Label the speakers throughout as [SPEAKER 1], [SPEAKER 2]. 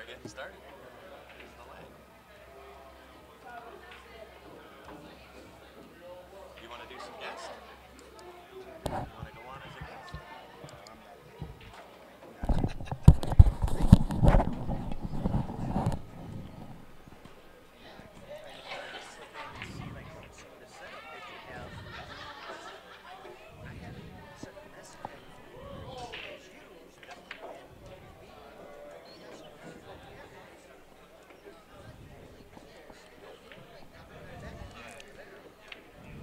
[SPEAKER 1] are getting started. You want to do some guests? You want to go on as a guest?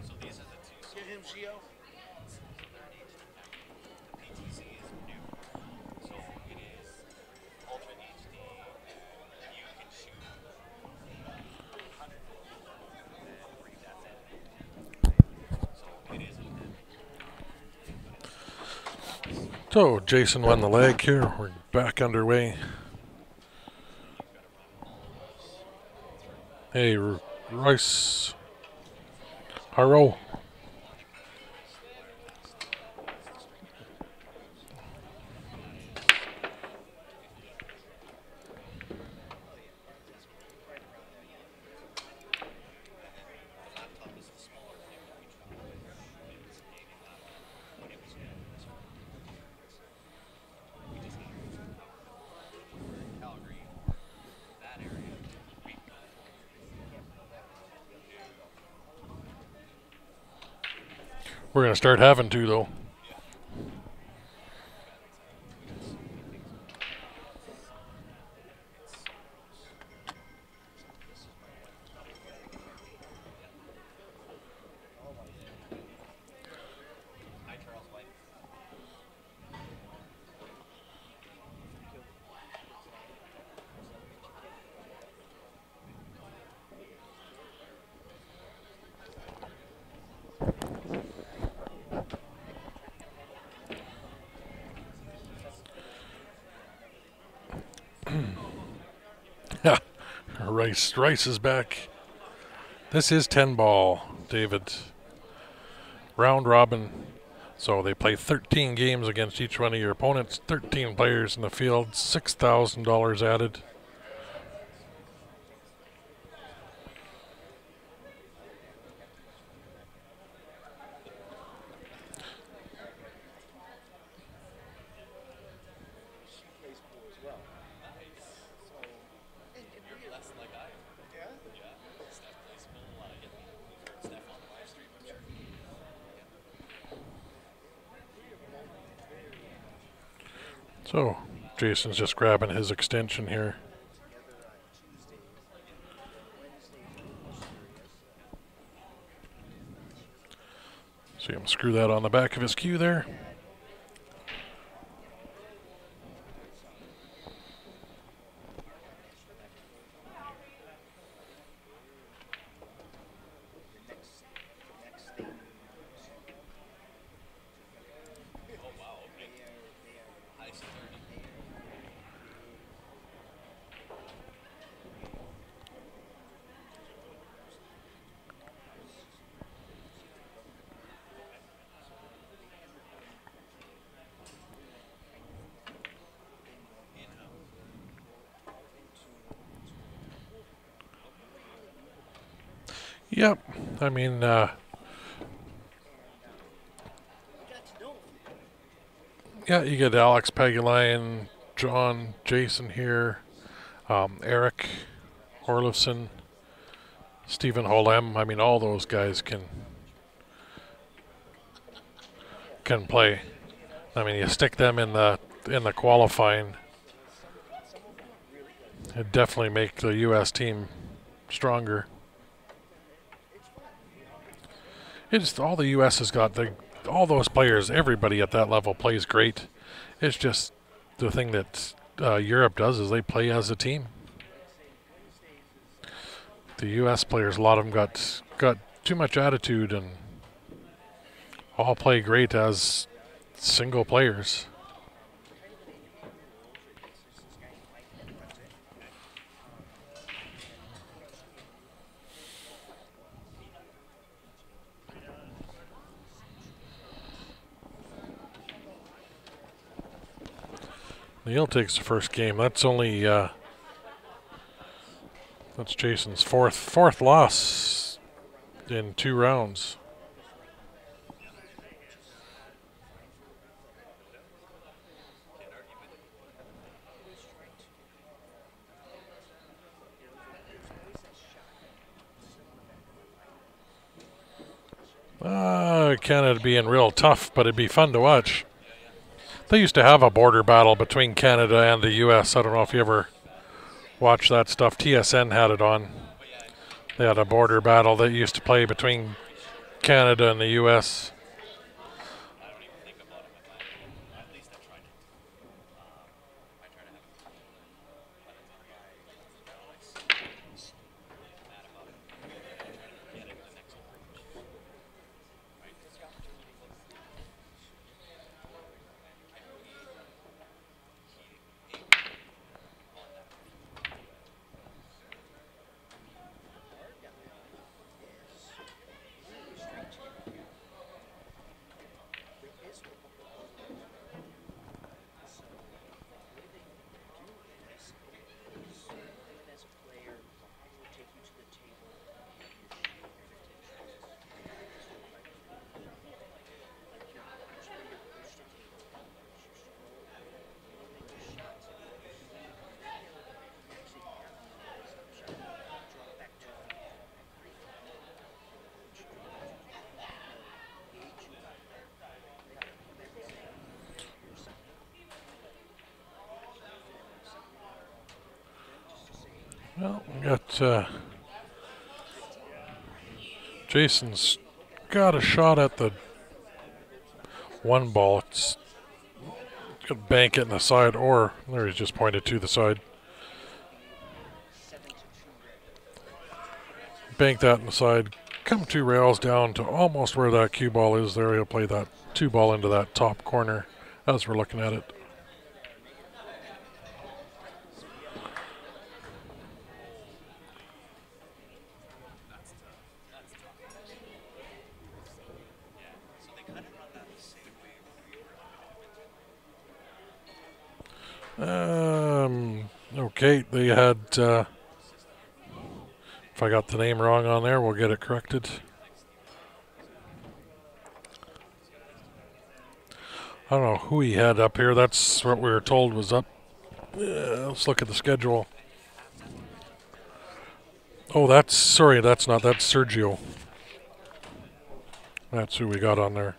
[SPEAKER 1] So these are the two.
[SPEAKER 2] Get him, Gio.
[SPEAKER 1] The PTC is new. So it is Ultra HD. You can shoot 100 and read that's it. So it is a
[SPEAKER 3] So Jason won the leg here. We're back underway. Hey, Royce Haro. We're going to start having to, though. Rice is back. This is 10 ball, David. Round robin. So they play 13 games against each one of your opponents. 13 players in the field. $6,000 added. So Jason's just grabbing his extension here. See him screw that on the back of his cue there. Yep, I mean, yeah, you get Alex Pagulayan, John, Jason here, Eric Orlifson, Stephen Holem. I mean, all those guys can play. I mean, you stick them in the qualifying, it definitely make the U.S. team stronger. It's all the U.S. has got. All those players, everybody at that level plays great. It's just the thing that Europe does is they play as a team. The U.S. players, a lot of them got too much attitude and all play great as single players. Neil takes the first game. That's only That's Jason's fourth loss in 2 rounds. Canada being real tough, but it'd be fun to watch. They used to have a border battle between Canada and the U.S. I don't know if you ever watched that stuff. TSN had it on. They had a border battle that used to play between Canada and the U.S.
[SPEAKER 1] I don't even think about it, but at least I try to. I try to have a but it's a guy always mad about it. Get it the next approach. Right? Because the opportunity was I know he on that.
[SPEAKER 3] Well, we got Jason's got a shot at the 1 ball. It's going to bank it in the side, or there he's just pointed to the side. Bank that in the side. Come 2 rails down to almost where that cue ball is there. He'll play that 2 ball into that top corner as we're looking at it. Okay, they had, if I got the name wrong on there, we'll get it corrected. I don't know who he had up here. That's what we were told was up. Let's look at the schedule. Oh, that's Sergio. That's who we got on there.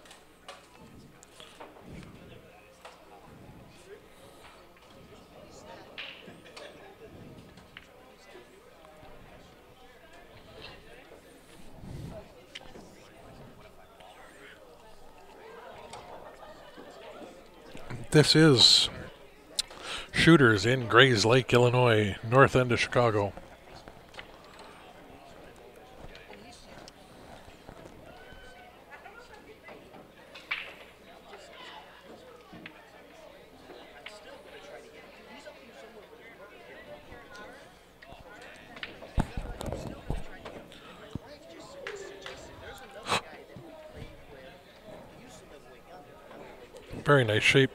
[SPEAKER 3] This is Shooters in Grayslake, Illinois, north end of Chicago. Very nice shape.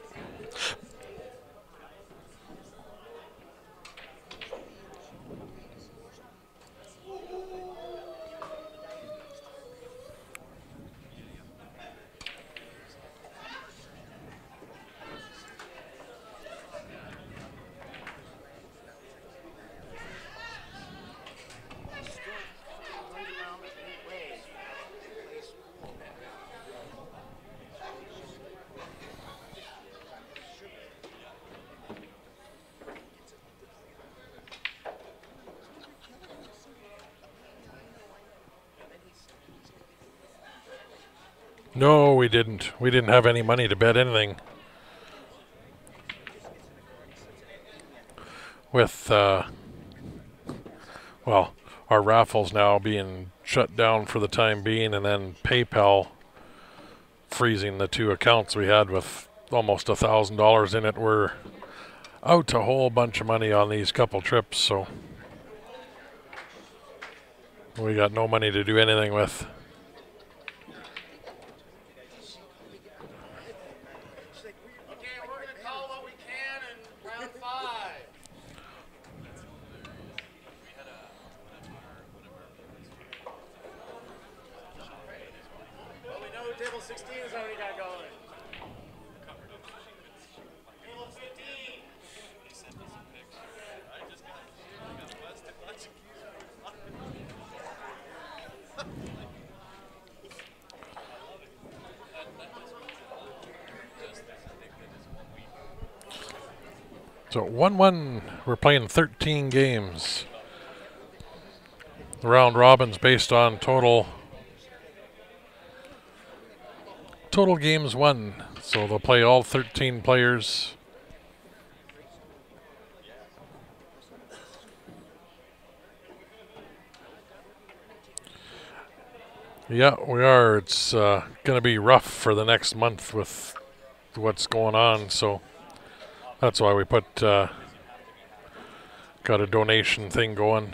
[SPEAKER 3] No, we didn't. We didn't have any money to bet anything. With, well, our raffles now being shut down for the time being, and then PayPal freezing the 2 accounts we had with almost $1,000 in it. We're out a whole bunch of money on these couple trips, so we got no money to do anything with.
[SPEAKER 2] 16 is already got going.
[SPEAKER 3] So 1-1, we're playing 13 games. The round robin's based on total games won. So they'll play all 13 players. Yeah, we are. It's going to be rough for the next month with what's going on. So that's why we put got a donation thing going.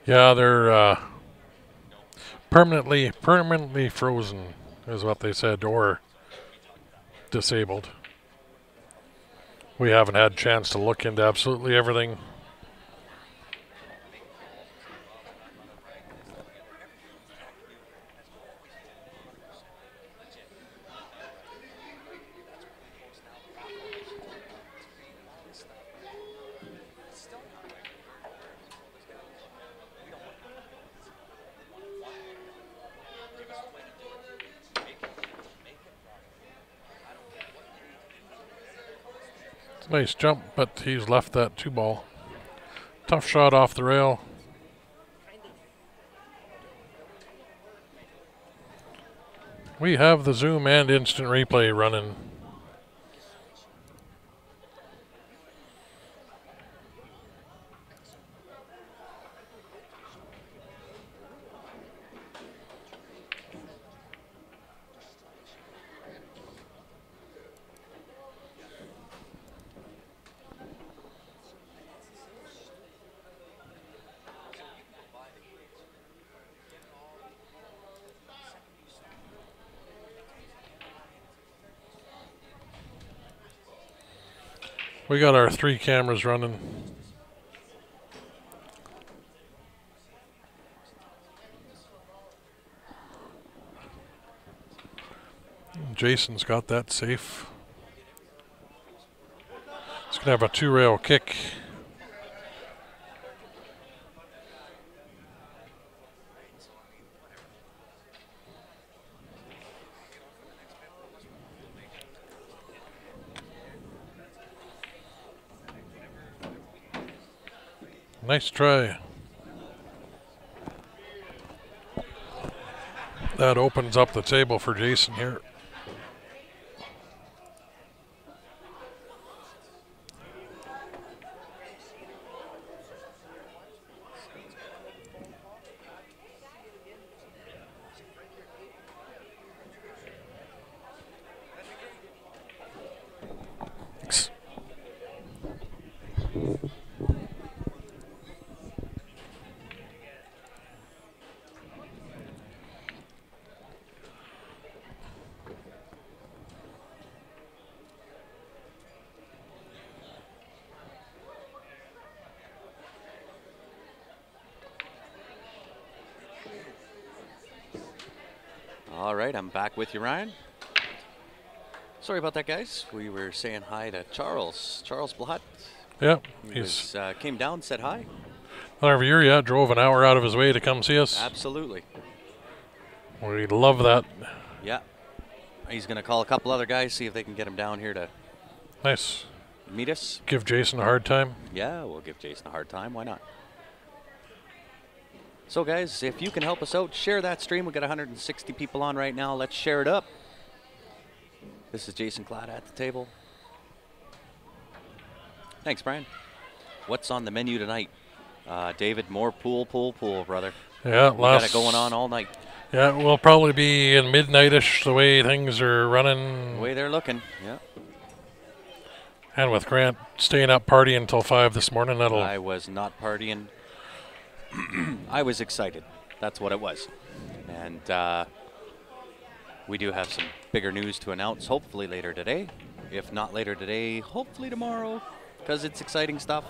[SPEAKER 3] Yeah, they're permanently frozen, is what they said, or disabled. We haven't had a chance to look into absolutely everything. Nice jump, but he's left that 2-ball. Tough shot off the rail. We have the zoom and instant replay running. We got our 3 cameras running. Jason's got that safe. He's going to have a 2-rail kick. Nice try. That opens up the table for Jason here.
[SPEAKER 4] All right, I'm back with you, Ryan. Sorry about that, guys. We were saying hi to Charles Blatt.
[SPEAKER 3] Yeah,
[SPEAKER 4] He came down, said hi.
[SPEAKER 3] Another year, yeah, drove an hour out of his way to come see us.
[SPEAKER 4] Absolutely.
[SPEAKER 3] We love that.
[SPEAKER 4] Yeah. He's going to call a couple other guys, see if they can get him down here to
[SPEAKER 3] Nice.
[SPEAKER 4] meet us.
[SPEAKER 3] Give Jason a hard time.
[SPEAKER 4] Yeah, we'll give Jason a hard time. Why not? So, guys, if you can help us out, share that stream. We've got 160 people on right now. Let's share it up. This is Jason Klatt at the table. Thanks, Brian. What's on the menu tonight? David, more pool, brother.
[SPEAKER 3] Yeah,
[SPEAKER 4] we got it going on all night.
[SPEAKER 3] Yeah, we'll probably be in midnight-ish the way things are running.
[SPEAKER 4] The way they're looking, yeah.
[SPEAKER 3] And with Grant staying up partying until 5 this morning, that'll...
[SPEAKER 4] I was not partying. I was excited. That's what it was. And we do have some bigger news to announce, hopefully later today. If not later today, hopefully tomorrow, because it's exciting stuff.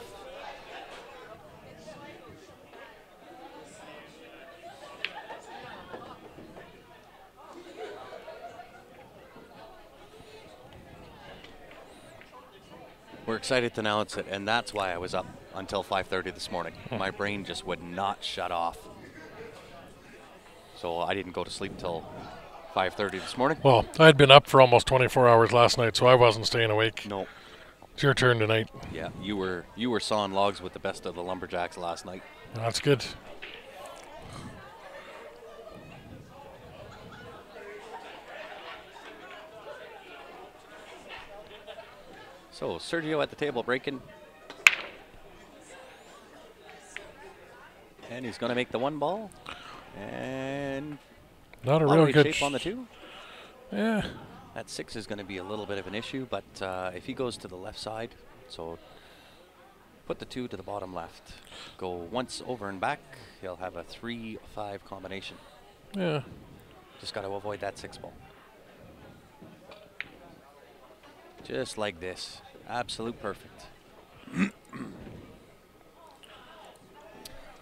[SPEAKER 4] We're excited to announce it, and that's why I was up until 5:30 this morning. My brain just would not shut off. So I didn't go to sleep till 5:30 this morning.
[SPEAKER 3] Well, I'd been up for almost 24 hours last night, so I wasn't staying awake.
[SPEAKER 4] No.
[SPEAKER 3] It's your turn tonight.
[SPEAKER 4] Yeah, you were sawing logs with the best of the lumberjacks last night.
[SPEAKER 3] That's good.
[SPEAKER 4] So Sergio at the table breaking. And he's going to make the one ball. And
[SPEAKER 3] not a real good
[SPEAKER 4] shape on the two.
[SPEAKER 3] Yeah.
[SPEAKER 4] That 6 is going to be a little bit of an issue, but if he goes to the left side, so put the 2 to the bottom left. Go once over and back, he'll have a 3-5 combination.
[SPEAKER 3] Yeah.
[SPEAKER 4] Just got to avoid that 6 ball. Just like this. Absolute perfect.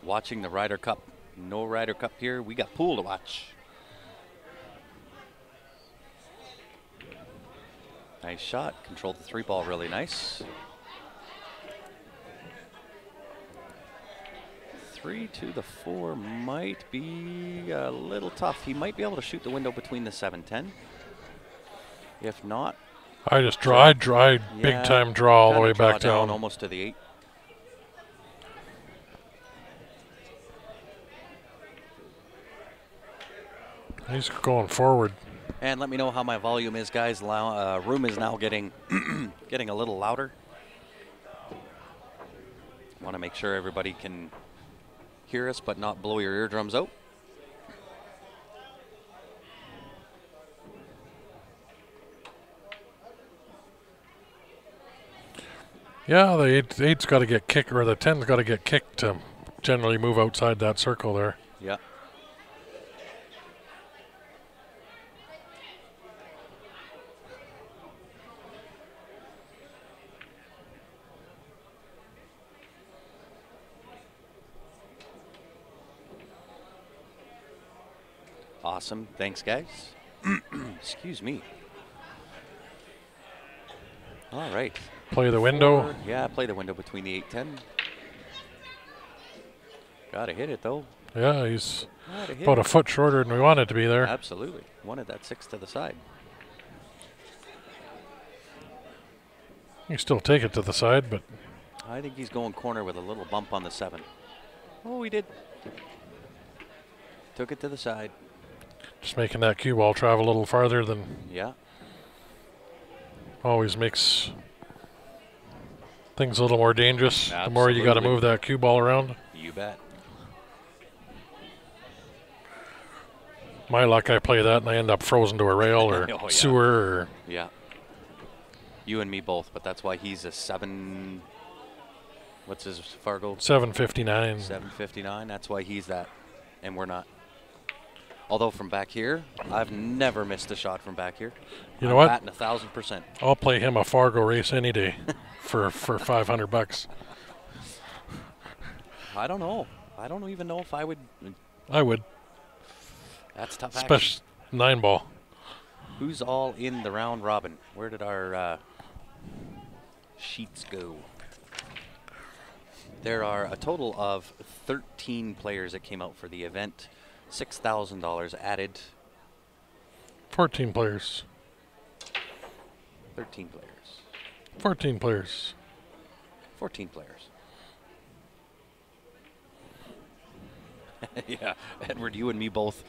[SPEAKER 4] Watching the Ryder Cup. No Ryder Cup here. We got pool to watch. Nice shot. Controlled the 3 ball really nice. 3 to the 4 might be a little tough. He might be able to shoot the window between the 7-10. If not,
[SPEAKER 3] I just draw. Big time draw all the way back down.
[SPEAKER 4] Almost to the 8.
[SPEAKER 3] He's going forward.
[SPEAKER 4] And let me know how my volume is, guys. Room is now getting getting a little louder. Want to make sure everybody can hear us, but not blow your eardrums out.
[SPEAKER 3] Yeah, the 8's got to get kicked, or the 10's got to get kicked to generally move outside that circle there.
[SPEAKER 4] Yeah. Awesome. Thanks, guys. Excuse me. All right.
[SPEAKER 3] Play the window.
[SPEAKER 4] Yeah, play the window between the 8-10. Gotta hit it, though.
[SPEAKER 3] Yeah, he's about a foot shorter than we wanted to be there.
[SPEAKER 4] Absolutely. Wanted that 6 to the side.
[SPEAKER 3] You still take it to the side, but...
[SPEAKER 4] I think he's going corner with a little bump on the 7. Oh, he did. Took it to the side.
[SPEAKER 3] Just making that cue ball travel a little farther than...
[SPEAKER 4] Yeah.
[SPEAKER 3] Always makes things a little more dangerous.
[SPEAKER 4] Absolutely.
[SPEAKER 3] The more you got to move that cue ball around.
[SPEAKER 4] You bet.
[SPEAKER 3] My luck, I play that and I end up frozen to a rail or
[SPEAKER 4] Oh, yeah.
[SPEAKER 3] sewer. Or
[SPEAKER 4] Yeah. You and me both, but that's why he's a 7. What's his Fargo?
[SPEAKER 3] 759.
[SPEAKER 4] 759. That's why he's that, and we're not. Although from back here, I've never missed a shot from back here.
[SPEAKER 3] You know what?
[SPEAKER 4] Batting 1,000%.
[SPEAKER 3] I'll play him a Fargo race any day for $500.
[SPEAKER 4] I don't know. I don't even know if I would.
[SPEAKER 3] I would.
[SPEAKER 4] That's tough action.
[SPEAKER 3] Especially 9 ball.
[SPEAKER 4] Who's all in the round robin? Where did our sheets go? There are a total of 13 players that came out for the event. $6,000 added.
[SPEAKER 3] 14 players.
[SPEAKER 4] 13 players.
[SPEAKER 3] 14 players.
[SPEAKER 4] 14 players. Yeah, Edward, you and me both.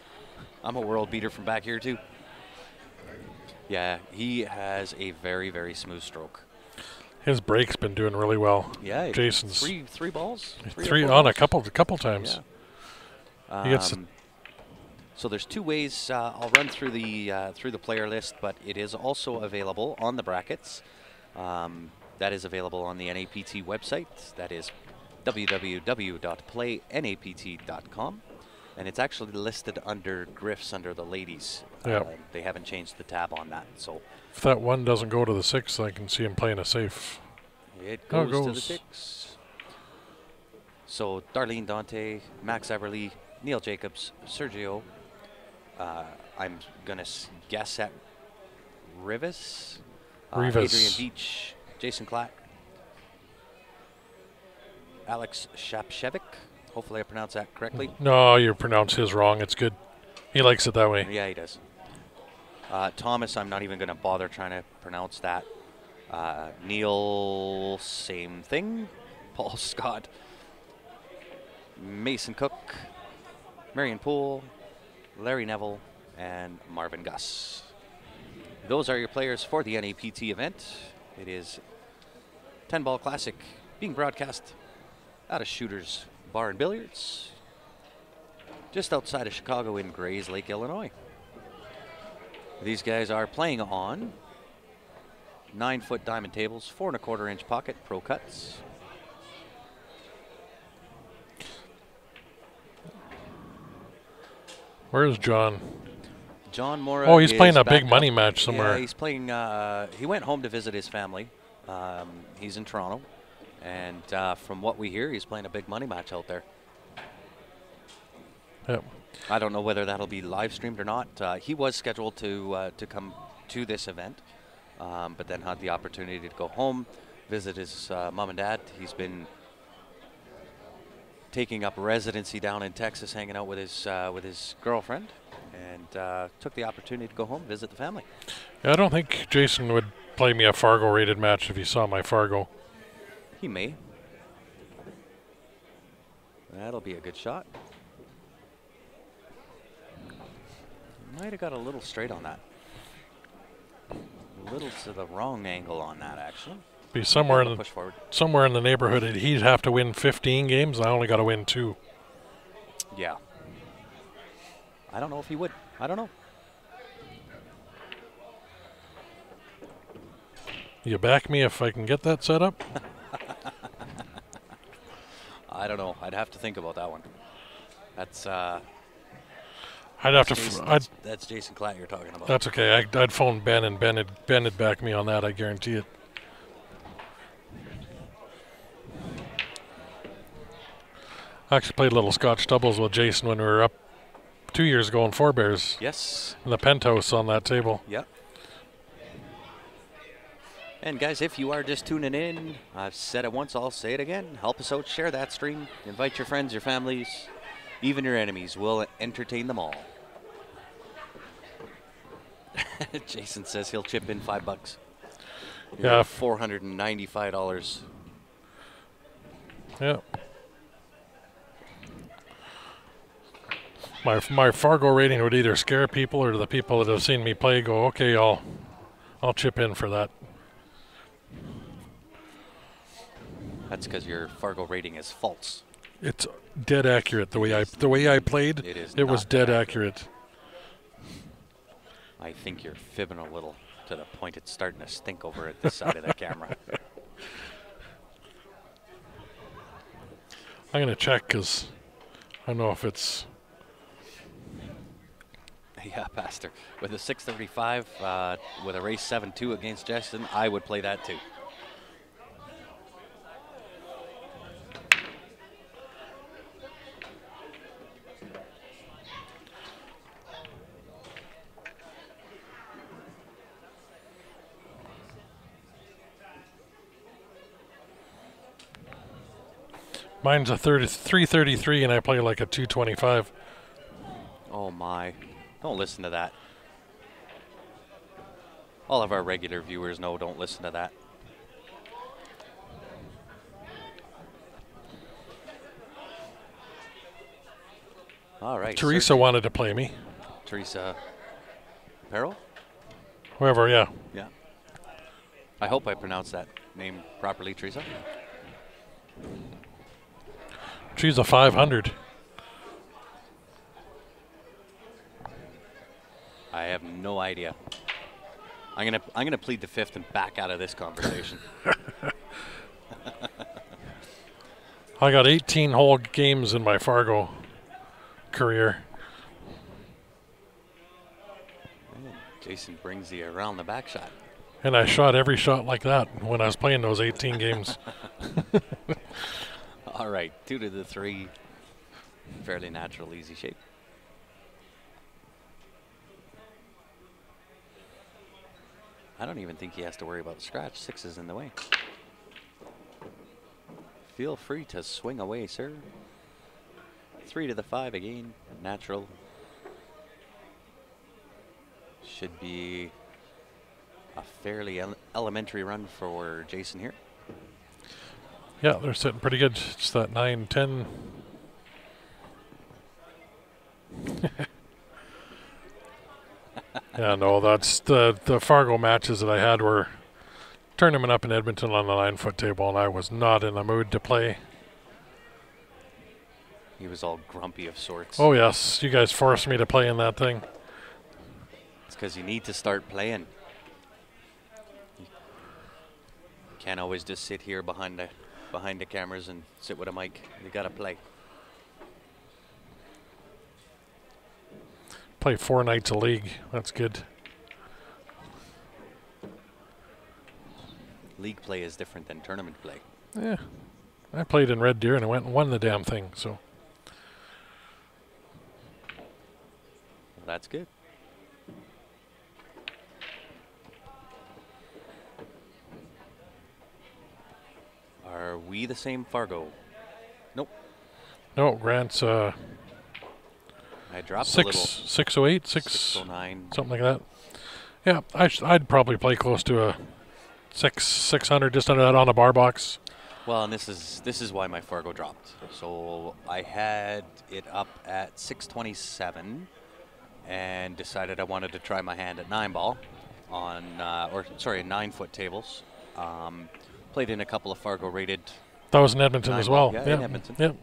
[SPEAKER 4] I'm a world beater from back here, too. Yeah, he has a very, very smooth stroke.
[SPEAKER 3] His break's been doing really well.
[SPEAKER 4] Yeah,
[SPEAKER 3] Jason's
[SPEAKER 4] three balls.
[SPEAKER 3] three
[SPEAKER 4] or four
[SPEAKER 3] on
[SPEAKER 4] balls?
[SPEAKER 3] a couple times.
[SPEAKER 4] Yeah.
[SPEAKER 3] He gets
[SPEAKER 4] So there's two ways. I'll run through the player list, but it is also available on the brackets. That is available on the NAPT website. That is www.playnapt.com. And it's actually listed under Griffs under the ladies.
[SPEAKER 3] Yeah.
[SPEAKER 4] They haven't changed the tab on that. So
[SPEAKER 3] if that one doesn't go to the 6, I can see him playing a safe.
[SPEAKER 4] it
[SPEAKER 3] Oh,
[SPEAKER 4] goes,
[SPEAKER 3] it
[SPEAKER 4] to the
[SPEAKER 3] goes.
[SPEAKER 4] 6. So Darlene Dante, Max Everly, Neil Jacobs, Sergio. I'm going to guess at Rivas.
[SPEAKER 3] Rivas.
[SPEAKER 4] Adrian Beach, Jason Klatt, Alex Shapshevik. Hopefully I pronounced that correctly.
[SPEAKER 3] No, you pronounce his wrong. It's good. He likes it that way.
[SPEAKER 4] Yeah, he does. Thomas, I'm not even going to bother trying to pronounce that. Neil, same thing. Paul Scott, Mason Cook, Marion Poole, Larry Neville, and Marvin Gus. Those are your players for the NAPT event. It is 10-ball classic being broadcast out of Shooters Bar and Billiards just outside of Chicago in Grayslake, Illinois. These guys are playing on 9-foot diamond tables, 4 1/4-inch pocket pro cuts.
[SPEAKER 3] Where's John?
[SPEAKER 4] John Mora.
[SPEAKER 3] Oh, he's
[SPEAKER 4] is
[SPEAKER 3] playing a
[SPEAKER 4] back
[SPEAKER 3] big money
[SPEAKER 4] up.
[SPEAKER 3] match somewhere.
[SPEAKER 4] Yeah, he's playing. He went home to visit his family. He's in Toronto, and from what we hear, he's playing a big money match out there.
[SPEAKER 3] Yep.
[SPEAKER 4] I don't know whether that'll be live streamed or not. He was scheduled to come to this event, but then had the opportunity to go home, visit his mom and dad. He's been taking up residency down in Texas, hanging out with his girlfriend, and took the opportunity to go home, visit the family.
[SPEAKER 3] Yeah, I don't think Jason would play me a Fargo-rated match if he saw my Fargo.
[SPEAKER 4] He may. That'll be a good shot. Might have got a little straight on that. A little to the wrong angle on that, actually.
[SPEAKER 3] Be somewhere in
[SPEAKER 4] Push forward.
[SPEAKER 3] somewhere in the neighborhood. He'd have to win 15 games. I only got to win 2.
[SPEAKER 4] Yeah. I don't know if he would. I don't know.
[SPEAKER 3] You back me if I can get that set up?
[SPEAKER 4] I don't know. I'd have to think about that one. That's
[SPEAKER 3] I'd have to.
[SPEAKER 4] Jason,
[SPEAKER 3] I'd,
[SPEAKER 4] that's Jason Klatt you're talking about.
[SPEAKER 3] that's okay. I'd phone Ben, and Ben'd back me on that. I guarantee it. I actually played a little Scotch doubles with Jason when we were up 2 years ago in Four Bears
[SPEAKER 4] Yes.
[SPEAKER 3] in the penthouse on that table.
[SPEAKER 4] Yep. And guys, if you are just tuning in, I've said it once, I'll say it again. Help us out, share that stream, invite your friends, your families, even your enemies. We'll entertain them all. Jason says he'll chip in $5.
[SPEAKER 3] Yeah.
[SPEAKER 4] $495.
[SPEAKER 3] Yeah. My Fargo rating would either scare people or the people that have seen me play go, okay, I'll chip in for that.
[SPEAKER 4] That's because your Fargo rating is false.
[SPEAKER 3] It's dead accurate the way I played.
[SPEAKER 4] It is
[SPEAKER 3] It was
[SPEAKER 4] not
[SPEAKER 3] dead
[SPEAKER 4] that
[SPEAKER 3] accurate.
[SPEAKER 4] I think you're fibbing a little to the point it's starting to stink over at this side of the camera.
[SPEAKER 3] I'm gonna check because I don't know if it's.
[SPEAKER 4] Yeah, Pastor. With a 635, with a race 7-2 against Justin, I would play that too.
[SPEAKER 3] Mine's a 333 and I play like a 225.
[SPEAKER 4] Oh my. Don't listen to that. All of our regular viewers know don't listen to that. All right.
[SPEAKER 3] Teresa wanted to play me.
[SPEAKER 4] Teresa Peril?
[SPEAKER 3] Whoever, yeah.
[SPEAKER 4] Yeah. I hope I pronounced that name properly, Teresa.
[SPEAKER 3] She's a 500.
[SPEAKER 4] I have no idea. I'm gonna plead the fifth and back out of this conversation.
[SPEAKER 3] I got 18 whole games in my Fargo career.
[SPEAKER 4] And Jason brings the around the back shot.
[SPEAKER 3] And I shot every shot like that when I was playing those 18 games.
[SPEAKER 4] All right, 2 to the 3. Fairly natural, easy shape. I don't even think he has to worry about the scratch. 6 is in the way. Feel free to swing away, sir. 3 to the 5 again. Natural. Should be a fairly elementary run for Jason here.
[SPEAKER 3] Yeah, they're sitting pretty good. It's that 9-10. Yeah, no, that's the Fargo matches that I had were tournament up in Edmonton on the 9-foot table, and I was not in the mood to play.
[SPEAKER 4] He was all grumpy of sorts.
[SPEAKER 3] Oh yes, you guys forced me to play in that thing.
[SPEAKER 4] It's because you need to start playing. You can't always just sit here behind the cameras and sit with a mic. You gotta play.
[SPEAKER 3] Play 4 nights a league. That's good.
[SPEAKER 4] League play is different than tournament play.
[SPEAKER 3] Yeah, I played in Red Deer and I went and won the damn thing. So
[SPEAKER 4] Well, that's good. Are we the same Fargo? Nope.
[SPEAKER 3] no, Grant's
[SPEAKER 4] I dropped a little.
[SPEAKER 3] 608,
[SPEAKER 4] 609.
[SPEAKER 3] something like that. Yeah, I'd probably play close to a 600, just under that on a bar box.
[SPEAKER 4] Well, and this is why my Fargo dropped. So I had it up at 627 and decided I wanted to try my hand at 9-ball on, 9-foot tables. Played in a couple of Fargo rated.
[SPEAKER 3] That was in Edmonton as well.
[SPEAKER 4] Yeah, in Edmonton.
[SPEAKER 3] Yep.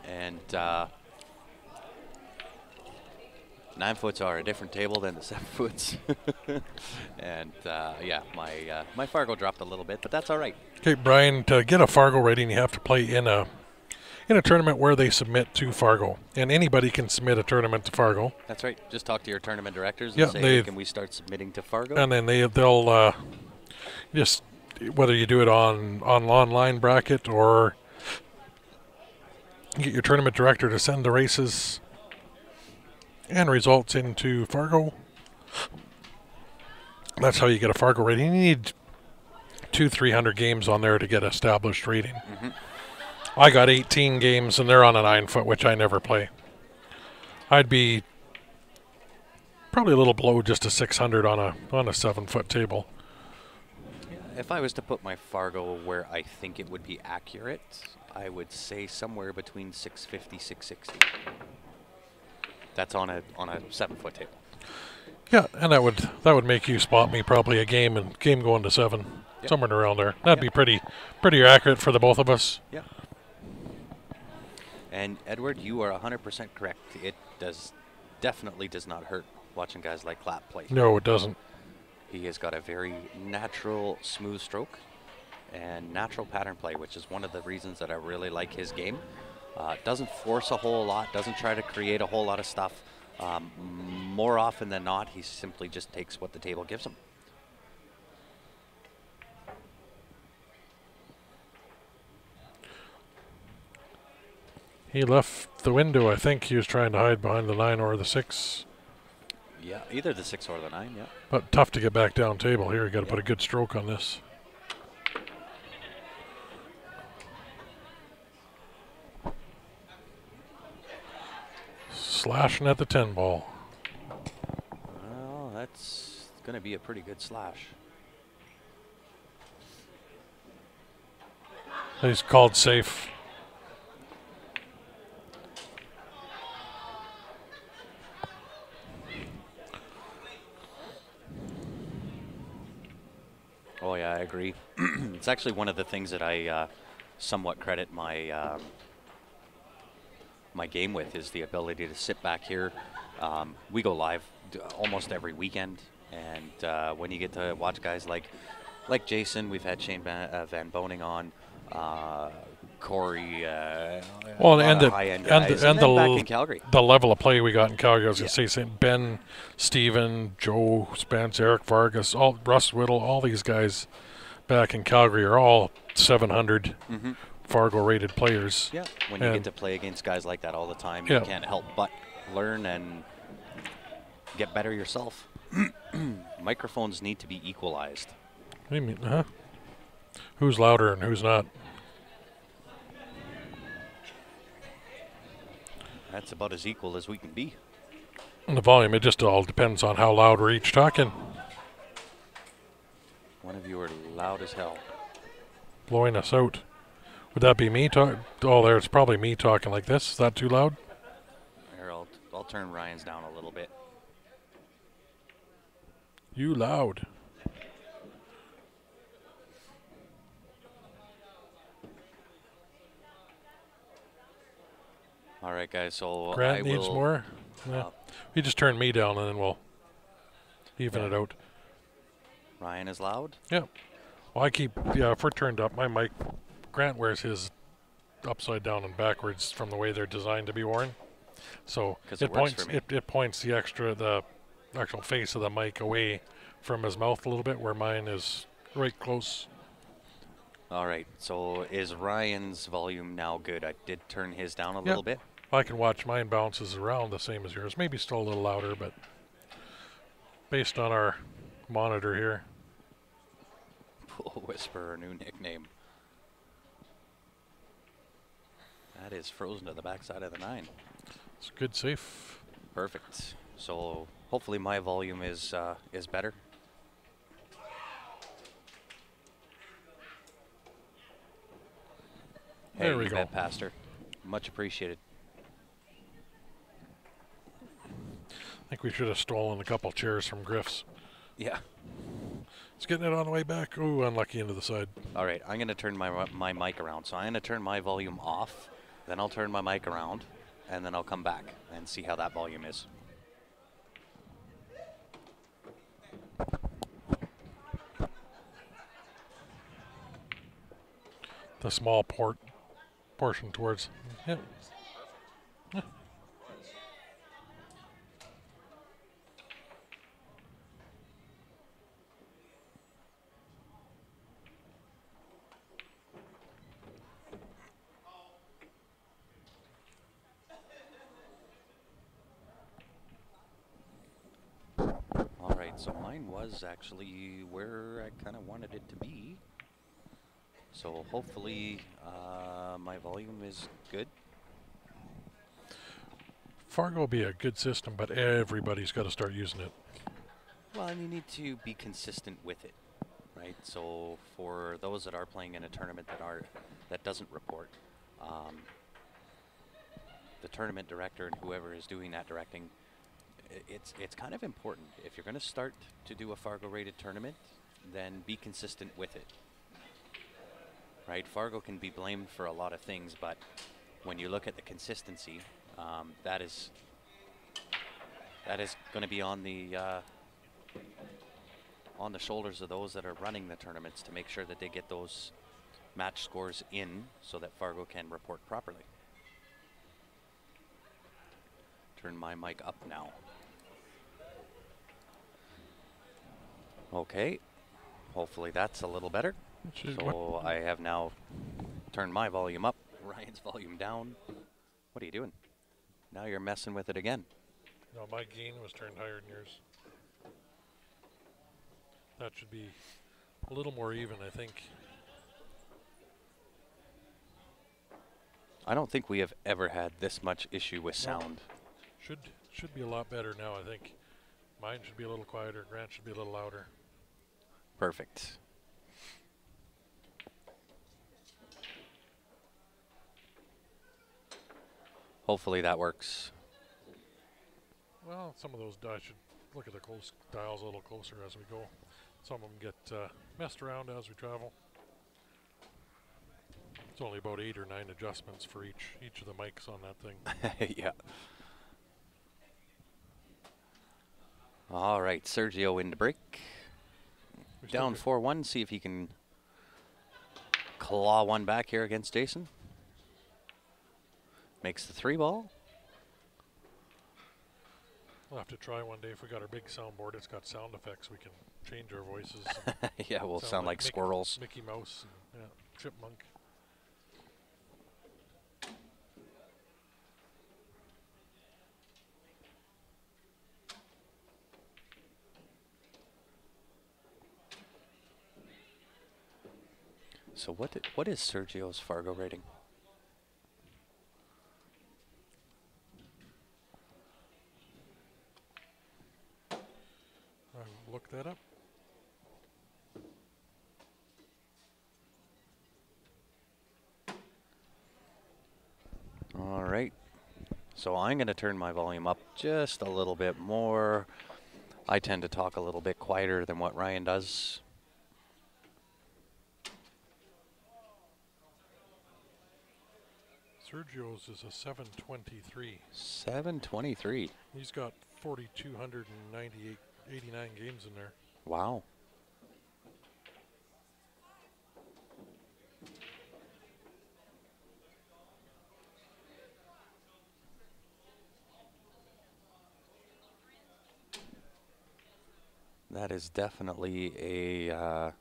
[SPEAKER 4] And 9-foots are a different table than the 7-foots. And yeah, my Fargo dropped a little bit, but that's all right.
[SPEAKER 3] Okay, Brian, to get a Fargo rating, you have to play in a tournament where they submit to Fargo, and anybody can submit a tournament to Fargo.
[SPEAKER 4] That's right. Just talk to your tournament directors and
[SPEAKER 3] Yeah,
[SPEAKER 4] say, hey, can we start submitting to Fargo?
[SPEAKER 3] And then they'll just, whether you do it on online bracket or get your tournament director to send the races and results into Fargo. That's how you get a Fargo rating. You need 200-300 games on there to get established rating.
[SPEAKER 4] Mm-hmm.
[SPEAKER 3] I got 18 games and they're on a 9-foot, which I never play. I'd be probably a little below just a 600 on a 7-foot table.
[SPEAKER 4] If I was to put my Fargo where I think it would be accurate, I would say somewhere between 650, 660. That's on a 7-foot table.
[SPEAKER 3] Yeah, and that would make you spot me probably a game going to 7,
[SPEAKER 4] yep.
[SPEAKER 3] Somewhere around there. That'd be pretty accurate for the both of us.
[SPEAKER 4] Yeah. And Edward, you are 100% correct. It definitely does not hurt watching guys like Clapp play.
[SPEAKER 3] No, it doesn't.
[SPEAKER 4] He has got a very natural, smooth stroke and natural pattern play, which is one of the reasons that I really like his game. Doesn't force a whole lot, doesn't try to create a whole lot of stuff. More often than not, he simply just takes what the table gives him.
[SPEAKER 3] He left the window. I think he was trying to hide behind the 9 or the 6.
[SPEAKER 4] Yeah, either the 6 or the 9, yeah.
[SPEAKER 3] But tough to get back down table here. You got to put a good stroke on this. Slashing at the 10 ball.
[SPEAKER 4] Well, that's going to be a pretty good slash.
[SPEAKER 3] He's called safe.
[SPEAKER 4] I agree. It's actually one of the things that I somewhat credit my my game with is the ability to sit back here. We go live almost every weekend, and when you get to watch guys like Jason, we've had Shane Van Boning on, Corey,
[SPEAKER 3] Well,
[SPEAKER 4] a lot
[SPEAKER 3] and
[SPEAKER 4] of
[SPEAKER 3] the
[SPEAKER 4] high-end
[SPEAKER 3] and
[SPEAKER 4] guys,
[SPEAKER 3] the, and
[SPEAKER 4] then back
[SPEAKER 3] the
[SPEAKER 4] in Calgary.
[SPEAKER 3] the level of play we got in Calgary. I was
[SPEAKER 4] Yeah.
[SPEAKER 3] gonna say Ben, Steven, Joe Spence, Eric Vargas, all Russ Whittle, all these guys back in Calgary are all 700 Fargo rated players.
[SPEAKER 4] Yeah, when you
[SPEAKER 3] And-
[SPEAKER 4] get to play against guys like that all the time,
[SPEAKER 3] Yeah.
[SPEAKER 4] you can't help but learn and get better yourself. Microphones need to be equalized.
[SPEAKER 3] What do you mean, huh? Who's louder and who's not?
[SPEAKER 4] That's about as equal as we can be.
[SPEAKER 3] And the volume, it just all depends on how loud we're each talking.
[SPEAKER 4] One of you are loud as hell.
[SPEAKER 3] Blowing us out. Would that be me talking? Oh, there, it's probably me talking like this. Is that too loud?
[SPEAKER 4] Here, I'll turn Ryan's down a little bit.
[SPEAKER 3] You loud.
[SPEAKER 4] All right, guys. So
[SPEAKER 3] Grant
[SPEAKER 4] I
[SPEAKER 3] needs
[SPEAKER 4] will,
[SPEAKER 3] more. Yeah. You just turn me down and then we'll even it out.
[SPEAKER 4] Ryan is loud.
[SPEAKER 3] Yeah. Well, if we're turned up, my mic, Grant wears his upside down and backwards from the way they're designed to be worn. So
[SPEAKER 4] 'Cause
[SPEAKER 3] it
[SPEAKER 4] it works
[SPEAKER 3] points
[SPEAKER 4] for me.
[SPEAKER 3] it points the actual face of the mic away from his mouth a little bit, where mine is right close.
[SPEAKER 4] All right. So is Ryan's volume now good? I did turn his down a little bit.
[SPEAKER 3] I can watch mine bounces around the same as yours. Maybe still a little louder, but based on our monitor here.
[SPEAKER 4] Pool Whisperer, new nickname. That is frozen to the backside of the 9.
[SPEAKER 3] It's good safe.
[SPEAKER 4] Perfect. So hopefully my volume is better.
[SPEAKER 3] There
[SPEAKER 4] Hey,
[SPEAKER 3] we
[SPEAKER 4] you
[SPEAKER 3] go.
[SPEAKER 4] bet, Pastor. Much appreciated.
[SPEAKER 3] I think we should have stolen a couple chairs from Griff's.
[SPEAKER 4] Yeah.
[SPEAKER 3] It's getting it on the way back. Ooh, unlucky into the side.
[SPEAKER 4] All right, I'm going to turn my mic around. So I'm going to turn my volume off, then I'll turn my mic around, and then I'll come back and see how that volume is.
[SPEAKER 3] The small portion towards. Yep.
[SPEAKER 4] All right, so mine was actually where I kind of wanted it to be. So hopefully my volume is good.
[SPEAKER 3] Fargo will be a good system, but everybody's got to start using it.
[SPEAKER 4] Well, and you need to be consistent with it, right? So for those that are playing in a tournament that doesn't report, the tournament director and whoever is doing that directing, it's kind of important. If you're going to start to do a Fargo rated tournament, then be consistent with it. Right? Fargo can be blamed for a lot of things, but when you look at the consistency, that is going to be on the shoulders of those that are running the tournaments to make sure that they get those match scores in so that Fargo can report properly. Turn my mic up now. Okay, hopefully that's a little better. So I have now turned my volume up, Ryan's volume down. What are you doing? Now you're messing with it again.
[SPEAKER 3] No, my gain was turned higher than yours. That should be a little more even, I think.
[SPEAKER 4] I don't think we have ever had this much issue with sound.
[SPEAKER 3] Should be a lot better now, I think. Mine should be a little quieter. Grant should be a little louder.
[SPEAKER 4] Perfect. Hopefully that works.
[SPEAKER 3] Well, some of those I should look at the dials a little closer as we go. Some of them get messed around as we travel. It's only about 8 or 9 adjustments for each of the mics on that thing.
[SPEAKER 4] Yeah. All right, Sergio into break. Down 4-1. See if he can claw one back here against Jason. Makes the 3 ball.
[SPEAKER 3] We'll have to try one day if we got our big soundboard. It's got sound effects. We can change our voices.
[SPEAKER 4] Yeah, we'll sound like squirrels.
[SPEAKER 3] Mickey Mouse, and, yeah, chipmunk.
[SPEAKER 4] So what is Sergio's Fargo rating?
[SPEAKER 3] I'll look that up.
[SPEAKER 4] All right. So I'm going to turn my volume up just a little bit more. I tend to talk a little bit quieter than what Ryan does.
[SPEAKER 3] Sergio's is a 723.
[SPEAKER 4] 723.
[SPEAKER 3] He's got 4,289 games in there.
[SPEAKER 4] Wow. That is definitely a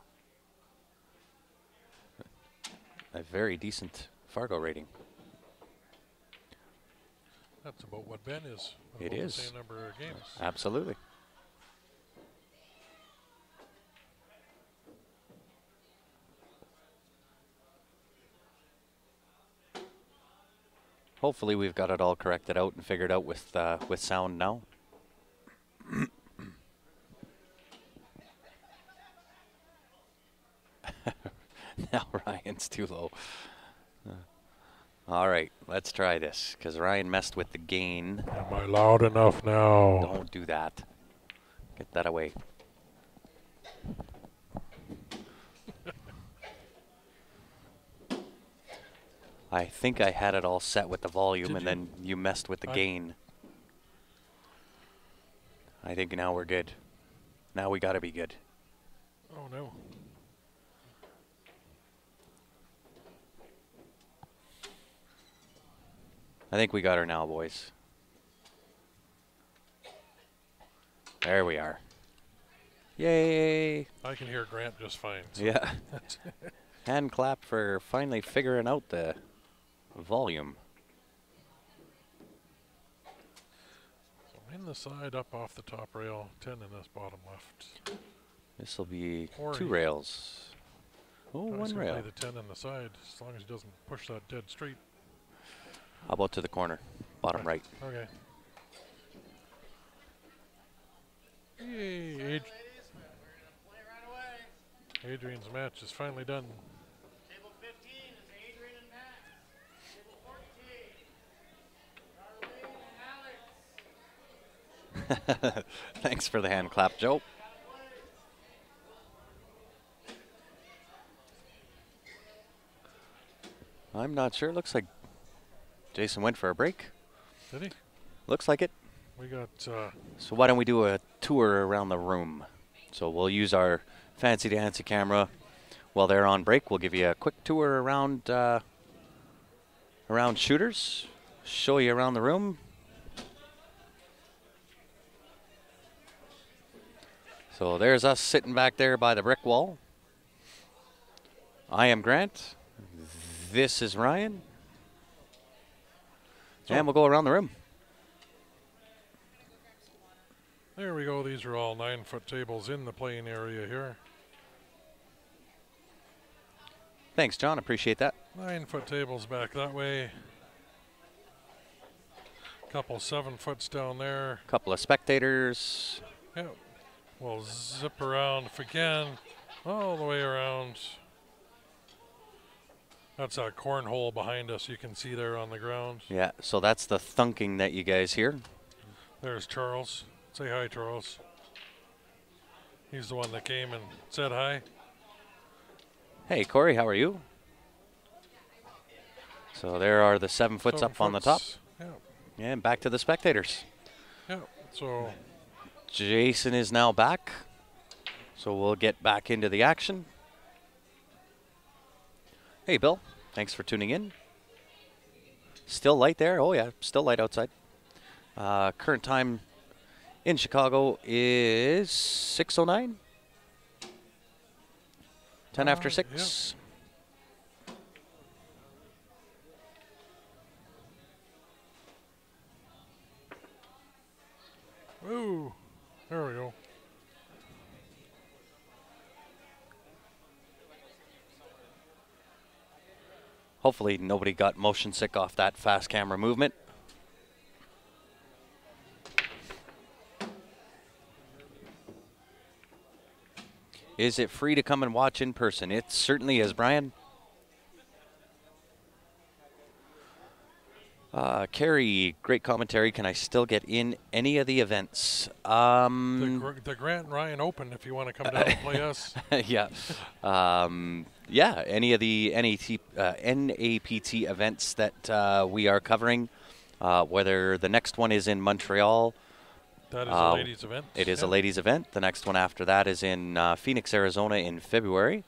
[SPEAKER 4] very decent Fargo rating.
[SPEAKER 3] That's about what Ben is.
[SPEAKER 4] It
[SPEAKER 3] about
[SPEAKER 4] is.
[SPEAKER 3] The same number of games.
[SPEAKER 4] Absolutely. Hopefully we've got it all corrected out and figured out with sound now. Now Ryan's too low. All right, let's try this, because Ryan messed with the gain.
[SPEAKER 3] Am I loud enough now?
[SPEAKER 4] Don't do that. Get that away. I think I had it all set with the volume, and then you messed with the gain. I think now we're good. Now we got to be good.
[SPEAKER 3] Oh, no.
[SPEAKER 4] I think we got her now, boys. There we are. Yay!
[SPEAKER 3] I can hear Grant just fine. So.
[SPEAKER 4] Yeah. Hand clap for finally figuring out the volume.
[SPEAKER 3] So in the side, up off the top rail, 10 in this bottom left.
[SPEAKER 4] This will be
[SPEAKER 3] Or
[SPEAKER 4] 2 rails. Oh,
[SPEAKER 3] I was
[SPEAKER 4] 1
[SPEAKER 3] gonna
[SPEAKER 4] rail.
[SPEAKER 3] play the 10 in the side, as long as he doesn't push that dead straight.
[SPEAKER 4] How about to the corner? Bottom right.
[SPEAKER 3] Okay. Yay, Adrian's match is finally done.
[SPEAKER 1] Table 15 is Adrian and Matt. Table 14, Darlene and Alex.
[SPEAKER 4] Thanks for the hand clap, Joe. I'm not sure. Looks like Jason went for a break.
[SPEAKER 3] Did he?
[SPEAKER 4] Looks like it.
[SPEAKER 3] We got...
[SPEAKER 4] So why don't we do a tour around the room? So we'll use our fancy dancy camera while they're on break. We'll give you a quick tour around around shooters. Show you around the room. So there's us sitting back there by the brick wall. I am Grant. This is Ryan. And we'll go around the room.
[SPEAKER 3] There we go. These are all 9-foot tables in the playing area here.
[SPEAKER 4] Thanks, John. Appreciate that.
[SPEAKER 3] 9-foot tables back that way. Couple 7-foots down there.
[SPEAKER 4] Couple of spectators.
[SPEAKER 3] Yep. We'll zip around again, all the way around. That's a cornhole behind us. You can see there on the ground.
[SPEAKER 4] Yeah, so that's the thunking that you guys hear.
[SPEAKER 3] There's Charles. Say hi, Charles. He's the one that came and said hi.
[SPEAKER 4] Hey, Corey, how are you? So there are the 7 foots
[SPEAKER 3] 7
[SPEAKER 4] up on the top.
[SPEAKER 3] foots. Yeah.
[SPEAKER 4] And back to the spectators.
[SPEAKER 3] Yeah. So
[SPEAKER 4] Jason is now back. So we'll get back into the action. Hey, Bill. Thanks for tuning in. Still light there? Oh, yeah. Still light outside. Current time in Chicago is 6:09. 10 after 6.
[SPEAKER 3] Yeah. Ooh. There we go.
[SPEAKER 4] Hopefully nobody got motion sick off that fast camera movement. Is it free to come and watch in person? It certainly is, Brian. Carrie, great commentary. Can I still get in any of the events?
[SPEAKER 3] The Grant Ryan Open, if you want to come down and play us.
[SPEAKER 4] Yeah. Yeah, any of the NAPT events that we are covering, whether the next one is in Montreal.
[SPEAKER 3] That is a ladies' event.
[SPEAKER 4] It is a ladies' event. The next one after that is in Phoenix, Arizona in February.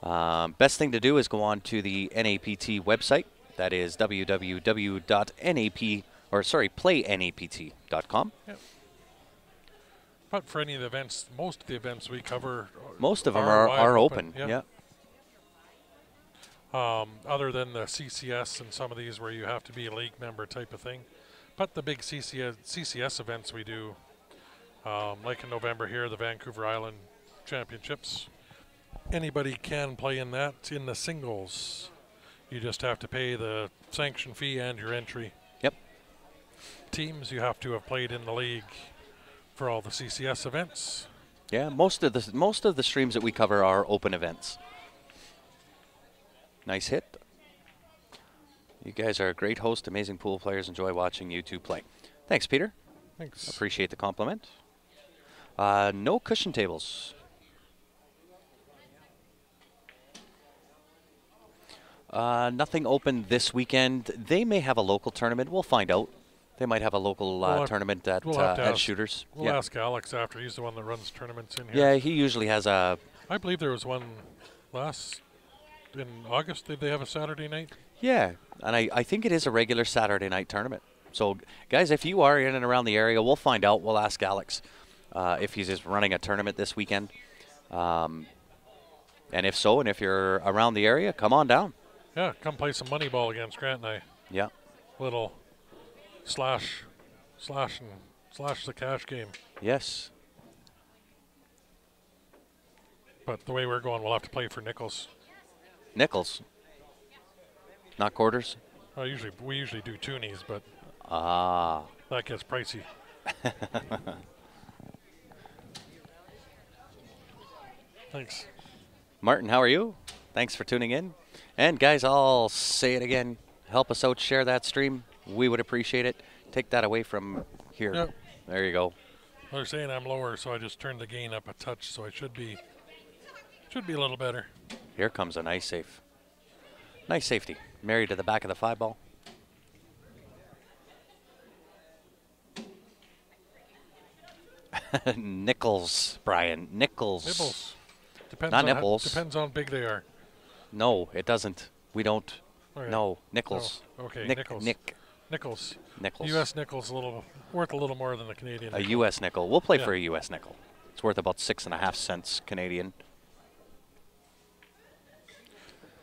[SPEAKER 4] Best thing to do is go on to the NAPT website. That is www.plainapt.com.
[SPEAKER 3] Yep. But for any of the events, most of the events we cover,
[SPEAKER 4] most of them are open.
[SPEAKER 3] Yep.
[SPEAKER 4] Yeah.
[SPEAKER 3] Other than the CCS and some of these where you have to be a league member type of thing. But the big CCS events we do, like in November here, the Vancouver Island Championships, anybody can play in that in the singles. You just have to pay the sanction fee and your entry.
[SPEAKER 4] Yep.
[SPEAKER 3] Teams, you have to have played in the league for all the CCS events.
[SPEAKER 4] Yeah, most of the streams that we cover are open events. Nice hit. You guys are a great host, amazing pool players. Enjoy watching you two play. Thanks, Peter.
[SPEAKER 3] Thanks.
[SPEAKER 4] Appreciate the compliment. No cushion tables. Nothing open this weekend. They may have a local tournament. We'll find out. They might have a local tournament at Shooters.
[SPEAKER 3] We'll ask Alex after. He's the one that runs tournaments in here.
[SPEAKER 4] Yeah, he usually has a...
[SPEAKER 3] I believe there was one in August. Did they have a Saturday night?
[SPEAKER 4] Yeah, and I think it is a regular Saturday night tournament. So, guys, if you are in and around the area, we'll find out. We'll ask Alex if he's just running a tournament this weekend. And if so, and if you're around the area, come on down.
[SPEAKER 3] Yeah, come play some money ball against Grant and I.
[SPEAKER 4] Yeah.
[SPEAKER 3] Little slash the cash game.
[SPEAKER 4] Yes.
[SPEAKER 3] But the way we're going, we'll have to play for nickels.
[SPEAKER 4] Nickels? Not quarters?
[SPEAKER 3] We usually do toonies, but that gets pricey. Thanks.
[SPEAKER 4] Martin, how are you? Thanks for tuning in. And guys, I'll say it again. Help us out, share that stream. We would appreciate it. Take that away from here.
[SPEAKER 3] Yep.
[SPEAKER 4] There you go.
[SPEAKER 3] They're saying I'm lower, so I just turned the gain up a touch, so I should be a little better.
[SPEAKER 4] Here comes a nice safe. Nice safety. Married to the back of the 5-ball. Nickels, Brian. Nickels.
[SPEAKER 3] Nibbles. Depends
[SPEAKER 4] Not
[SPEAKER 3] on
[SPEAKER 4] nipples.
[SPEAKER 3] Depends on how big they are.
[SPEAKER 4] No, it doesn't. We don't.
[SPEAKER 3] Okay.
[SPEAKER 4] No, nickels.
[SPEAKER 3] Oh, okay,
[SPEAKER 4] nickels.
[SPEAKER 3] Nickels.
[SPEAKER 4] Nickels.
[SPEAKER 3] U.S. nickel's worth a little more than the Canadian
[SPEAKER 4] A
[SPEAKER 3] nickel.
[SPEAKER 4] U.S. nickel. We'll play for a U.S. nickel. It's worth about 6.5 cents Canadian.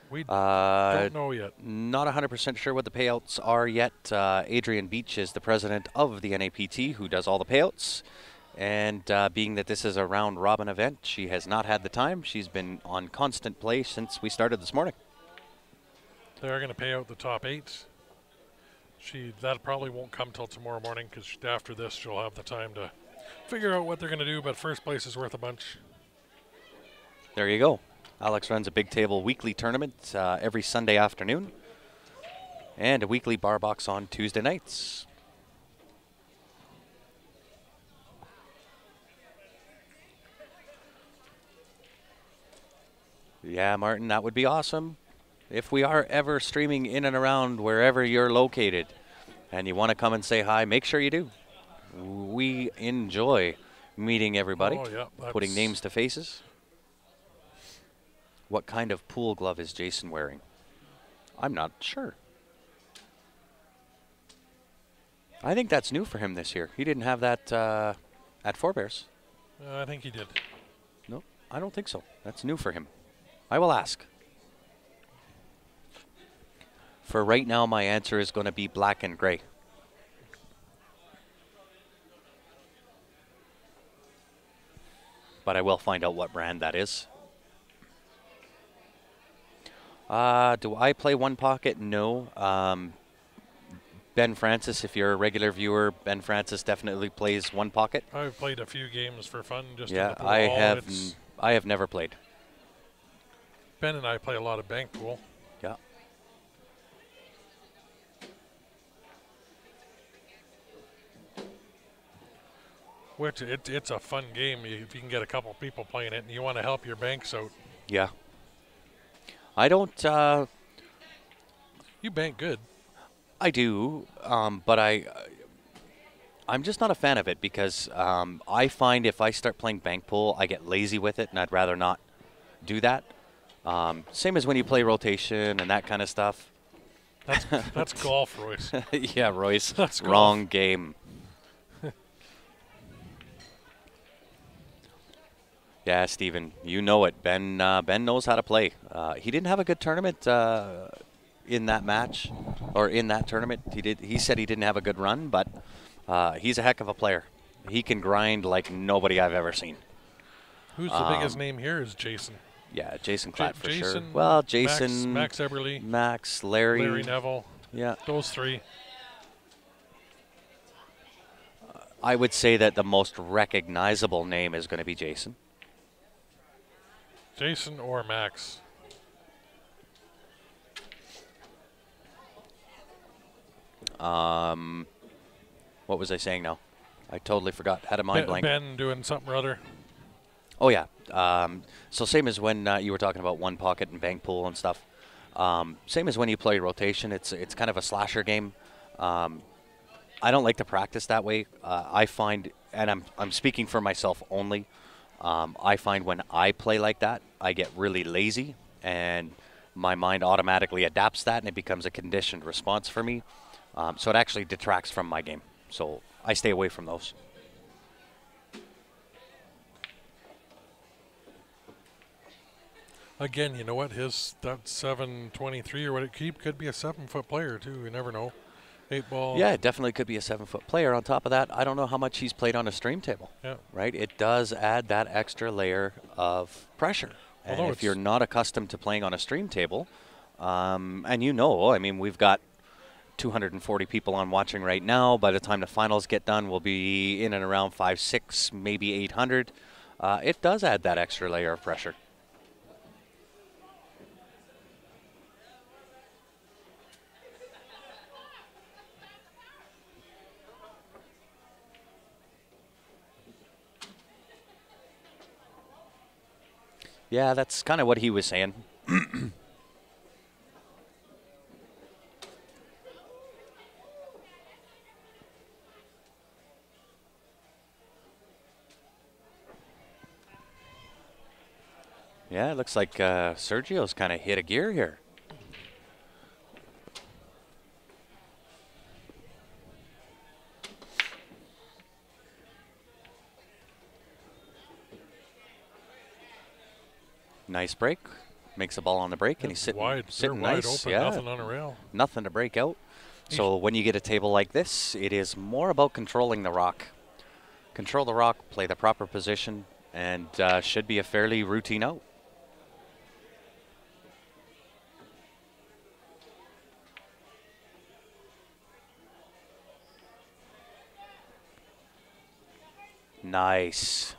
[SPEAKER 3] We don't know yet.
[SPEAKER 4] Not 100% sure what the payouts are yet. Adrian Beach is the president of the NAPT who does all the payouts. And being that this is a round-robin event, she has not had the time. She's been on constant play since we started this morning.
[SPEAKER 3] They're going to pay out the top 8. That probably won't come till tomorrow morning because after this she'll have the time to figure out what they're going to do, but first place is worth a bunch.
[SPEAKER 4] There you go. Alex runs a big table weekly tournament every Sunday afternoon and a weekly bar box on Tuesday nights. Yeah, Martin, that would be awesome. If we are ever streaming in and around wherever you're located and you want to come and say hi, make sure you do. We enjoy meeting everybody,
[SPEAKER 3] Oh, yeah.
[SPEAKER 4] putting names to faces. What kind of pool glove is Jason wearing? I'm not sure. I think that's new for him this year. He didn't have that at Forebears.
[SPEAKER 3] I think he did.
[SPEAKER 4] No, I don't think so. That's new for him. I will ask. For right now, my answer is going to be black and gray. But I will find out what brand that is. Do I play one pocket? No. Ben Francis, if you're a regular viewer, Ben Francis definitely plays one pocket.
[SPEAKER 3] I've played a few games for fun. Just in
[SPEAKER 4] Yeah,
[SPEAKER 3] the pool
[SPEAKER 4] I
[SPEAKER 3] hall.
[SPEAKER 4] have. I have never played.
[SPEAKER 3] Ben and I play a lot of bank pool.
[SPEAKER 4] Yeah.
[SPEAKER 3] Which it's a fun game if you can get a couple people playing it and you want to help your banks out.
[SPEAKER 4] Yeah. I don't.
[SPEAKER 3] You bank good.
[SPEAKER 4] I do, but I'm just not a fan of it because I find if I start playing bank pool, I get lazy with it, and I'd rather not do that. Same as when you play rotation and that kind of stuff.
[SPEAKER 3] That's golf, Royce.
[SPEAKER 4] Yeah, Royce.
[SPEAKER 3] That's
[SPEAKER 4] wrong
[SPEAKER 3] golf.
[SPEAKER 4] game. Yeah, Steven, you know it. Ben knows how to play. He didn't have a good tournament in that match, or in that tournament. He said he didn't have a good run, but he's a heck of a player. He can grind like nobody I've ever seen.
[SPEAKER 3] Who's the biggest name here is Jason.
[SPEAKER 4] Yeah, Jason Klatt for sure.
[SPEAKER 3] Jason,
[SPEAKER 4] Well, Jason,
[SPEAKER 3] Max Eberly,
[SPEAKER 4] Max, Larry
[SPEAKER 3] Neville.
[SPEAKER 4] Yeah,
[SPEAKER 3] those three.
[SPEAKER 4] I would say that the most recognizable name is going to be Jason.
[SPEAKER 3] Jason or Max.
[SPEAKER 4] What was I saying now? I totally forgot. Had a mind blank.
[SPEAKER 3] Ben doing something or other.
[SPEAKER 4] Oh yeah. So same as when you were talking about one pocket and bank pool and stuff. Same as when you play rotation. It's kind of a slasher game. I don't like to practice that way. I find, and I'm speaking for myself only. I find when I play like that, I get really lazy, and my mind automatically adapts that, and it becomes a conditioned response for me. So it actually detracts from my game. So I stay away from those.
[SPEAKER 3] Again, you know what? That 723 or what he could be a 7-foot player too. You never know. 8-ball.
[SPEAKER 4] Yeah, it definitely could be a 7-foot player. On top of that, I don't know how much he's played on a stream table.
[SPEAKER 3] Yeah.
[SPEAKER 4] Right? It does add that extra layer of pressure. And if you're not accustomed to playing on a stream table, and you know, I mean, we've got 240 people on watching right now. By the time the finals get done, we'll be in and around 5, 6, maybe 800. It does add that extra layer of pressure. Yeah, that's kind of what he was saying. Yeah, it looks like Sergio's kind of hit a gear here. Nice break. Makes a ball on the break, and he's sitting
[SPEAKER 3] wide.
[SPEAKER 4] Sitting
[SPEAKER 3] They're
[SPEAKER 4] nice.
[SPEAKER 3] wide open,
[SPEAKER 4] yeah.
[SPEAKER 3] nothing on a rail.
[SPEAKER 4] Nothing to break out. So when you get a table like this, it is more about controlling the rock. Control the rock, play the proper position, and should be a fairly routine out. Nice.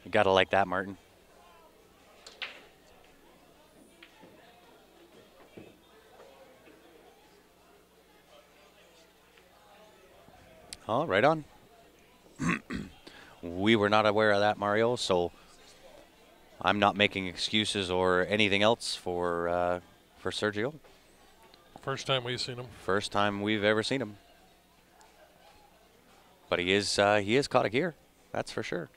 [SPEAKER 4] You gotta like that, Martin. Oh, right on. We were not aware of that, Mario, so I'm not making excuses or anything else for Sergio.
[SPEAKER 3] First time we've seen him.
[SPEAKER 4] First time we've ever seen him. But he is caught a gear, that's for sure.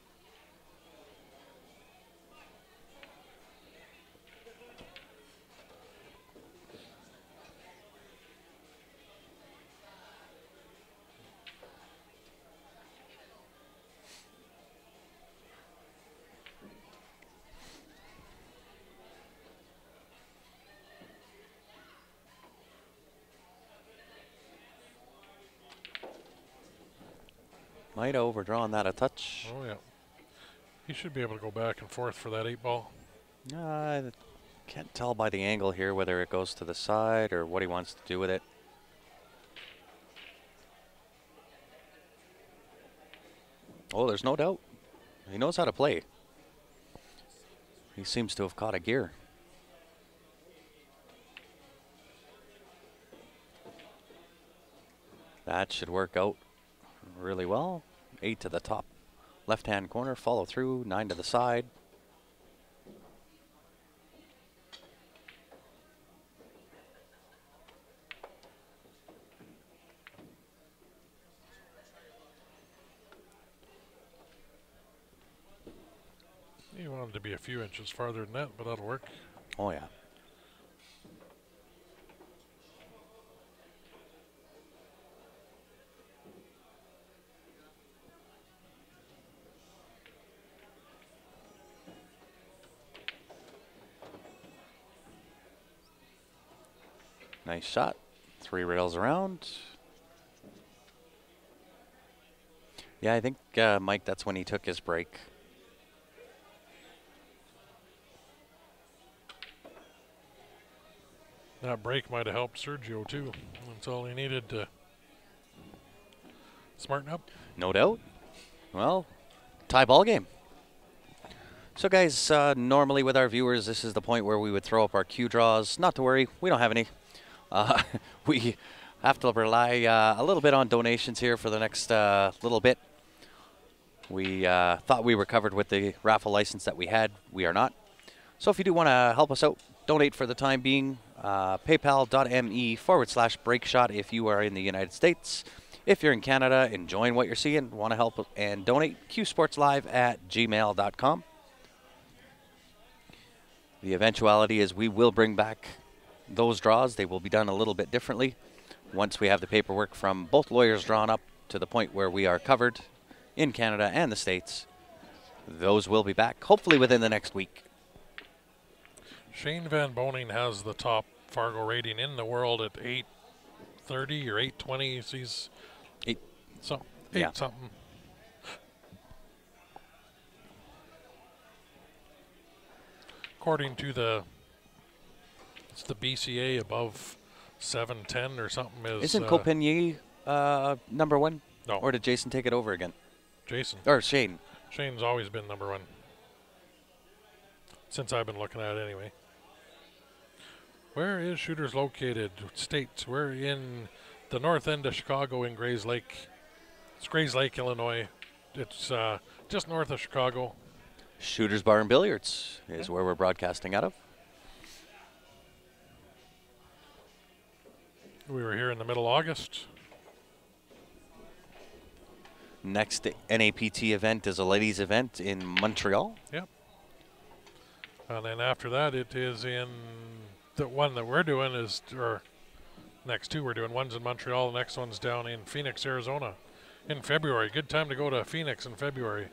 [SPEAKER 4] Might have overdrawn that a touch.
[SPEAKER 3] Oh, yeah. He should be able to go back and forth for that 8-ball.
[SPEAKER 4] I can't tell by the angle here whether it goes to the side or what he wants to do with it. Oh, there's no doubt. He knows how to play. He seems to have caught a gear. That should work out really well. 8 to the top left-hand corner, follow through, 9 to the side.
[SPEAKER 3] He wanted to be a few inches farther than that, but that'll work.
[SPEAKER 4] Oh, yeah. Nice shot. 3 rails around. Yeah, I think, Mike, that's when he took his break.
[SPEAKER 3] That break might have helped Sergio, too. That's all he needed to smarten up.
[SPEAKER 4] No doubt. Well, tie ball game. So, guys, normally with our viewers, this is the point where we would throw up our cue draws. Not to worry, we don't have any. We have to rely a little bit on donations here for the next little bit. We thought we were covered with the raffle license that we had. We are not. So if you do want to help us out, donate for the time being. PayPal.me/breakshot if you are in the United States. If you're in Canada, enjoying what you're seeing, want to help and donate, qsportslive@gmail.com. The eventuality is we will bring back those draws. They will be done a little bit differently once we have the paperwork from both lawyers drawn up to the point where we are covered in Canada and the States. Those will be back, hopefully within the next week.
[SPEAKER 3] Shane Van Boning has the top Fargo rating in the world at 830 or 820. He's
[SPEAKER 4] 8
[SPEAKER 3] yeah. Something. According to the BCA, above 710 or something is.
[SPEAKER 4] Isn't Copenier number 1?
[SPEAKER 3] No.
[SPEAKER 4] Or did Jason take it over again?
[SPEAKER 3] Jason.
[SPEAKER 4] Or Shane.
[SPEAKER 3] Shane's always been number 1. Since I've been looking at it anyway. Where is Shooters located? States. We're in the north end of Chicago in Grayslake. It's Grayslake, Illinois. It's just north of Chicago.
[SPEAKER 4] Shooters Bar and Billiards is where we're broadcasting out of.
[SPEAKER 3] We were here in the middle of August.
[SPEAKER 4] Next NAPT event is a ladies' event in Montreal.
[SPEAKER 3] Yep. And then after that, it is in the one that we're doing is, or next 2 we're doing. One's in Montreal, the next one's down in Phoenix, Arizona in February. Good time to go to Phoenix in February.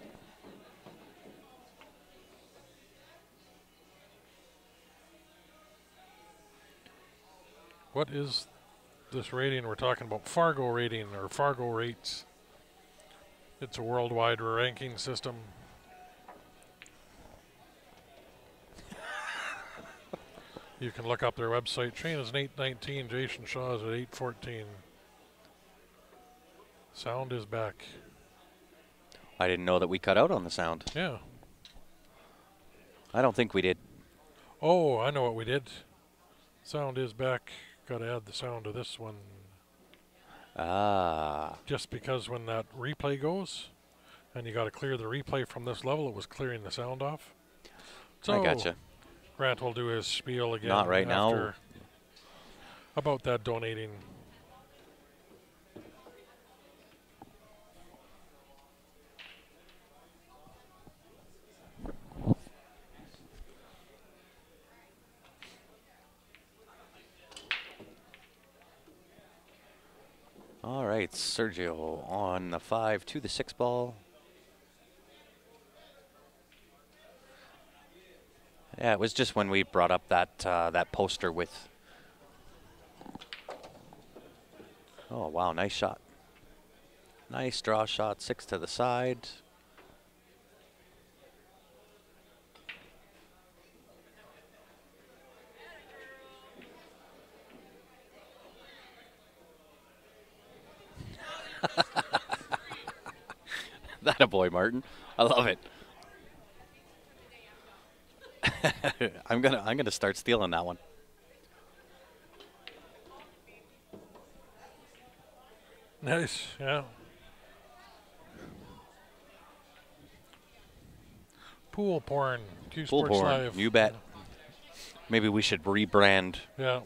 [SPEAKER 3] What is this rating we're talking about? Fargo rating or Fargo rates. It's a worldwide ranking system. You can look up their website. Shane is an 819. Jason Shaw is at 814. Sound is back.
[SPEAKER 4] I didn't know that we cut out on the sound.
[SPEAKER 3] Yeah.
[SPEAKER 4] I don't think we did.
[SPEAKER 3] Oh, I know what we did. Sound is back. Got to add the sound to this one.
[SPEAKER 4] Ah.
[SPEAKER 3] Just because when that replay goes, and you got to clear the replay from this level, it was clearing the sound off. So
[SPEAKER 4] I gotcha.
[SPEAKER 3] Grant will do his spiel again.
[SPEAKER 4] Not right now.
[SPEAKER 3] after About that donating.
[SPEAKER 4] All right, Sergio on the 5 to the 6 ball. Yeah, it was just when we brought up that that poster with. Oh wow, nice shot. Nice draw shot, 6 to the side. That a boy, Martin. I love it. I'm gonna start stealing that one.
[SPEAKER 3] Nice, yeah. Pool porn. Q
[SPEAKER 4] Pool
[SPEAKER 3] Sports
[SPEAKER 4] porn,
[SPEAKER 3] Live.
[SPEAKER 4] you bet. Maybe we should rebrand.
[SPEAKER 3] Yeah.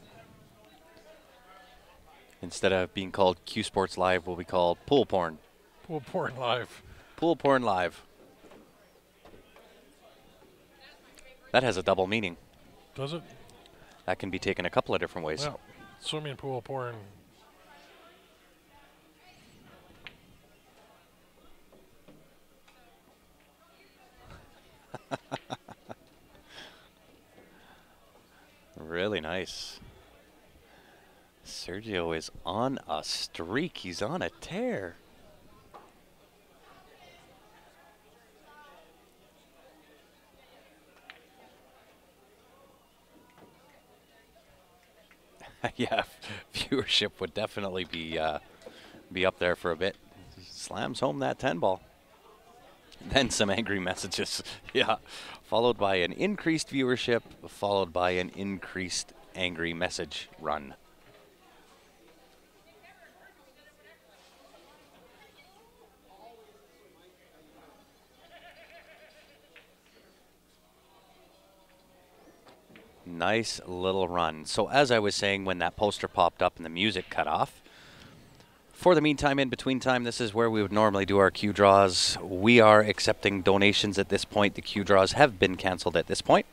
[SPEAKER 4] Instead of being called Q Sports Live, we'll be called Pool Porn.
[SPEAKER 3] Pool porn live.
[SPEAKER 4] Pool Porn Live. That has a double meaning.
[SPEAKER 3] Does it?
[SPEAKER 4] That can be taken a couple of different ways.
[SPEAKER 3] Yeah. Swimming pool porn.
[SPEAKER 4] Really nice. Sergio is on a streak. He's on a tear. Yeah, viewership would definitely be up there for a bit. Slams home that 10 ball. Then some angry messages. Yeah, followed by an increased viewership, followed by an increased angry message run. Nice little run. So as I was saying, when that poster popped up and the music cut off, for the meantime, in between time, this is where we would normally do our Q draws. We are accepting donations at this point. The Q draws have been canceled at this point.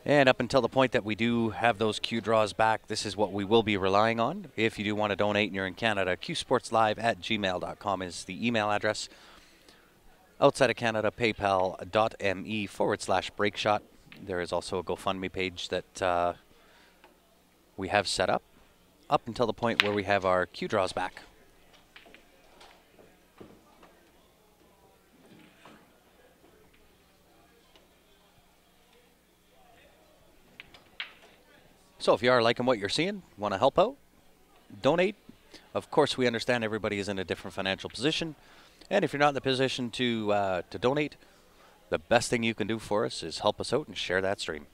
[SPEAKER 4] And up until the point that we do have those Q draws back, this is what we will be relying on. If you do want to donate and you're in Canada, qsportslive@gmail.com is the email address. Outside of Canada, paypal.me/breakshot. There is also a GoFundMe page that we have set up until the point where we have our Q draws back. So if you are liking what you're seeing, want to help out, donate. Of course, we understand everybody is in a different financial position. And if you're not in the position to donate, the best thing you can do for us is help us out and share that stream.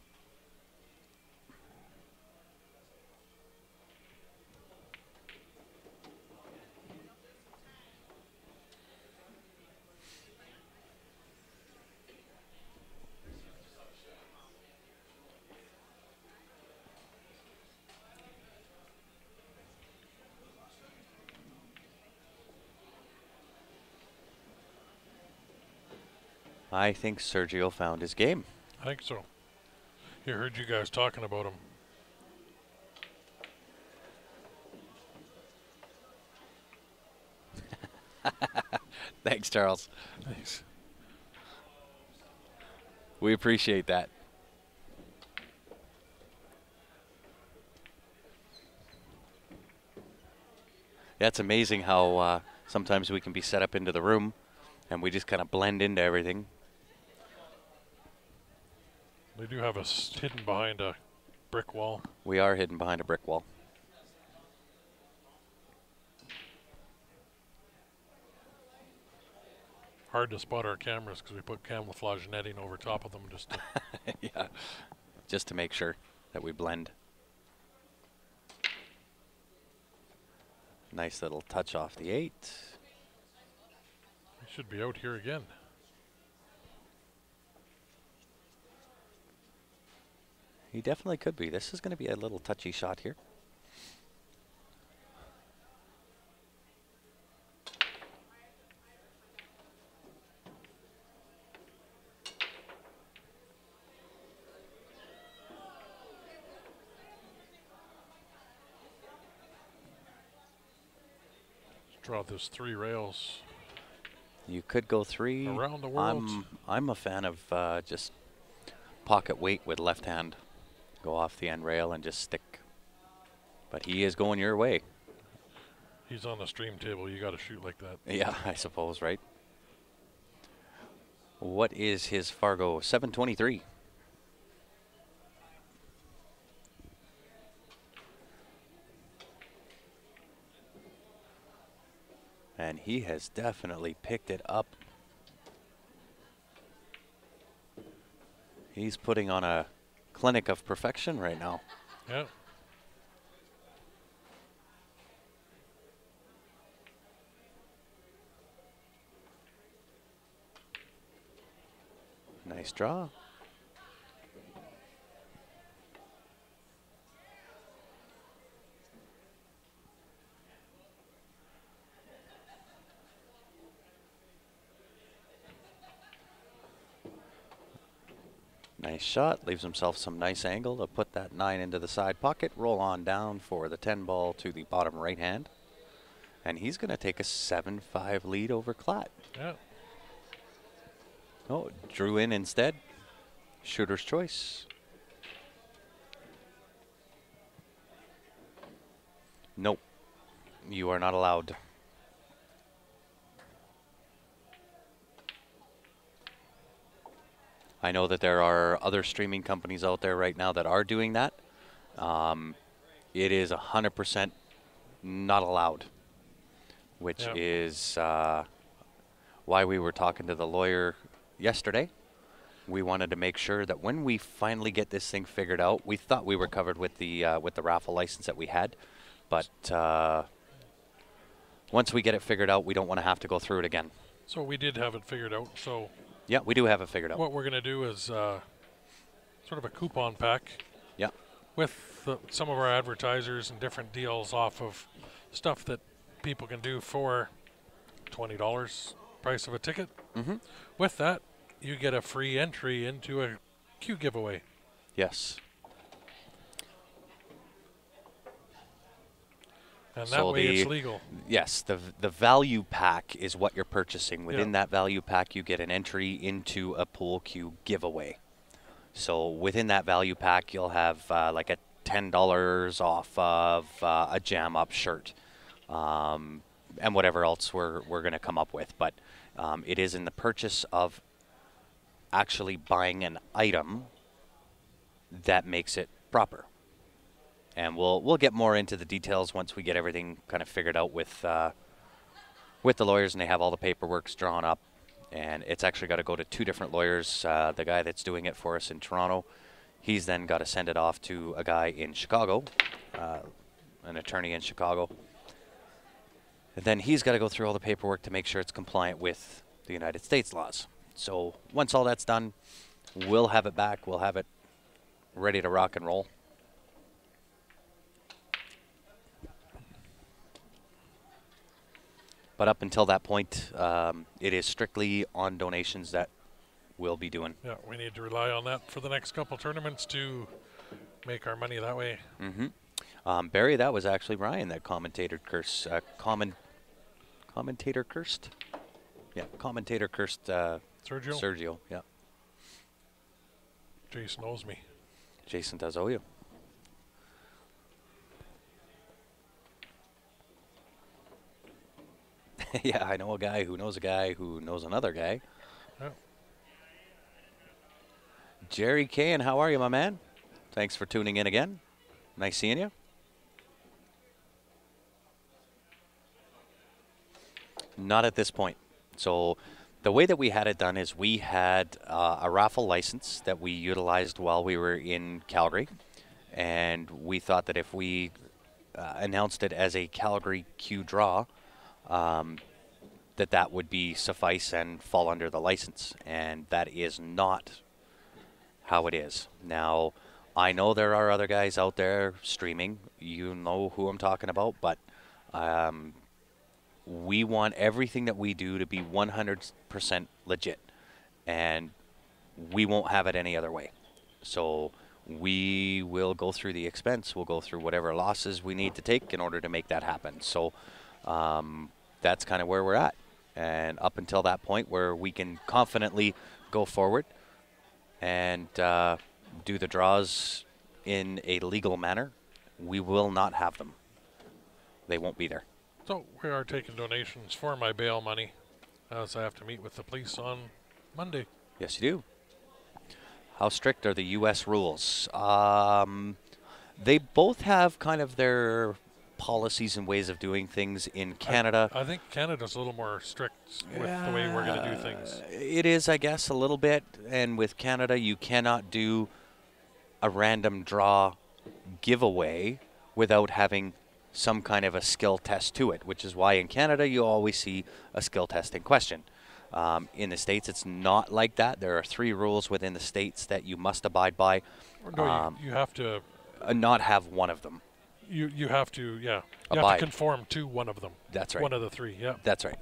[SPEAKER 4] I think Sergio found his game.
[SPEAKER 3] I think so. He heard you guys talking about him.
[SPEAKER 4] Thanks, Charles.
[SPEAKER 3] Thanks.
[SPEAKER 4] We appreciate that. Yeah, it's amazing how sometimes we can be set up into the room and we just kind of blend into everything.
[SPEAKER 3] They do have us hidden behind a brick wall.
[SPEAKER 4] We are hidden behind a brick wall.
[SPEAKER 3] Hard to spot our cameras because we put camouflage netting over top of them just to
[SPEAKER 4] Yeah, just to make sure that we blend. Nice little touch off the 8.
[SPEAKER 3] we should be out here again.
[SPEAKER 4] He definitely could be. This is going to be a little touchy shot here.
[SPEAKER 3] Draw this 3 rails.
[SPEAKER 4] You could go 3.
[SPEAKER 3] Around the world.
[SPEAKER 4] I'm a fan of just pocket weight with left hand. Go off the end rail and just stick. But he is going your way.
[SPEAKER 3] He's on the stream table. You got to shoot like that.
[SPEAKER 4] Yeah, I suppose, right? What is his Fargo? 723. And he has definitely picked it up. He's putting on a clinic of perfection right now.
[SPEAKER 3] Yeah.
[SPEAKER 4] Nice draw. Nice shot. Leaves himself some nice angle to put that 9 into the side pocket. Roll on down for the 10 ball to the bottom right hand. And he's going to take a 7-5 lead over Klatt.
[SPEAKER 3] Yeah.
[SPEAKER 4] Oh, drew in instead. Shooter's choice. Nope. You are not allowed. I know that there are other streaming companies out there right now that are doing that. It is 100% not allowed, which is why we were talking to the lawyer yesterday. We wanted to make sure that when we finally get this thing figured out, we thought we were covered with the raffle license that we had, but once we get it figured out, we don't want to have to go through it again.
[SPEAKER 3] So we did have it figured out. So
[SPEAKER 4] yeah, we do have it figured out.
[SPEAKER 3] what we're going to do is sort of a coupon pack.
[SPEAKER 4] Yeah.
[SPEAKER 3] With some of our advertisers and different deals off of stuff that people can do for $20 price of a ticket.
[SPEAKER 4] Mm-hmm.
[SPEAKER 3] With that, you get a free entry into a Q giveaway.
[SPEAKER 4] Yes.
[SPEAKER 3] And that way it's legal.
[SPEAKER 4] Yes, the value pack is what you're purchasing. Within that value pack, you get an entry into a pool cue giveaway. So within that value pack, you'll have like a $10 off of a jam up shirt, and whatever else we're going to come up with. But it is in the purchase of actually buying an item that makes it proper. And we'll get more into the details once we get everything kind of figured out with the lawyers and they have all the paperwork drawn up. And it's actually got to go to 2 different lawyers. The guy that's doing it for us in Toronto, he's then got to send it off to a guy in Chicago, an attorney in Chicago. And then he's got to go through all the paperwork to make sure it's compliant with the United States laws. So once all that's done, we'll have it back. We'll have it ready to rock and roll. But up until that point, it is strictly on donations that we'll be doing.
[SPEAKER 3] Yeah, we need to rely on that for the next couple tournaments to make our money that way.
[SPEAKER 4] Mm-hmm. Barry, that was actually Ryan that commentator cursed. Commentator cursed? Yeah, commentator cursed Sergio, yeah.
[SPEAKER 3] Jason owes me.
[SPEAKER 4] Jason does owe you. Yeah, I know a guy who knows another guy.
[SPEAKER 3] Yeah.
[SPEAKER 4] Jerry Kane, how are you, my man? Thanks for tuning in again. Nice seeing you. Not at this point. So the way that we had it done is we had a raffle license that we utilized while we were in Calgary. And we thought that if we announced it as a Calgary Q draw, that would be suffice and fall under the license. And that is not how it is. Now, I know there are other guys out there streaming. You know who I'm talking about, but we want everything that we do to be 100% legit, and we won't have it any other way. So we will go through the expense. We'll go through whatever losses we need to take in order to make that happen. So that's kind of where we're at. And up until that point where we can confidently go forward and do the draws in a legal manner, we will not have them. They won't be there.
[SPEAKER 3] So we are taking donations for my bail money, as I have to meet with the police on Monday.
[SPEAKER 4] Yes, you do. How strict are the U.S. rules? They both have kind of their policies and ways of doing things. In Canada,
[SPEAKER 3] I think Canada's a little more strict with the way we're going to do things.
[SPEAKER 4] It is, I guess, a little bit. And with Canada, you cannot do a random draw giveaway without having some kind of a skill test to it, which is why in Canada you always see a skill test in question. In the States, it's not like that. There are 3 rules within the States that you must abide by.
[SPEAKER 3] No, you have to
[SPEAKER 4] not have one of them.
[SPEAKER 3] You have to, yeah. You
[SPEAKER 4] Abide.
[SPEAKER 3] have to conform to one of them.
[SPEAKER 4] That's right.
[SPEAKER 3] One of the 3, yeah.
[SPEAKER 4] That's right.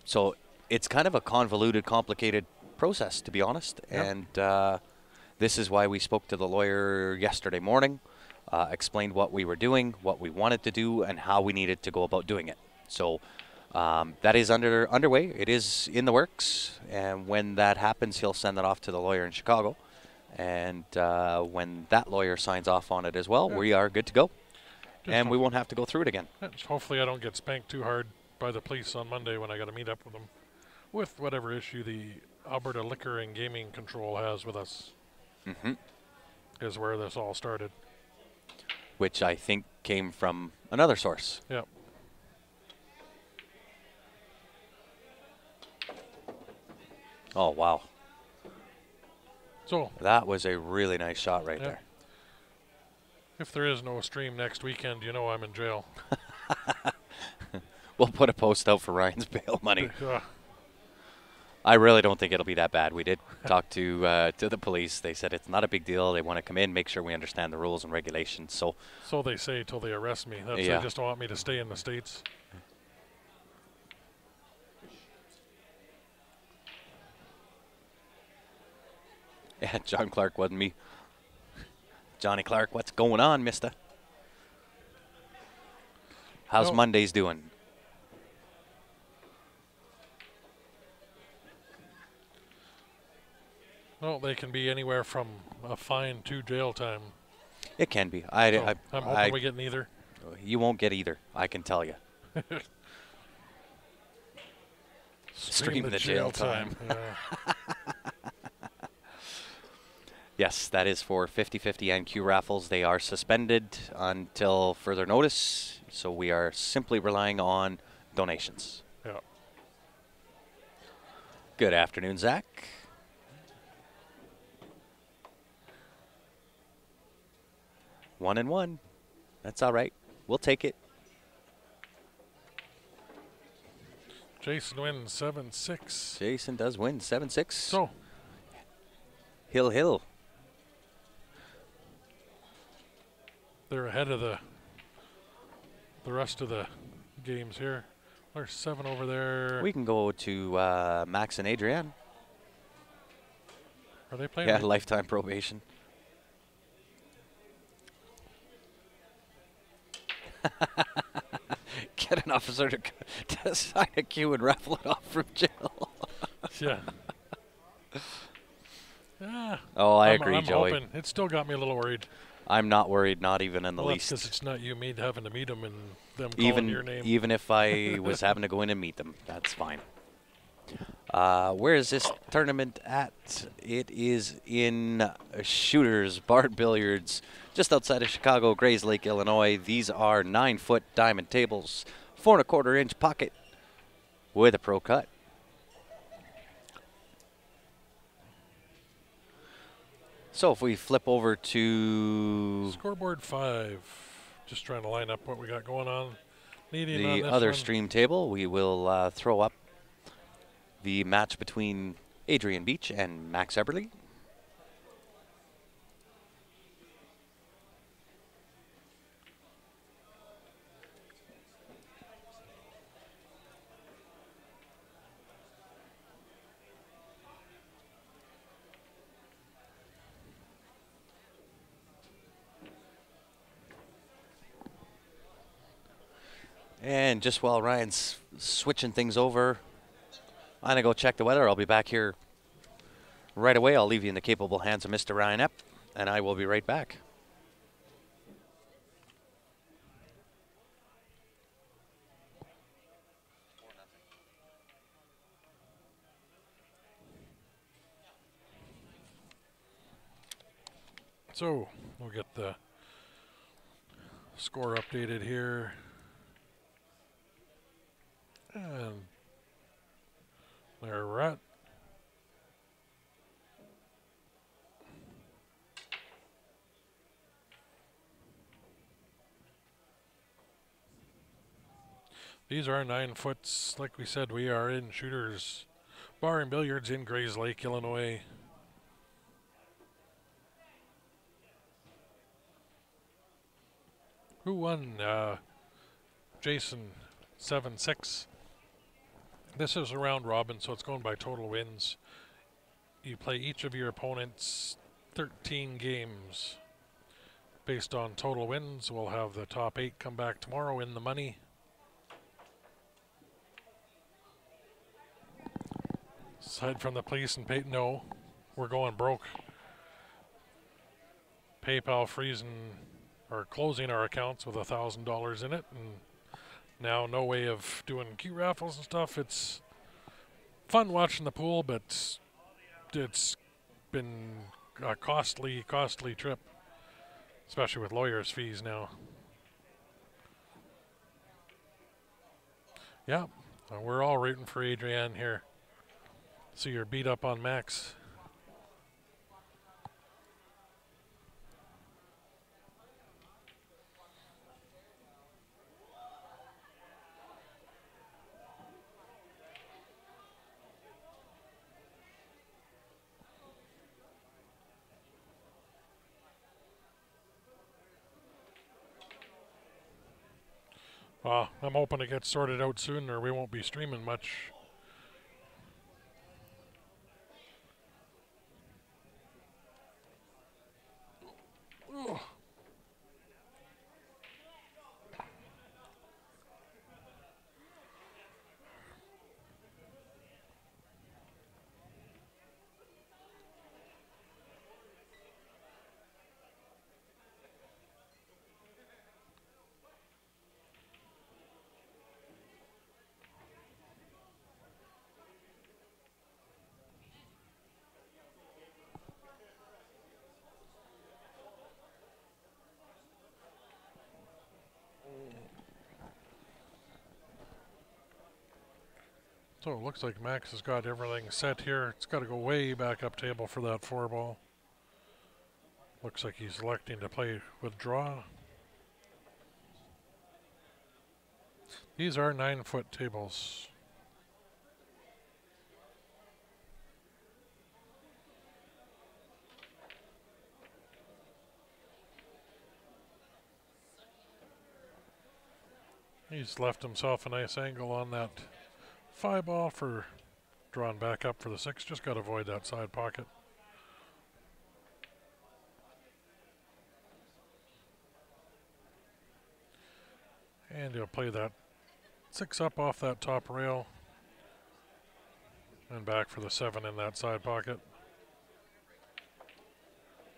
[SPEAKER 4] So it's kind of a convoluted, complicated process, to be honest.
[SPEAKER 3] Yep.
[SPEAKER 4] And this is why we spoke to the lawyer yesterday morning, explained what we were doing, what we wanted to do, and how we needed to go about doing it. So that is underway. It is in the works. And when that happens, he'll send it off to the lawyer in Chicago. And when that lawyer signs off on it as well, we are good to go. And we won't have to go through it again.
[SPEAKER 3] Hopefully I don't get spanked too hard by the police on Monday when I got to meet up with them with whatever issue the Alberta Liquor and Gaming Control has with us.
[SPEAKER 4] Mm-hmm.
[SPEAKER 3] Is where this all started.
[SPEAKER 4] Which I think came from another source.
[SPEAKER 3] Yeah.
[SPEAKER 4] Oh, wow.
[SPEAKER 3] So
[SPEAKER 4] that was a really nice shot right there.
[SPEAKER 3] If there is no stream next weekend, you know I'm in jail.
[SPEAKER 4] We'll put a post out for Ryan's bail money. I really don't think it'll be that bad. We did talk to the police. They said it's not a big deal. They want to come in, make sure we understand the rules and regulations. So
[SPEAKER 3] they say till they arrest me. They just don't want me to stay in the States.
[SPEAKER 4] Yeah, John Clark wasn't me. Johnny Clark, what's going on, mister? How's Mondays doing?
[SPEAKER 3] Well, they can be anywhere from a fine to jail time.
[SPEAKER 4] It can be.
[SPEAKER 3] I'm hoping we get neither.
[SPEAKER 4] You won't get either, I can tell you.
[SPEAKER 3] Stream the jail time.
[SPEAKER 4] Yes, that is for 50/50 and Q raffles. They are suspended until further notice, so we are simply relying on donations.
[SPEAKER 3] Yeah.
[SPEAKER 4] Good afternoon, Zach. One and one. That's all right. We'll take it.
[SPEAKER 3] Jason wins 7-6.
[SPEAKER 4] Jason does win 7-6.
[SPEAKER 3] So.
[SPEAKER 4] Hill.
[SPEAKER 3] They're ahead of the rest of the games here. There's 7 over there.
[SPEAKER 4] We can go to Max and Adrienne.
[SPEAKER 3] Are they playing?
[SPEAKER 4] Yeah, lifetime probation. Get an officer to sign a queue and raffle it off from jail.
[SPEAKER 3] Yeah. Yeah.
[SPEAKER 4] Oh, I agree,
[SPEAKER 3] I'm
[SPEAKER 4] Joey.
[SPEAKER 3] Hoping. It still got me a little worried.
[SPEAKER 4] I'm not worried, not even in the least.
[SPEAKER 3] Because it's not you, me, having to meet them and them calling your name.
[SPEAKER 4] Even if I was having to go in and meet them, that's fine. Where is this tournament at? It is in Shooters Bar Billiards, just outside of Chicago, Grayslake, Illinois. These are 9-foot diamond tables, 4 1/4 inch pocket with a pro cut. So if we flip over to
[SPEAKER 3] scoreboard 5, just trying to line up what we got going on.
[SPEAKER 4] The other stream table, we will throw up the match between Adrian Beach and Max Eberly. And just while Ryan's switching things over, I'm going to go check the weather. I'll be back here right away. I'll leave you in the capable hands of Mr. Ryan Epp, and I will be right back.
[SPEAKER 3] So we'll get the score updated here. And there we're at. These are 9 foots. Like we said, we are in Shooters Bar and Billiards in Grayslake, Illinois. Who won? Jason 7-6. This is a round robin, so it's going by total wins. You play each of your opponents 13 games. Based on total wins, we'll have the top 8 come back tomorrow in the money. Aside from the police and pay, no, we're going broke. PayPal freezing or closing our accounts with $1,000 in it, and now no way of doing key raffles and stuff. It's fun watching the pool, but it's been a costly trip, especially with lawyers' fees now. Yeah, we're all rooting for Adrienne here. See her beat up on Max. I'm hoping it gets sorted out soon or we won't be streaming much. Ugh. So it looks like Max has got everything set here. It's got to go way back up table for that 4-ball. Looks like he's electing to play with draw. These are 9-foot tables. He's left himself a nice angle on that 5-ball for drawing back up for the 6. Just got to avoid that side pocket. And he'll play that 6 up off that top rail. And back for the 7 in that side pocket.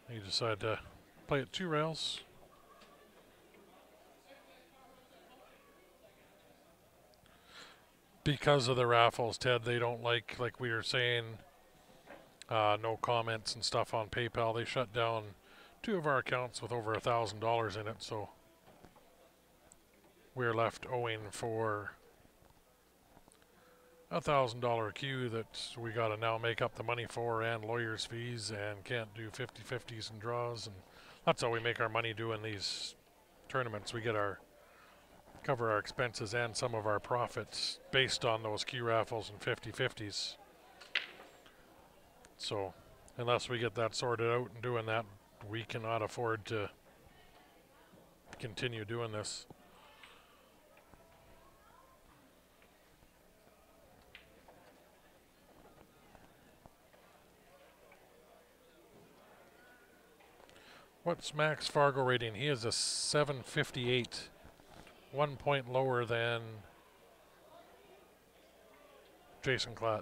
[SPEAKER 3] He decided to play it 2 rails. Because of the raffles, Ted, they don't like we were saying, no comments and stuff on PayPal. They shut down 2 of our accounts with over $1,000 in it, so we're left owing for $1,000 queue that we got to now make up the money for, and lawyers' fees, and can't do 50-50s and draws, and that's how we make our money doing these tournaments. We get cover our expenses and some of our profits based on those key raffles and 50-50s. So unless we get that sorted out and doing that, we cannot afford to continue doing this. What's Max Fargo rating? He is a 758. 1 point lower than Jason Klatt.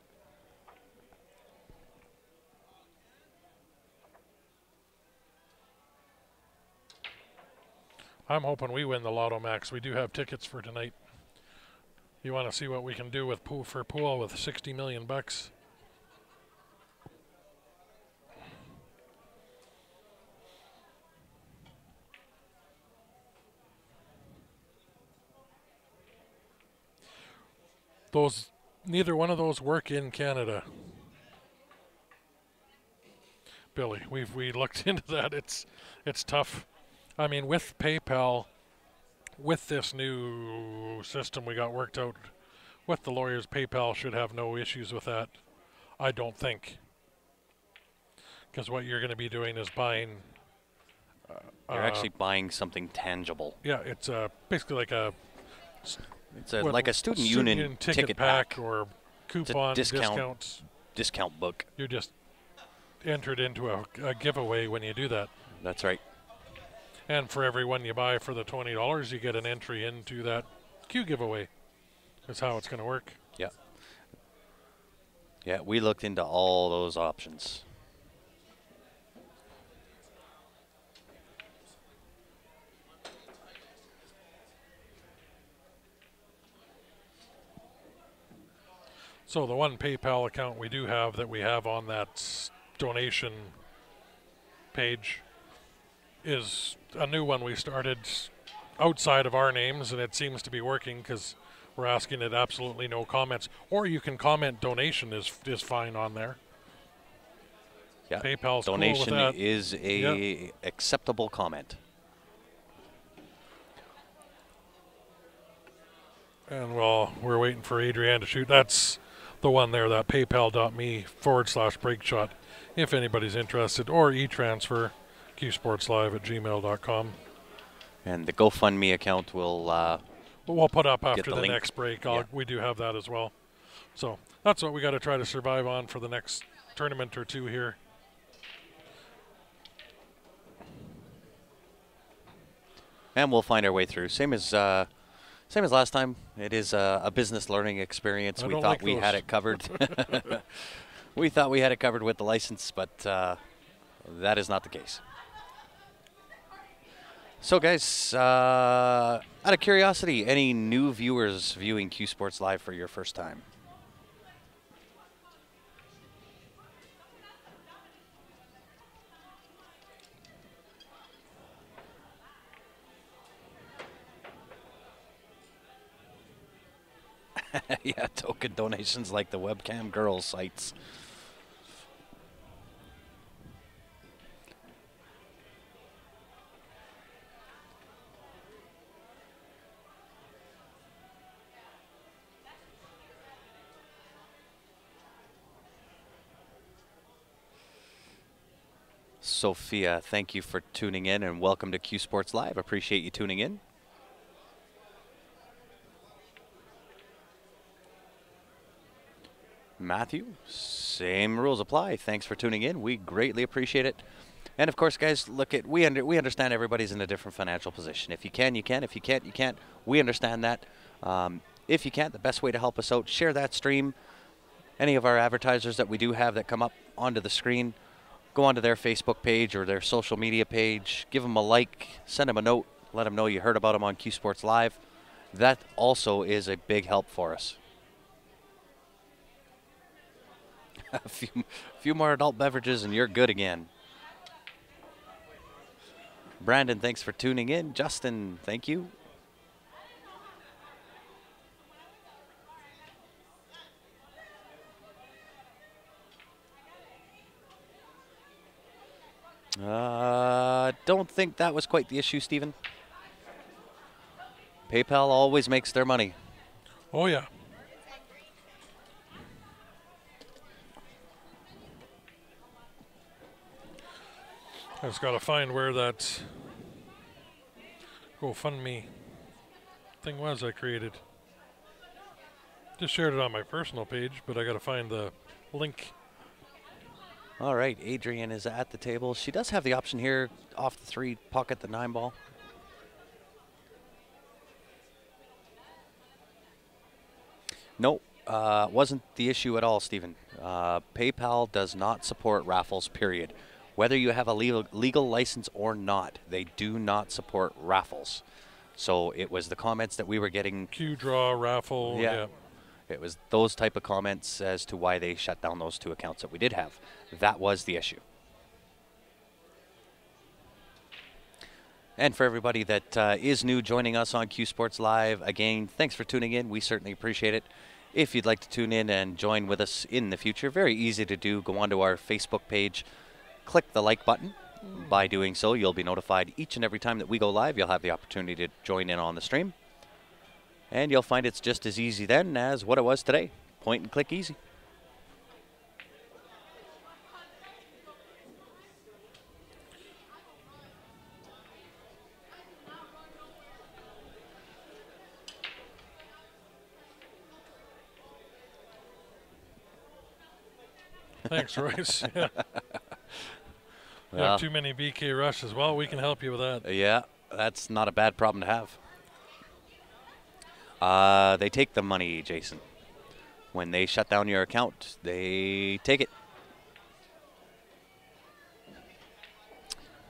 [SPEAKER 3] I'm hoping we win the Lotto Max. We do have tickets for tonight. You want to see what we can do with pool with 60 million bucks? Neither one of those work in Canada. Billy, we looked into that. It's tough. I mean, with PayPal, with this new system we got worked out with the lawyers, PayPal should have no issues with that. I don't think. Because what you're going to be doing is buying.
[SPEAKER 4] You're actually buying something tangible.
[SPEAKER 3] Yeah, it's basically like a.
[SPEAKER 4] It's like a student union ticket pack
[SPEAKER 3] or coupon discounts.
[SPEAKER 4] Discount book.
[SPEAKER 3] You're just entered into a giveaway when you do that.
[SPEAKER 4] That's right.
[SPEAKER 3] And for every one you buy for the $20, you get an entry into that Q giveaway. That's how it's going to work.
[SPEAKER 4] Yeah. Yeah, we looked into all those options.
[SPEAKER 3] So the one PayPal account we do have that we have on that donation page is a new one we started outside of our names, and it seems to be working because we're asking it absolutely no comments. Or you can comment donation is fine on there.
[SPEAKER 4] Yeah,
[SPEAKER 3] PayPal's
[SPEAKER 4] donation
[SPEAKER 3] cool with that.
[SPEAKER 4] is a acceptable comment.
[SPEAKER 3] And while we're waiting for Adrienne to shoot, that's the one there, that paypal.me/breakshot, if anybody's interested, or e-transfer, qsportslive@gmail.com.
[SPEAKER 4] And the GoFundMe account will
[SPEAKER 3] we'll put up after the
[SPEAKER 4] link.
[SPEAKER 3] next break.
[SPEAKER 4] Yeah.
[SPEAKER 3] We do have that as well. So that's what we got to try to survive on for the next tournament or two here.
[SPEAKER 4] And we'll find our way through. Same as last time. It is a business learning experience. We thought we had it covered. We thought we had it covered with the license, but that is not the case. So, guys, out of curiosity, any new viewers viewing Q Sports Live for your first time? Yeah, token donations like the webcam girls sites. Sophia, thank you for tuning in and welcome to Q Sports Live. Appreciate you tuning in. Matthew, same rules apply. Thanks for tuning in. We greatly appreciate it. And of course, guys, we understand everybody's in a different financial position. If you can, you can. If you can't, you can't. We understand that. If you can't, the best way to help us out, share that stream. Any of our advertisers that we do have that come up onto the screen, go onto their Facebook page or their social media page, give them a like, send them a note, let them know you heard about them on Q Sports Live. That also is a big help for us. A few more adult beverages and you're good again. Brandon, thanks for tuning in. Justin, thank you. Don't think that was quite the issue, Stephen. PayPal always makes their money.
[SPEAKER 3] Oh, yeah. I just got to find where that GoFundMe thing was I created. Just shared it on my personal page, but I got to find the link.
[SPEAKER 4] All right, Adrienne is at the table. She does have the option here, off the 3, pocket the 9 ball. No, wasn't the issue at all, Stephen. PayPal does not support raffles, period. Whether you have a legal license or not, they do not support raffles. So it was the comments that we were getting.
[SPEAKER 3] Q draw, raffle, yeah.
[SPEAKER 4] It was those type of comments as to why they shut down those 2 accounts that we did have. That was the issue. And for everybody that is new joining us on Q Sports Live, again, thanks for tuning in. We certainly appreciate it. If you'd like to tune in and join with us in the future, very easy to do. Go onto our Facebook page, click the like button. By doing so, you'll be notified each and every time that we go live. You'll have the opportunity to join in on the stream. And you'll find it's just as easy then as what it was today. Point and click easy.
[SPEAKER 3] Thanks, Royce. Yeah. You
[SPEAKER 4] Well,
[SPEAKER 3] have too many BK rushes. Well, we can help you with that.
[SPEAKER 4] yeah, that's not a bad problem to have. They take the money, Jason. When they shut down your account, they take it.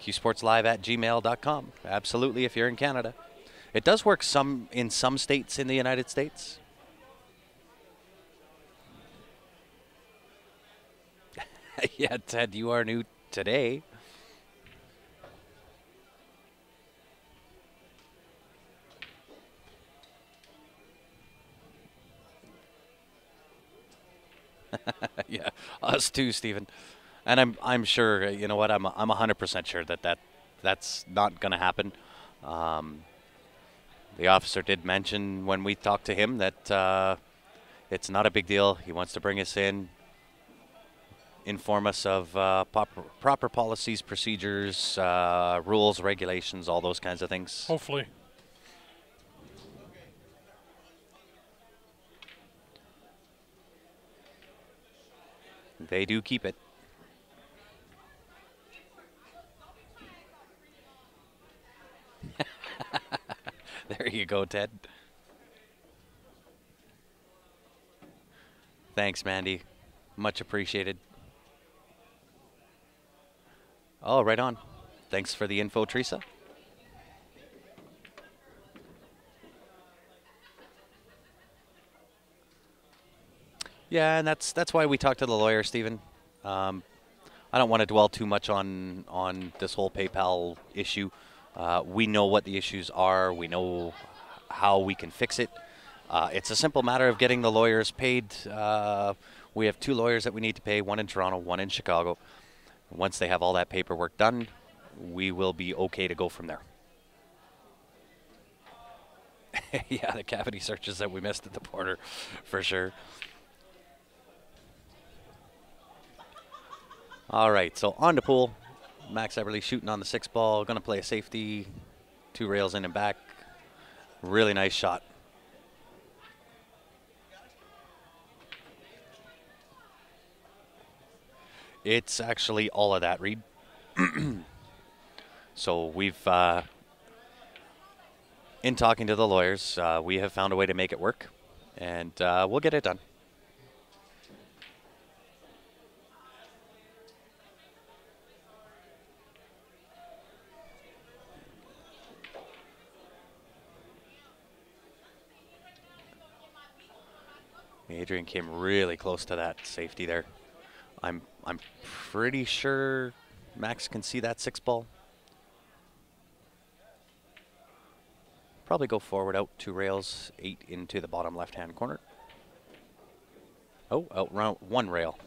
[SPEAKER 4] qsportslive@gmail.com. Absolutely, if you're in Canada. It does work in some states in the United States. Yeah, Ted, you are new today. Yeah, us too, Stephen. And I'm sure, you know what, I'm 100% sure that's not going to happen. The officer did mention when we talked to him that it's not a big deal. He wants to bring us in, inform us of proper policies, procedures, rules, regulations, all those kinds of things.
[SPEAKER 3] Hopefully.
[SPEAKER 4] They do keep it. There you go, Ted. Thanks, Mandy. Much appreciated. Oh, right on. Thanks for the info, Teresa. Yeah, and that's why we talked to the lawyer, Stephen. I don't want to dwell too much on this whole PayPal issue. We know what the issues are. We know how we can fix it. It's a simple matter of getting the lawyers paid. We have 2 lawyers that we need to pay, one in Toronto, one in Chicago. Once they have all that paperwork done, we will be okay to go from there. Yeah, the cavity searches that we missed at the border, for sure. All right, so on to pool. Max Eberle shooting on the 6 ball. Going to play a safety. 2 rails in and back. Really nice shot. It's actually all of that, Reed. So we've, in talking to the lawyers, we have found a way to make it work, and we'll get it done. Adrian came really close to that safety there. I'm pretty sure Max can see that 6 ball. Probably go forward out 2 rails, 8 into the bottom left-hand corner. Oh, out round 1 rail.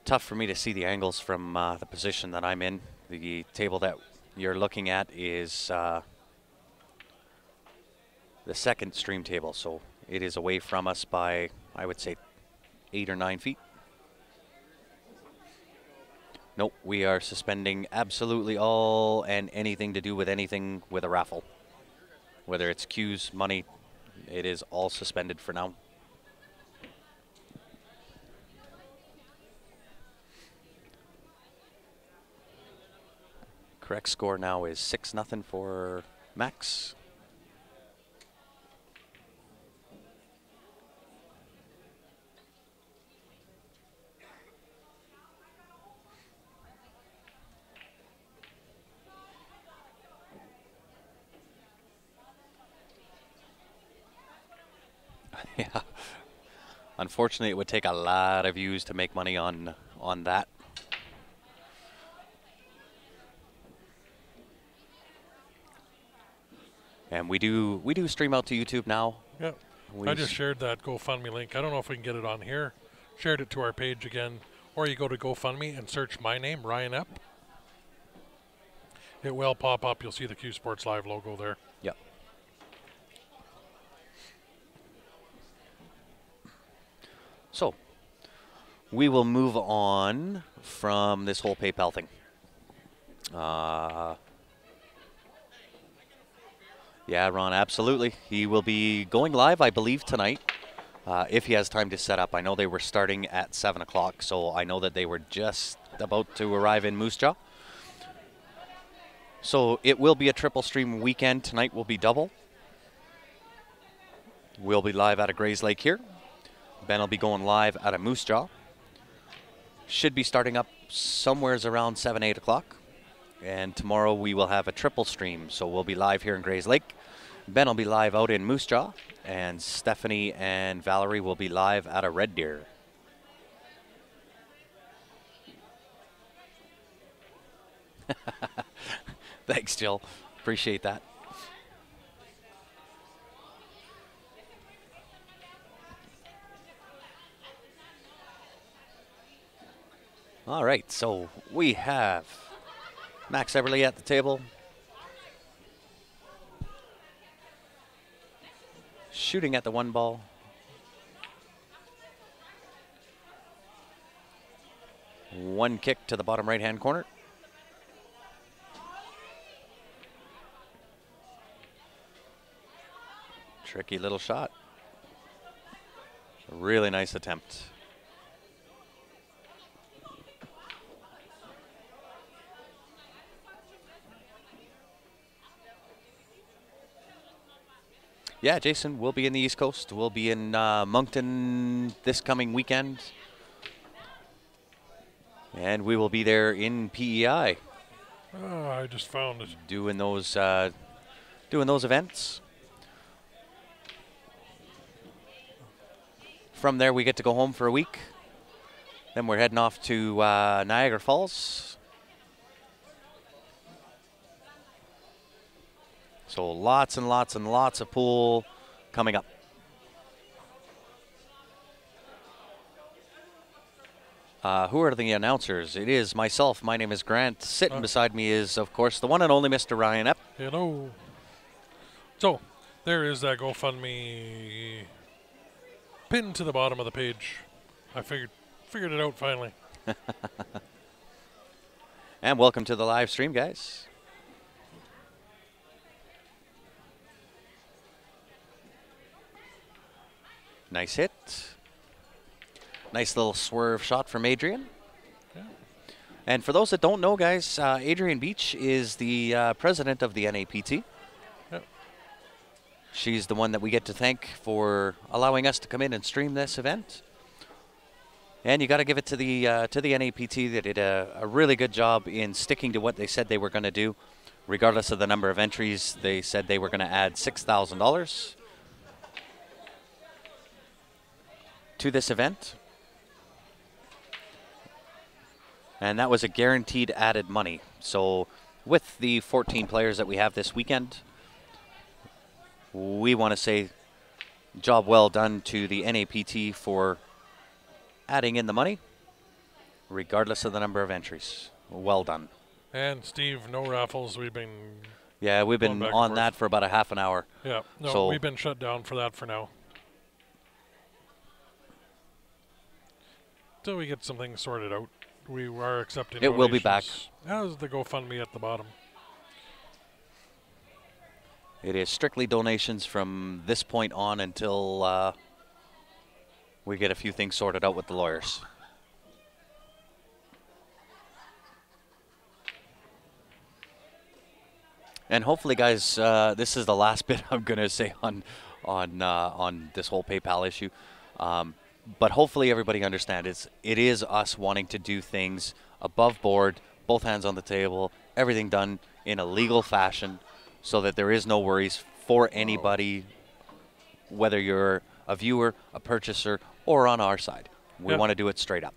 [SPEAKER 4] Tough for me to see the angles from the position that I'm in. The table that you're looking at is the second stream table, so it is away from us by, I would say, 8 or 9 feet. Nope, we are suspending absolutely all and anything to do with anything with a raffle. Whether it's cues, money, it is all suspended for now. Correct score now is 6-0 for Max. Yeah. Unfortunately, it would take a lot of views to make money on that. And we do stream out to YouTube now.
[SPEAKER 3] Yeah.
[SPEAKER 4] We
[SPEAKER 3] I just shared that GoFundMe link. I don't know if we can get it on here. Shared it to our page again. Or you go to GoFundMe and search my name, Ryan Epp. It will pop up. You'll see the Q Sports Live logo there.
[SPEAKER 4] Yep. So, we will move on from this whole PayPal thing. Yeah, Ron, absolutely. He will be going live, I believe, tonight, if he has time to set up. I know they were starting at 7 o'clock, so I know that they were just about to arrive in Moose Jaw. So it will be a triple stream weekend. Tonight will be double. We'll be live out of Grayslake here. Ben will be going live out of Moose Jaw. Should be starting up somewheres around 7, 8 o'clock. And tomorrow we will have a triple stream. So we'll be live here in Grayslake. Ben will be live out in Moose Jaw. And Stephanie and Valerie will be live out of Red Deer. Thanks, Jill. Appreciate that. All right, so we have Max Eberle at the table. Shooting at the one ball. One kick to the bottom right-hand corner. Tricky little shot. A really nice attempt. Yeah, Jason, we'll be in the East Coast. We'll be in Moncton this coming weekend. And we will be there in PEI.
[SPEAKER 3] Oh, I just found it.
[SPEAKER 4] Doing those events. From there, we get to go home for a week. Then we're heading off to Niagara Falls. So lots and lots and lots of pool coming up. Who are the announcers? It is myself. My name is Grant. Sitting beside me is, of course, the one and only Mr. Ryan Epp.
[SPEAKER 3] Hello. So, there is that GoFundMe pinned to the bottom of the page. I figured it out finally.
[SPEAKER 4] And welcome to the live stream, guys. Nice hit. Nice little swerve shot from Adrian.
[SPEAKER 3] Yeah.
[SPEAKER 4] And for those that don't know, guys, Adrian Beach is the president of the NAPT.
[SPEAKER 3] Yep.
[SPEAKER 4] She's the one that we get to thank for allowing us to come in and stream this event. And you got to give it to the NAPT. They did a really good job in sticking to what they said they were going to do. Regardless of the number of entries, they said they were going to add $6,000 to this event. And that was a guaranteed added money. So with the 14 players that we have this weekend, we want to say job well done to the NAPT for adding in the money, regardless of the number of entries. Well done.
[SPEAKER 3] And Steve, no raffles. We've been
[SPEAKER 4] we've been on that for about a half an hour.
[SPEAKER 3] Yeah, no,
[SPEAKER 4] so
[SPEAKER 3] we've been shut down for that for now. Till we get some things sorted out. We are accepting
[SPEAKER 4] It will be back.
[SPEAKER 3] As the GoFundMe at the bottom.
[SPEAKER 4] It is strictly donations from this point on until we get a few things sorted out with the lawyers. And hopefully, guys, this is the last bit I'm going to say on this whole PayPal issue. But hopefully everybody understands it is us wanting to do things above board, both hands on the table, everything done in a legal fashion so that there is no worries for anybody, whether you're a viewer, a purchaser, or on our side. We
[SPEAKER 3] Yeah.
[SPEAKER 4] want to do it straight up.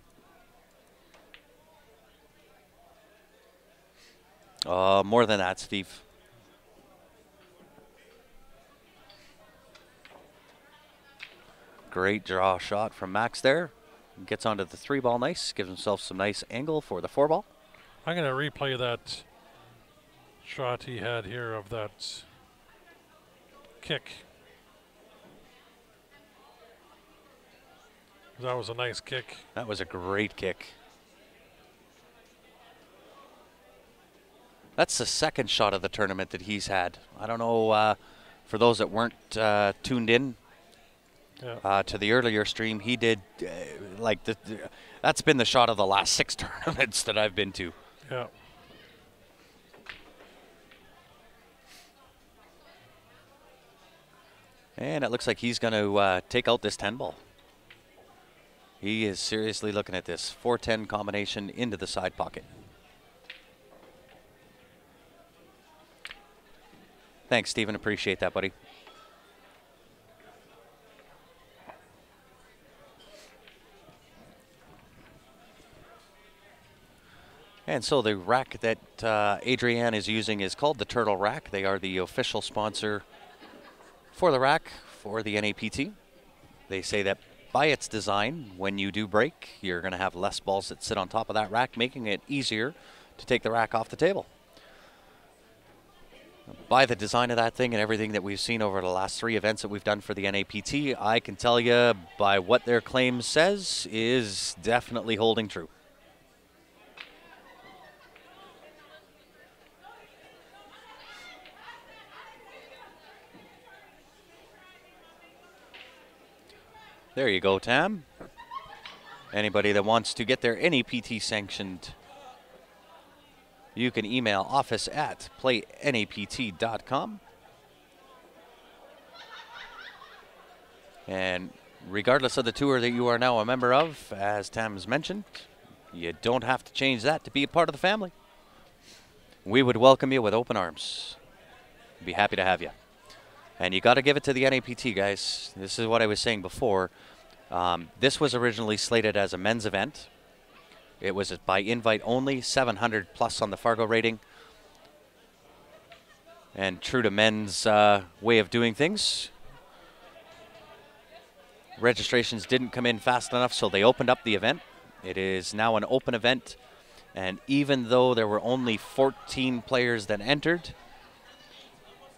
[SPEAKER 4] More than that, Steve. Great draw shot from Max there. Gets onto the 3-ball nice. Gives himself some nice angle for the 4-ball.
[SPEAKER 3] I'm going to replay that shot he had here of that kick. That was a nice kick.
[SPEAKER 4] That was a great kick. That's the second shot of the tournament that he's had. I don't know, for those that weren't tuned in to the earlier stream, he did, that's been the shot of the last 6 tournaments that I've been to.
[SPEAKER 3] Yeah.
[SPEAKER 4] And it looks like he's going to take out this 10-ball. He is seriously looking at this 4-10 combination into the side pocket. Thanks, Stephen. Appreciate that, buddy. And so the rack that Adrienne is using is called the Turtle Rack. They are the official sponsor for the rack for the NAPT. They say that by its design, when you do break, you're going to have less balls that sit on top of that rack, making it easier to take the rack off the table. By the design of that thing and everything that we've seen over the last 3 events that we've done for the NAPT, I can tell you by what their claim says is definitely holding true. There you go, Tam. Anybody that wants to get their NAPT sanctioned, you can email office@playnapt.com. And regardless of the tour that you are now a member of, as Tam has mentioned, you don't have to change that to be a part of the family. We would welcome you with open arms. Be happy to have you. And you got to give it to the NAPT, guys. This is what I was saying before. This was originally slated as a men's event. It was by invite only, 700 plus on the Fargo rating. And true to men's way of doing things, registrations didn't come in fast enough, so they opened up the event. It is now an open event. And even though there were only 14 players that entered,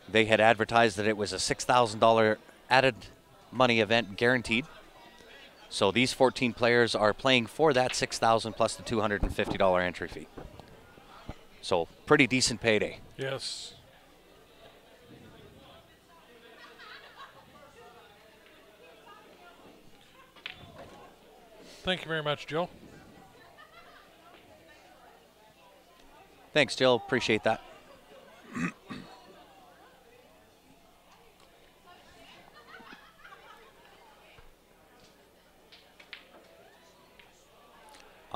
[SPEAKER 4] they had advertised that it was a $6,000 added money event guaranteed. So these 14 players are playing for that $6,000 plus the $250 entry fee. So pretty decent payday.
[SPEAKER 3] Yes. Thank you very much, Joe.
[SPEAKER 4] Thanks, Jill. Appreciate that.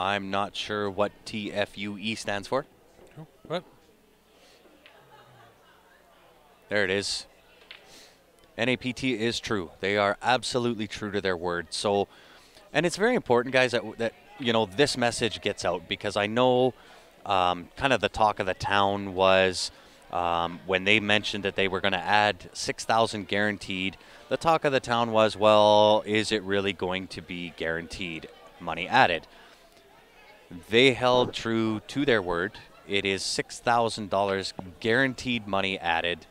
[SPEAKER 4] I'm not sure what TFUE stands for.
[SPEAKER 3] What?
[SPEAKER 4] There it is. NAPT is true. They are absolutely true to their word. So, and it's very important, guys, that you know, this message gets out, because I know kind of the talk of the town was when they mentioned that they were going to add 6,000 guaranteed. The talk of the town was, well, is it really going to be guaranteed money added? They held true to their word. It is $6,000 guaranteed money added.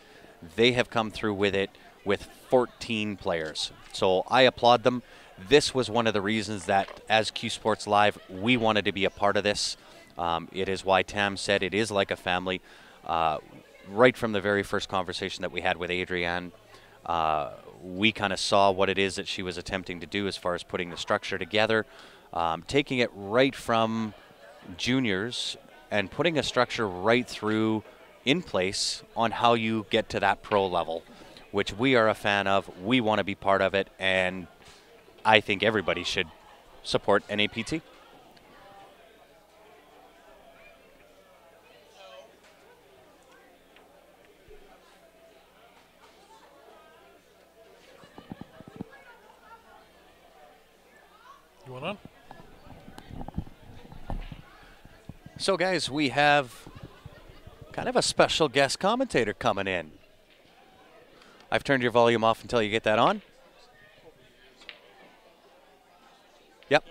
[SPEAKER 4] They have come through with it with 14 players. So I applaud them. This was one of the reasons that as Q Sports Live, we wanted to be a part of this. It is why Tam said it is like a family. Right from the very first conversation that we had with Adrienne, we kind of saw what it is that she was attempting to do as far as putting the structure together. Taking it right from juniors and putting a structure right through in place on how you get to that pro level, which we are a fan of. We want to be part of it, and I think everybody should support NAPT.
[SPEAKER 3] going on?
[SPEAKER 4] So, guys, we have kind of a special guest commentator coming in. I've turned your volume off until you get that on. Yep.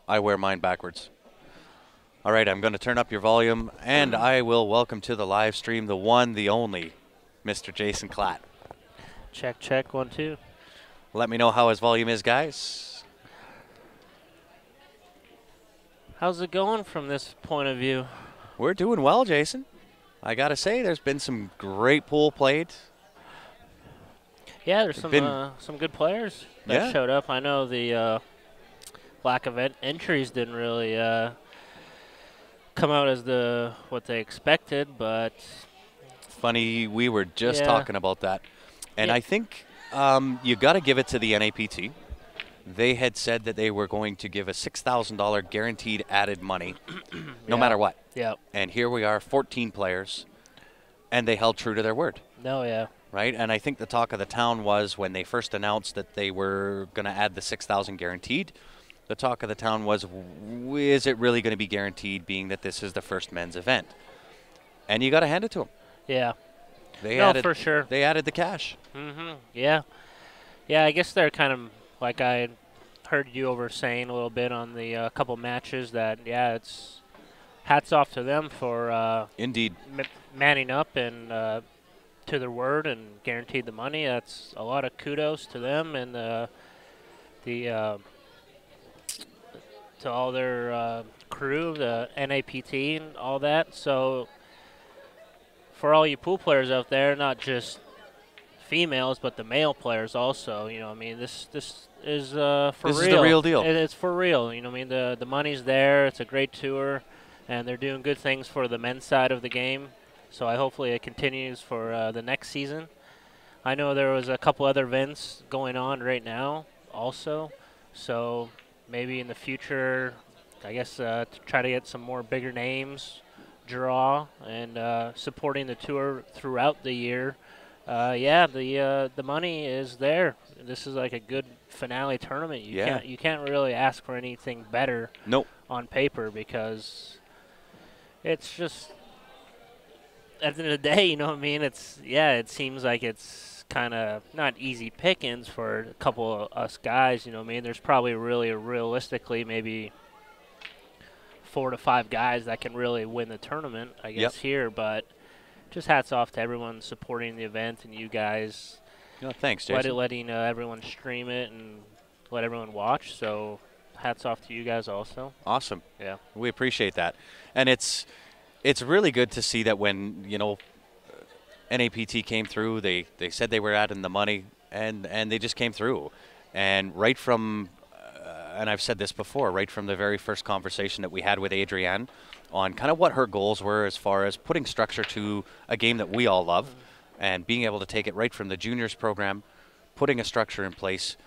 [SPEAKER 4] I wear mine backwards. All right, I'm going to turn up your volume, and I will welcome to the live stream the one, the only, Mr. Jason Klatt.
[SPEAKER 2] Check, check, 1, 2.
[SPEAKER 4] Let me know how his volume is, guys.
[SPEAKER 2] How's it going from this point of view?
[SPEAKER 4] We're doing well, Jason. I got to say, there's been some great pool played.
[SPEAKER 2] Yeah, there's some good players that showed up. I know the lack of entries didn't really come out as what they expected, but
[SPEAKER 4] Funny, we were just talking about that. And I think you got to give it to the NAPT. They had said that they were going to give a $6,000 guaranteed added money, no matter what.
[SPEAKER 2] Yeah.
[SPEAKER 4] And here we are, 14 players, and they held true to their word.
[SPEAKER 2] No, yeah.
[SPEAKER 4] Right? And I think the talk of the town was when they first announced that they were going to add the $6,000 guaranteed, the talk of the town was, is it really going to be guaranteed, being that this is the first men's event? And you got to hand it to them.
[SPEAKER 2] Yeah.
[SPEAKER 4] They
[SPEAKER 2] no,
[SPEAKER 4] added,
[SPEAKER 2] for sure.
[SPEAKER 4] They added the cash.
[SPEAKER 2] Mm-hmm. Yeah. Yeah, I guess they're kind of, like I heard you over saying a little bit on the couple matches that, yeah, it's hats off to them for
[SPEAKER 4] Indeed.
[SPEAKER 2] manning up and to their word and guaranteed the money. That's a lot of kudos to them and to all their crew, the NAPT and all that. So for all you pool players out there, not just females, but the male players also, you know, I mean, this is for
[SPEAKER 4] this
[SPEAKER 2] real.
[SPEAKER 4] Is the real deal.
[SPEAKER 2] It's for real, you know, I mean, the money's there. It's a great tour, and they're doing good things for the men's side of the game. So hopefully it continues for the next season. I know there was a couple other events going on right now also, so maybe in the future, I guess to try to get some more bigger names, draw, and supporting the tour throughout the year. Yeah, the money is there. This is like a good finale tournament. You can't really ask for anything better.
[SPEAKER 4] Nope.
[SPEAKER 2] On paper, because it's just at the end of the day, you know what I mean? It seems like it's kind of not easy pickings for a couple of us guys, you know what I mean? There's probably really realistically maybe 4 to 5 guys that can really win the tournament, I guess, here, but just hats off to everyone supporting the event and you guys.
[SPEAKER 4] Thanks, Jason.
[SPEAKER 2] Letting everyone stream it and let everyone watch. So hats off to you guys also.
[SPEAKER 4] Awesome.
[SPEAKER 2] Yeah.
[SPEAKER 4] We appreciate that. And it's really good to see that when, you know, NAPT came through, they said they were adding the money, and they just came through. And right from, and I've said this before, right from the very first conversation that we had with Adrienne on kind of what her goals were as far as putting structure to a game that we all love, and being able to take it right from the juniors program, putting a structure in place,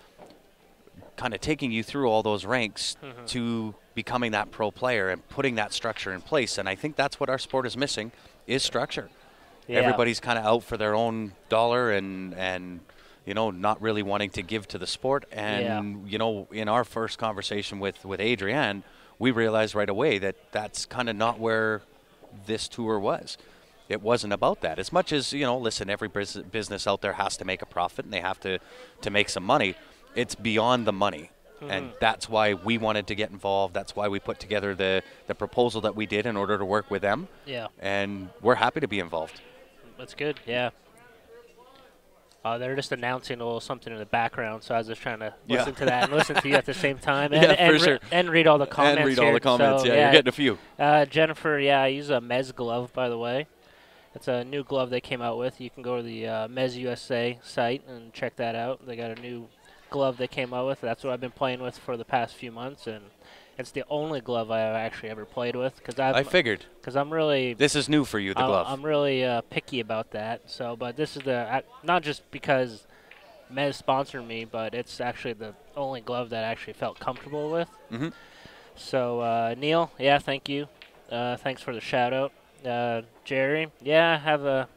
[SPEAKER 4] kind of taking you through all those ranks to becoming that pro player and putting that structure in place. And I think that's what our sport is missing, is structure. Yeah. Everybody's kind of out for their own dollar and you know, not really wanting to give to the sport. And, you know, in our first conversation with Adrienne, we realized right away that that's kind of not where this tour was. It wasn't about that. As much as, you know, listen, every business out there has to make a profit and they have to make some money. It's beyond the money. And that's why we wanted to get involved. That's why we put together the proposal that we did in order to work with them. Yeah. And we're happy to be involved.
[SPEAKER 2] That's good, yeah. They're just announcing a little something in the background, so I was just trying to listen to that and listen to you at the same time. And read all the comments.
[SPEAKER 4] And read all the comments,
[SPEAKER 2] so,
[SPEAKER 4] you're getting a few.
[SPEAKER 2] Jennifer, I use a Mez glove, by the way. It's a new glove they came out with. You can go to the Mez USA site and check that out. They got a new glove they came out with. That's what I've been playing with for the past few months, and it's the only glove I've actually ever played with.
[SPEAKER 4] I figured.
[SPEAKER 2] Because I'm really...
[SPEAKER 4] This is new for you, the glove.
[SPEAKER 2] I'm really picky about that. So, but this is not just because Mez sponsored me, but it's actually the only glove that I actually felt comfortable with. So, Neil, thank you. Thanks for the shout-out. Jerry, I have a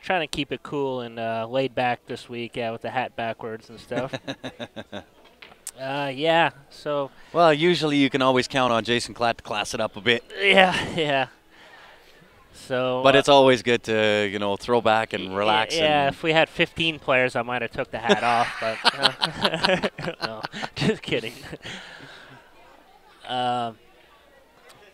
[SPEAKER 2] trying to keep it cool and laid back this week, yeah, with the hat backwards and stuff. Yeah, so.
[SPEAKER 4] Well, usually you can always count on Jason Klatt to class it up a bit.
[SPEAKER 2] Yeah. So.
[SPEAKER 4] But it's always good to, you know, throw back and relax.
[SPEAKER 2] Yeah,
[SPEAKER 4] and
[SPEAKER 2] if we had 15 players, I might have took the hat off, but no, just kidding.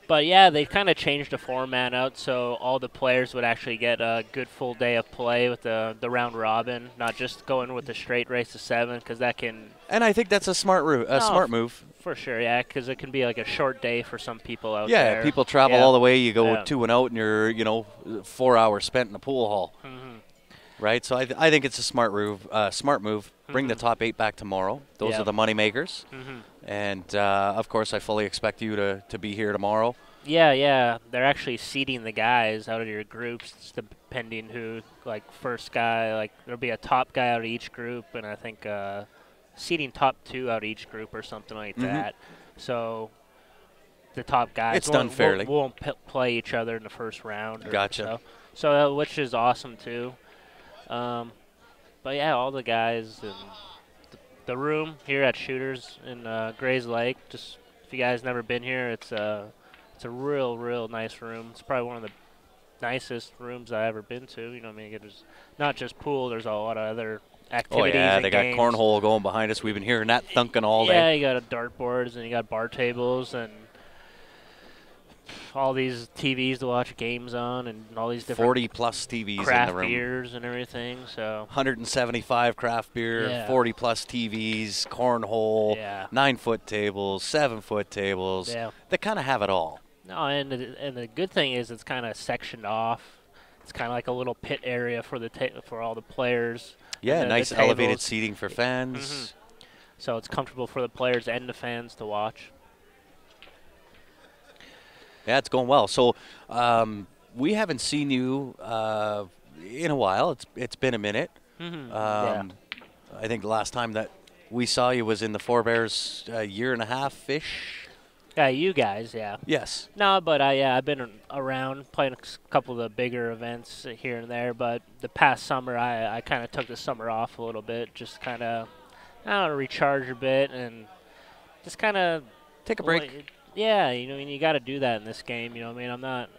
[SPEAKER 2] But yeah, they kind of changed the format out so all the players would actually get a good full day of play with the round robin, not just going with the straight race to 7, because that can.
[SPEAKER 4] And I think that's a smart smart move.
[SPEAKER 2] For sure, yeah, because it can be like a short day for some people out there.
[SPEAKER 4] Yeah, people travel all the way. You go 2 and out, and you're 4 hours spent in a pool hall.
[SPEAKER 2] Mm-hmm.
[SPEAKER 4] Right, so I think it's a smart move. Bring the top 8 back tomorrow. Those are the money makers.
[SPEAKER 2] Mm-hmm.
[SPEAKER 4] And of course, I fully expect you to be here tomorrow.
[SPEAKER 2] Yeah. They're actually seeding the guys out of your groups, depending who, like, first guy, like, there'll be a top guy out of each group, and I think seeding top 2 out of each group or something like that. So the top guys won't play each other in the first round.
[SPEAKER 4] Gotcha.
[SPEAKER 2] So which is awesome, too. But, yeah, all the guys and the room here at Shooters in Grayslake, just if you guys never been here, it's a real nice room. It's probably one of the nicest rooms I've ever been to. You know what I mean? There's not just pool. There's a lot of other activities.
[SPEAKER 4] Oh, yeah,
[SPEAKER 2] and
[SPEAKER 4] they got
[SPEAKER 2] games.
[SPEAKER 4] cornhole going behind us. We've been hearing that thunking all day.
[SPEAKER 2] Yeah, you got dartboards and you got bar tables and all these TVs to watch games on and all these different
[SPEAKER 4] 40-plus TVs
[SPEAKER 2] craft
[SPEAKER 4] in the room.
[SPEAKER 2] beers and everything. So
[SPEAKER 4] 175 craft beer, 40-plus TVs, cornhole, 9-foot tables, 7-foot tables.
[SPEAKER 2] Yeah.
[SPEAKER 4] They kind of have it all.
[SPEAKER 2] No, and the good thing is it's kind of sectioned off. It's kind of like a little pit area for for all the players.
[SPEAKER 4] Yeah, nice
[SPEAKER 2] the
[SPEAKER 4] elevated seating for fans.
[SPEAKER 2] So it's comfortable for the players and the fans to watch.
[SPEAKER 4] Yeah, it's going well. So we haven't seen you in a while. It's been a minute. I think the last time that we saw you was in the Forebears a year and a half-ish.
[SPEAKER 2] Yeah, you guys, yeah.
[SPEAKER 4] Yes.
[SPEAKER 2] No, but I've been around playing a couple of the bigger events here and there. But the past summer, I kind of took the summer off a little bit, just kind of, recharge a bit and just kind of
[SPEAKER 4] take a break.
[SPEAKER 2] Yeah, you got to do that in this game. You know what I mean? I'm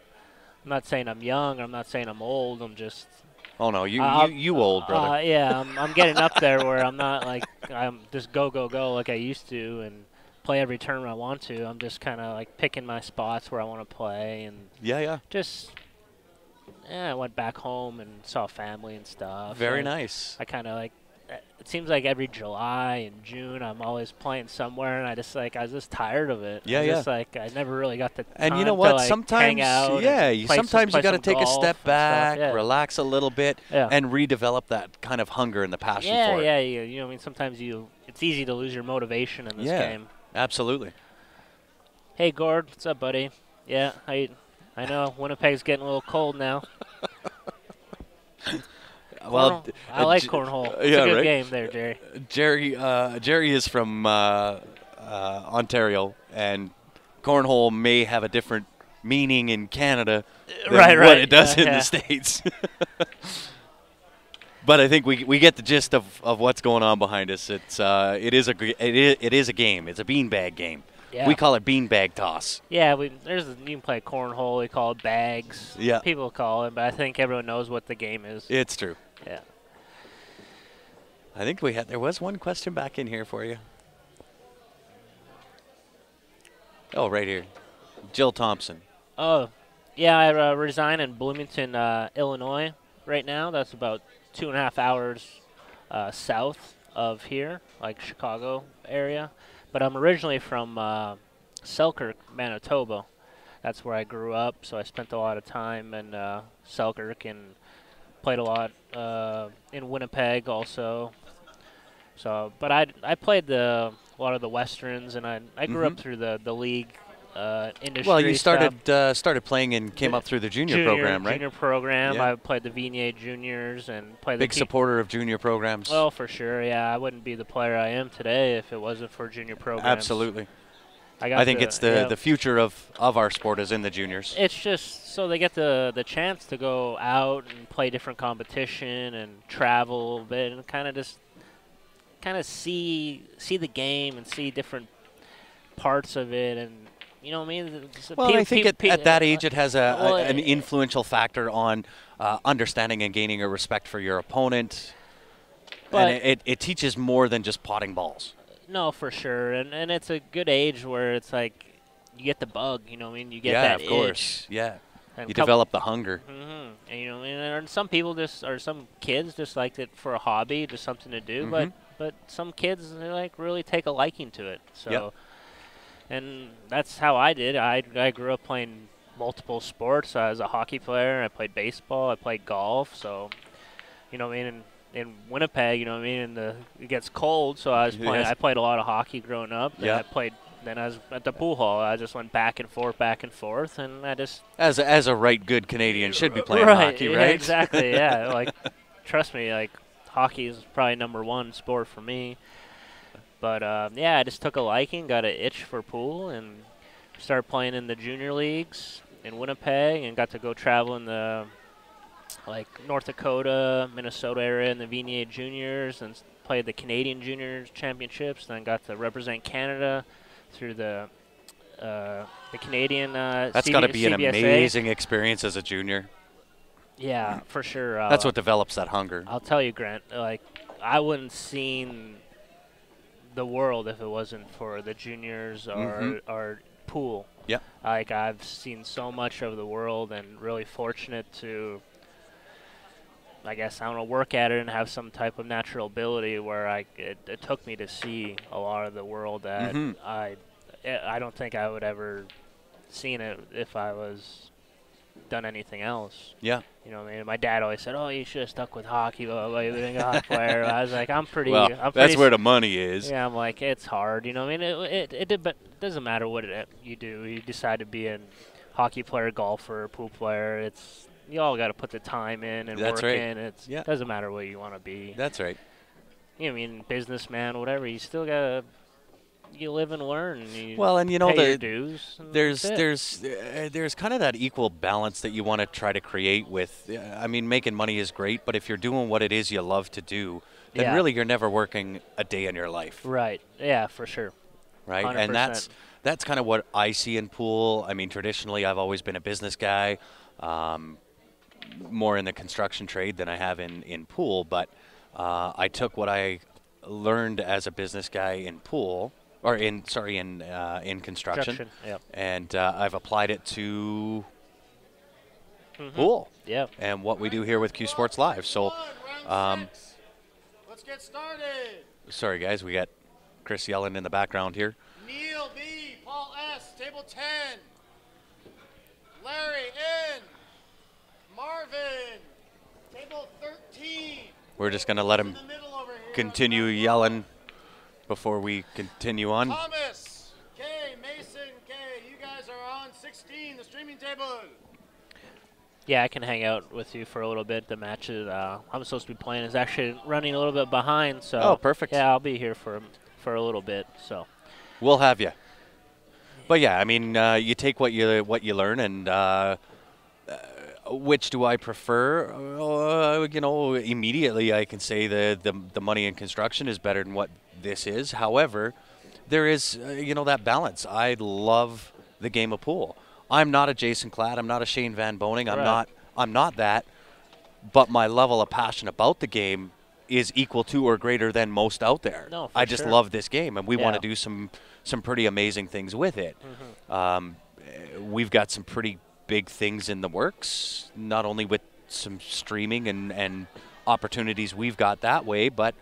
[SPEAKER 2] not saying I'm young. I'm not saying I'm old. I'm just.
[SPEAKER 4] Oh no, you old, brother.
[SPEAKER 2] Yeah, I'm getting up there where I'm not like I'm just go like I used to and play every tournament I want to. I'm just kind of like picking my spots where I want to play and I went back home and saw family and stuff.
[SPEAKER 4] Very nice.
[SPEAKER 2] I kind of like. It seems like every July and June I'm always playing somewhere, and I was just tired of it. Just like I never really got the time.
[SPEAKER 4] And you know what?
[SPEAKER 2] To, like,
[SPEAKER 4] sometimes,
[SPEAKER 2] hang out
[SPEAKER 4] sometimes you got to take a step back,
[SPEAKER 2] stuff,
[SPEAKER 4] relax a little bit, and redevelop that kind of hunger and the passion for it.
[SPEAKER 2] Yeah. You know, I mean, sometimes it's easy to lose your motivation in this game.
[SPEAKER 4] Absolutely.
[SPEAKER 2] Hey, Gord, what's up, buddy? Yeah, I know Winnipeg's getting a little cold now.
[SPEAKER 4] Well,
[SPEAKER 2] I like cornhole. It's a good game there, Jerry.
[SPEAKER 4] Jerry is from Ontario, and cornhole may have a different meaning in Canada than what it does in the States. But I think we get the gist of what's going on behind us. It is a game. It's a beanbag game. Yeah. We call it beanbag toss.
[SPEAKER 2] Yeah, you can play cornhole. We call it bags.
[SPEAKER 4] Yeah.
[SPEAKER 2] People call it, but I think everyone knows what the game is.
[SPEAKER 4] It's true.
[SPEAKER 2] Yeah.
[SPEAKER 4] I think there was one question back in here for you. Oh, right here. Jill Thompson.
[SPEAKER 2] Oh, yeah, I resign in Bloomington, Illinois right now. That's about 2.5 hours south of here, like Chicago area. But I'm originally from Selkirk, Manitoba. That's where I grew up, so I spent a lot of time in Selkirk and played a lot in Winnipeg also. So, but I played a lot of the westerns, and I grew up through the league industry.
[SPEAKER 4] Well, you started playing and came up through the junior program, right?
[SPEAKER 2] Junior program. Yeah. I played the Vignier juniors and played
[SPEAKER 4] big supporter of junior programs.
[SPEAKER 2] Well, for sure, yeah. I wouldn't be the player I am today if it wasn't for junior programs.
[SPEAKER 4] Absolutely. I think it's the future of our sport is in the juniors.
[SPEAKER 2] It's just so they get the chance to go out and play different competition and travel a little bit and kind of see the game and see different parts of it, and you know what I mean.
[SPEAKER 4] Well, I think at that age it has an influential factor on understanding and gaining a respect for your opponent, and it teaches more than just potting balls.
[SPEAKER 2] No, for sure, and it's a good age where it's like you get the bug, you know what I mean? You get that itch.
[SPEAKER 4] Yeah, of course. Yeah.
[SPEAKER 2] And
[SPEAKER 4] You develop the hunger.
[SPEAKER 2] Mm-hmm. And, you know, and some people some kids just like it for a hobby, just something to do.
[SPEAKER 4] Mm-hmm.
[SPEAKER 2] But some kids they like really take a liking to it. So,
[SPEAKER 4] Yep.
[SPEAKER 2] and that's how I did. I grew up playing multiple sports. I was a hockey player. I played baseball. I played golf. So, you know what I mean. In Winnipeg, you know what I mean. It gets cold, so I was playing.
[SPEAKER 4] Yes.
[SPEAKER 2] I played a lot of hockey growing up.
[SPEAKER 4] Yeah.
[SPEAKER 2] Then I was at the pool hall. I just went back and forth, and I just
[SPEAKER 4] As a right good Canadian should be playing
[SPEAKER 2] right,
[SPEAKER 4] hockey,
[SPEAKER 2] yeah,
[SPEAKER 4] right?
[SPEAKER 2] exactly, yeah. Like, trust me, like hockey is probably #1 sport for me. But yeah, I just took a liking, got an itch for pool, and started playing in the junior leagues in Winnipeg, and got to go travel in the North Dakota, Minnesota area in the VNA juniors, and played the Canadian juniors championships. Then got to represent Canada through the Canadian.
[SPEAKER 4] That's got to be an amazing experience as a junior.
[SPEAKER 2] Yeah, for sure.
[SPEAKER 4] That's what develops that hunger.
[SPEAKER 2] I'll tell you, Grant. Like, I wouldn't seen the world if it wasn't for the juniors or pool.
[SPEAKER 4] Yeah.
[SPEAKER 2] Like, I've seen so much of the world, and really fortunate to, I guess, I don't know, work at it and have some type of natural ability where it took me to see a lot of the world that I don't think I would ever seen it if I was done anything else.
[SPEAKER 4] Yeah.
[SPEAKER 2] You know what I mean? My dad always said, "Oh, you should have stuck with hockey, blah, blah, blah, you've been a hockey player." I was like, I'm pretty
[SPEAKER 4] that's where the money is.
[SPEAKER 2] Yeah, I'm like, it's hard, you know what I mean? It doesn't matter what you do. You decide to be a hockey player, golfer, pool player, you all got to put the time in and
[SPEAKER 4] That's
[SPEAKER 2] work
[SPEAKER 4] right.
[SPEAKER 2] in. It doesn't matter what you want to be.
[SPEAKER 4] That's right.
[SPEAKER 2] You know what I mean? Businessman, whatever. You still got to, you live and learn. And
[SPEAKER 4] pay
[SPEAKER 2] your dues.
[SPEAKER 4] There's kind of that equal balance that you want to try to create with. I mean, making money is great, but if you're doing what it is you love to do, then really you're never working a day in your life.
[SPEAKER 2] Right. Yeah, for sure.
[SPEAKER 4] Right.
[SPEAKER 2] 100%.
[SPEAKER 4] And that's kind of what I see in pool. I mean, traditionally I've always been a business guy. More in the construction trade than I have in pool, but I took what I learned as a business guy in pool, or in construction,
[SPEAKER 2] Yep.
[SPEAKER 4] and I've applied it to pool.
[SPEAKER 2] Yeah.
[SPEAKER 4] And what we do here with Q Sports Live. So,
[SPEAKER 1] Let's get started.
[SPEAKER 4] sorry guys, we got Chris yelling in the background here.
[SPEAKER 1] Neil B, Paul S, table 10. Larry N, Marvin, table 13.
[SPEAKER 4] We're just gonna let him
[SPEAKER 1] In the middle over here.
[SPEAKER 4] continue yelling before we continue on.
[SPEAKER 1] Thomas, K, Mason, K, you guys are on 16, the streaming table.
[SPEAKER 2] Yeah, I can hang out with you for a little bit. The match I'm supposed to be playing is actually running a little bit behind, so
[SPEAKER 4] Oh, perfect.
[SPEAKER 2] Yeah, I'll be here for a little bit. So
[SPEAKER 4] We'll have you. But yeah, I mean, you take what you learn, and which do I prefer? Immediately I can say the money in construction is better than what this is. However, there is that balance. I love the game of pool. I'm not a Jason Klatt. I'm not a Shane Van Boning. I'm not that. But my level of passion about the game is equal to or greater than most out there.
[SPEAKER 2] No,
[SPEAKER 4] I just
[SPEAKER 2] sure.
[SPEAKER 4] love this game, and we want to
[SPEAKER 2] Yeah.
[SPEAKER 4] do some pretty amazing things with it. We've got some pretty big things in the works, not only with some streaming and opportunities we've got that way, but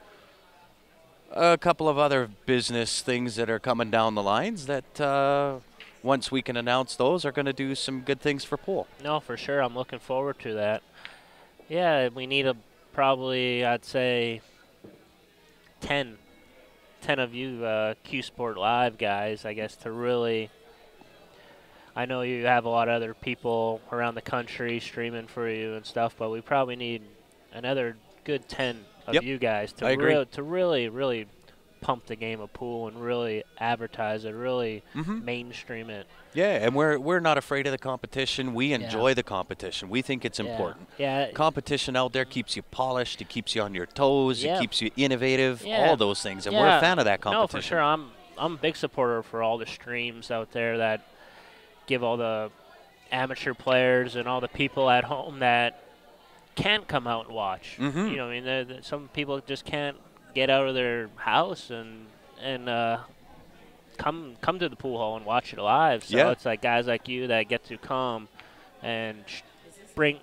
[SPEAKER 4] a couple of other business things that are coming down the lines that once we can announce those are going to do some good things for pool.
[SPEAKER 2] no, for sure, I'm looking forward to that. Yeah, we need probably I'd say 10 of you Q Sport Live guys, I guess, to really. I know you have a lot of other people around the country streaming for you and stuff, but we probably need another good 10 of
[SPEAKER 4] Yep.
[SPEAKER 2] you guys
[SPEAKER 4] I agree.
[SPEAKER 2] to really pump the game of pool and really advertise it, really mainstream it.
[SPEAKER 4] Yeah, and we're not afraid of the competition. We enjoy the competition. We think it's important.
[SPEAKER 2] Yeah.
[SPEAKER 4] Competition out there keeps you polished. It keeps you on your toes.
[SPEAKER 2] Yeah.
[SPEAKER 4] It keeps you innovative.
[SPEAKER 2] Yeah.
[SPEAKER 4] All those things, and we're a fan of that competition.
[SPEAKER 2] No, for sure. I'm a big supporter for all the streams out there that give all the amateur players and all the people at home that can't come out and watch. You know, I mean, some people just can't get out of their house and come to the pool hall and watch it live. So it's like guys like you that get to come and bring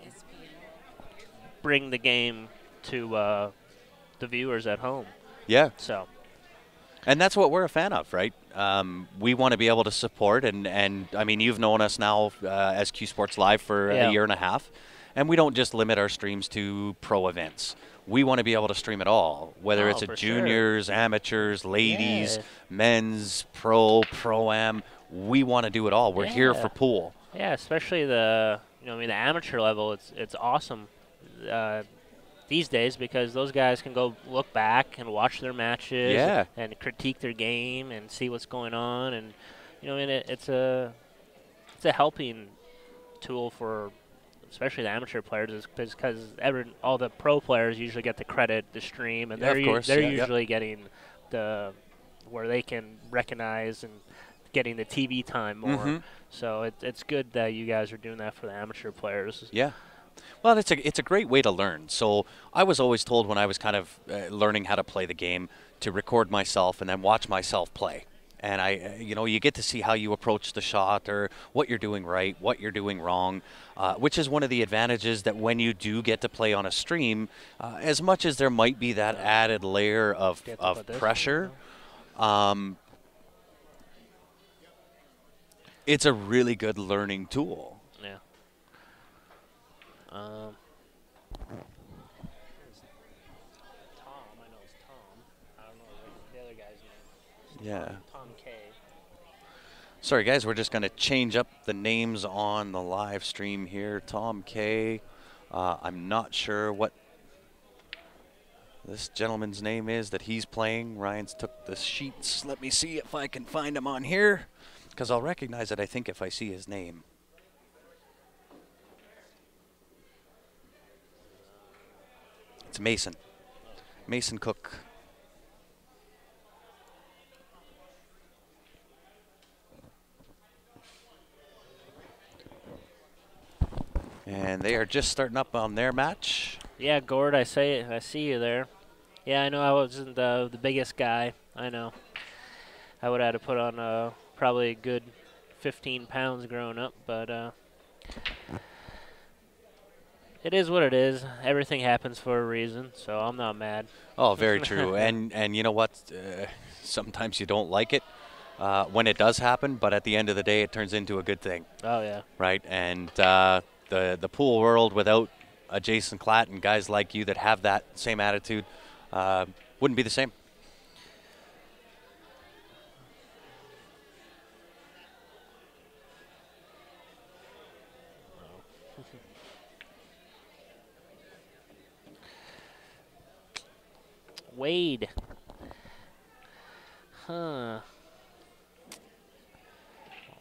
[SPEAKER 2] the game to the viewers at home.
[SPEAKER 4] Yeah.
[SPEAKER 2] So.
[SPEAKER 4] And that's what we're a fan of, right? We want to be able to support, and I mean, you've known us now as Q Sports Live for a year and a half, and we don't just limit our streams to pro events. We want to be able to stream it all, whether it's a juniors, amateurs, ladies, men's, pro-am. We want to do it all. We're here for pool.
[SPEAKER 2] Yeah, especially the amateur level. It's awesome these days because those guys can go look back and watch their matches and critique their game and see what's going on, and it's a helping tool for especially the amateur players, because all the pro players usually get the credit, the stream, and they're usually getting the where they can recognize and getting the TV time more. So it's good that you guys are doing that for the amateur players.
[SPEAKER 4] Yeah. Well, it's a great way to learn. So I was always told when I was kind of learning how to play the game to record myself and then watch myself play. And you get to see how you approach the shot or what you're doing right, what you're doing wrong, which is one of the advantages that when you do get to play on a stream, as much as there might be that added layer of pressure, it's a really good learning tool.
[SPEAKER 2] Yeah. Tom, I know it's Tom. I don't know the other guy's name.
[SPEAKER 4] Yeah.
[SPEAKER 2] Tom K.
[SPEAKER 4] Sorry, guys, we're just going to change up the names on the live stream here. Tom K. I'm not sure what this gentleman's name is that he's playing. Ryan's took the sheets. Let me see if I can find him on here, because I'll recognize it, I think, if I see his name. It's Mason. Mason Cook. And they are just starting up on their match.
[SPEAKER 2] Yeah, Gord, I see you there. Yeah, I know I wasn't the biggest guy. I know. I would have had to put on probably a good 15 pounds growing up, but it is what it is. Everything happens for a reason, so I'm not mad.
[SPEAKER 4] Oh, very true. and you know what? Sometimes you don't like it when it does happen, but at the end of the day, it turns into a good thing.
[SPEAKER 2] Oh, yeah.
[SPEAKER 4] Right? And the pool world without a Jason Klatt and guys like you that have that same attitude wouldn't be the same.
[SPEAKER 2] Wade. Huh.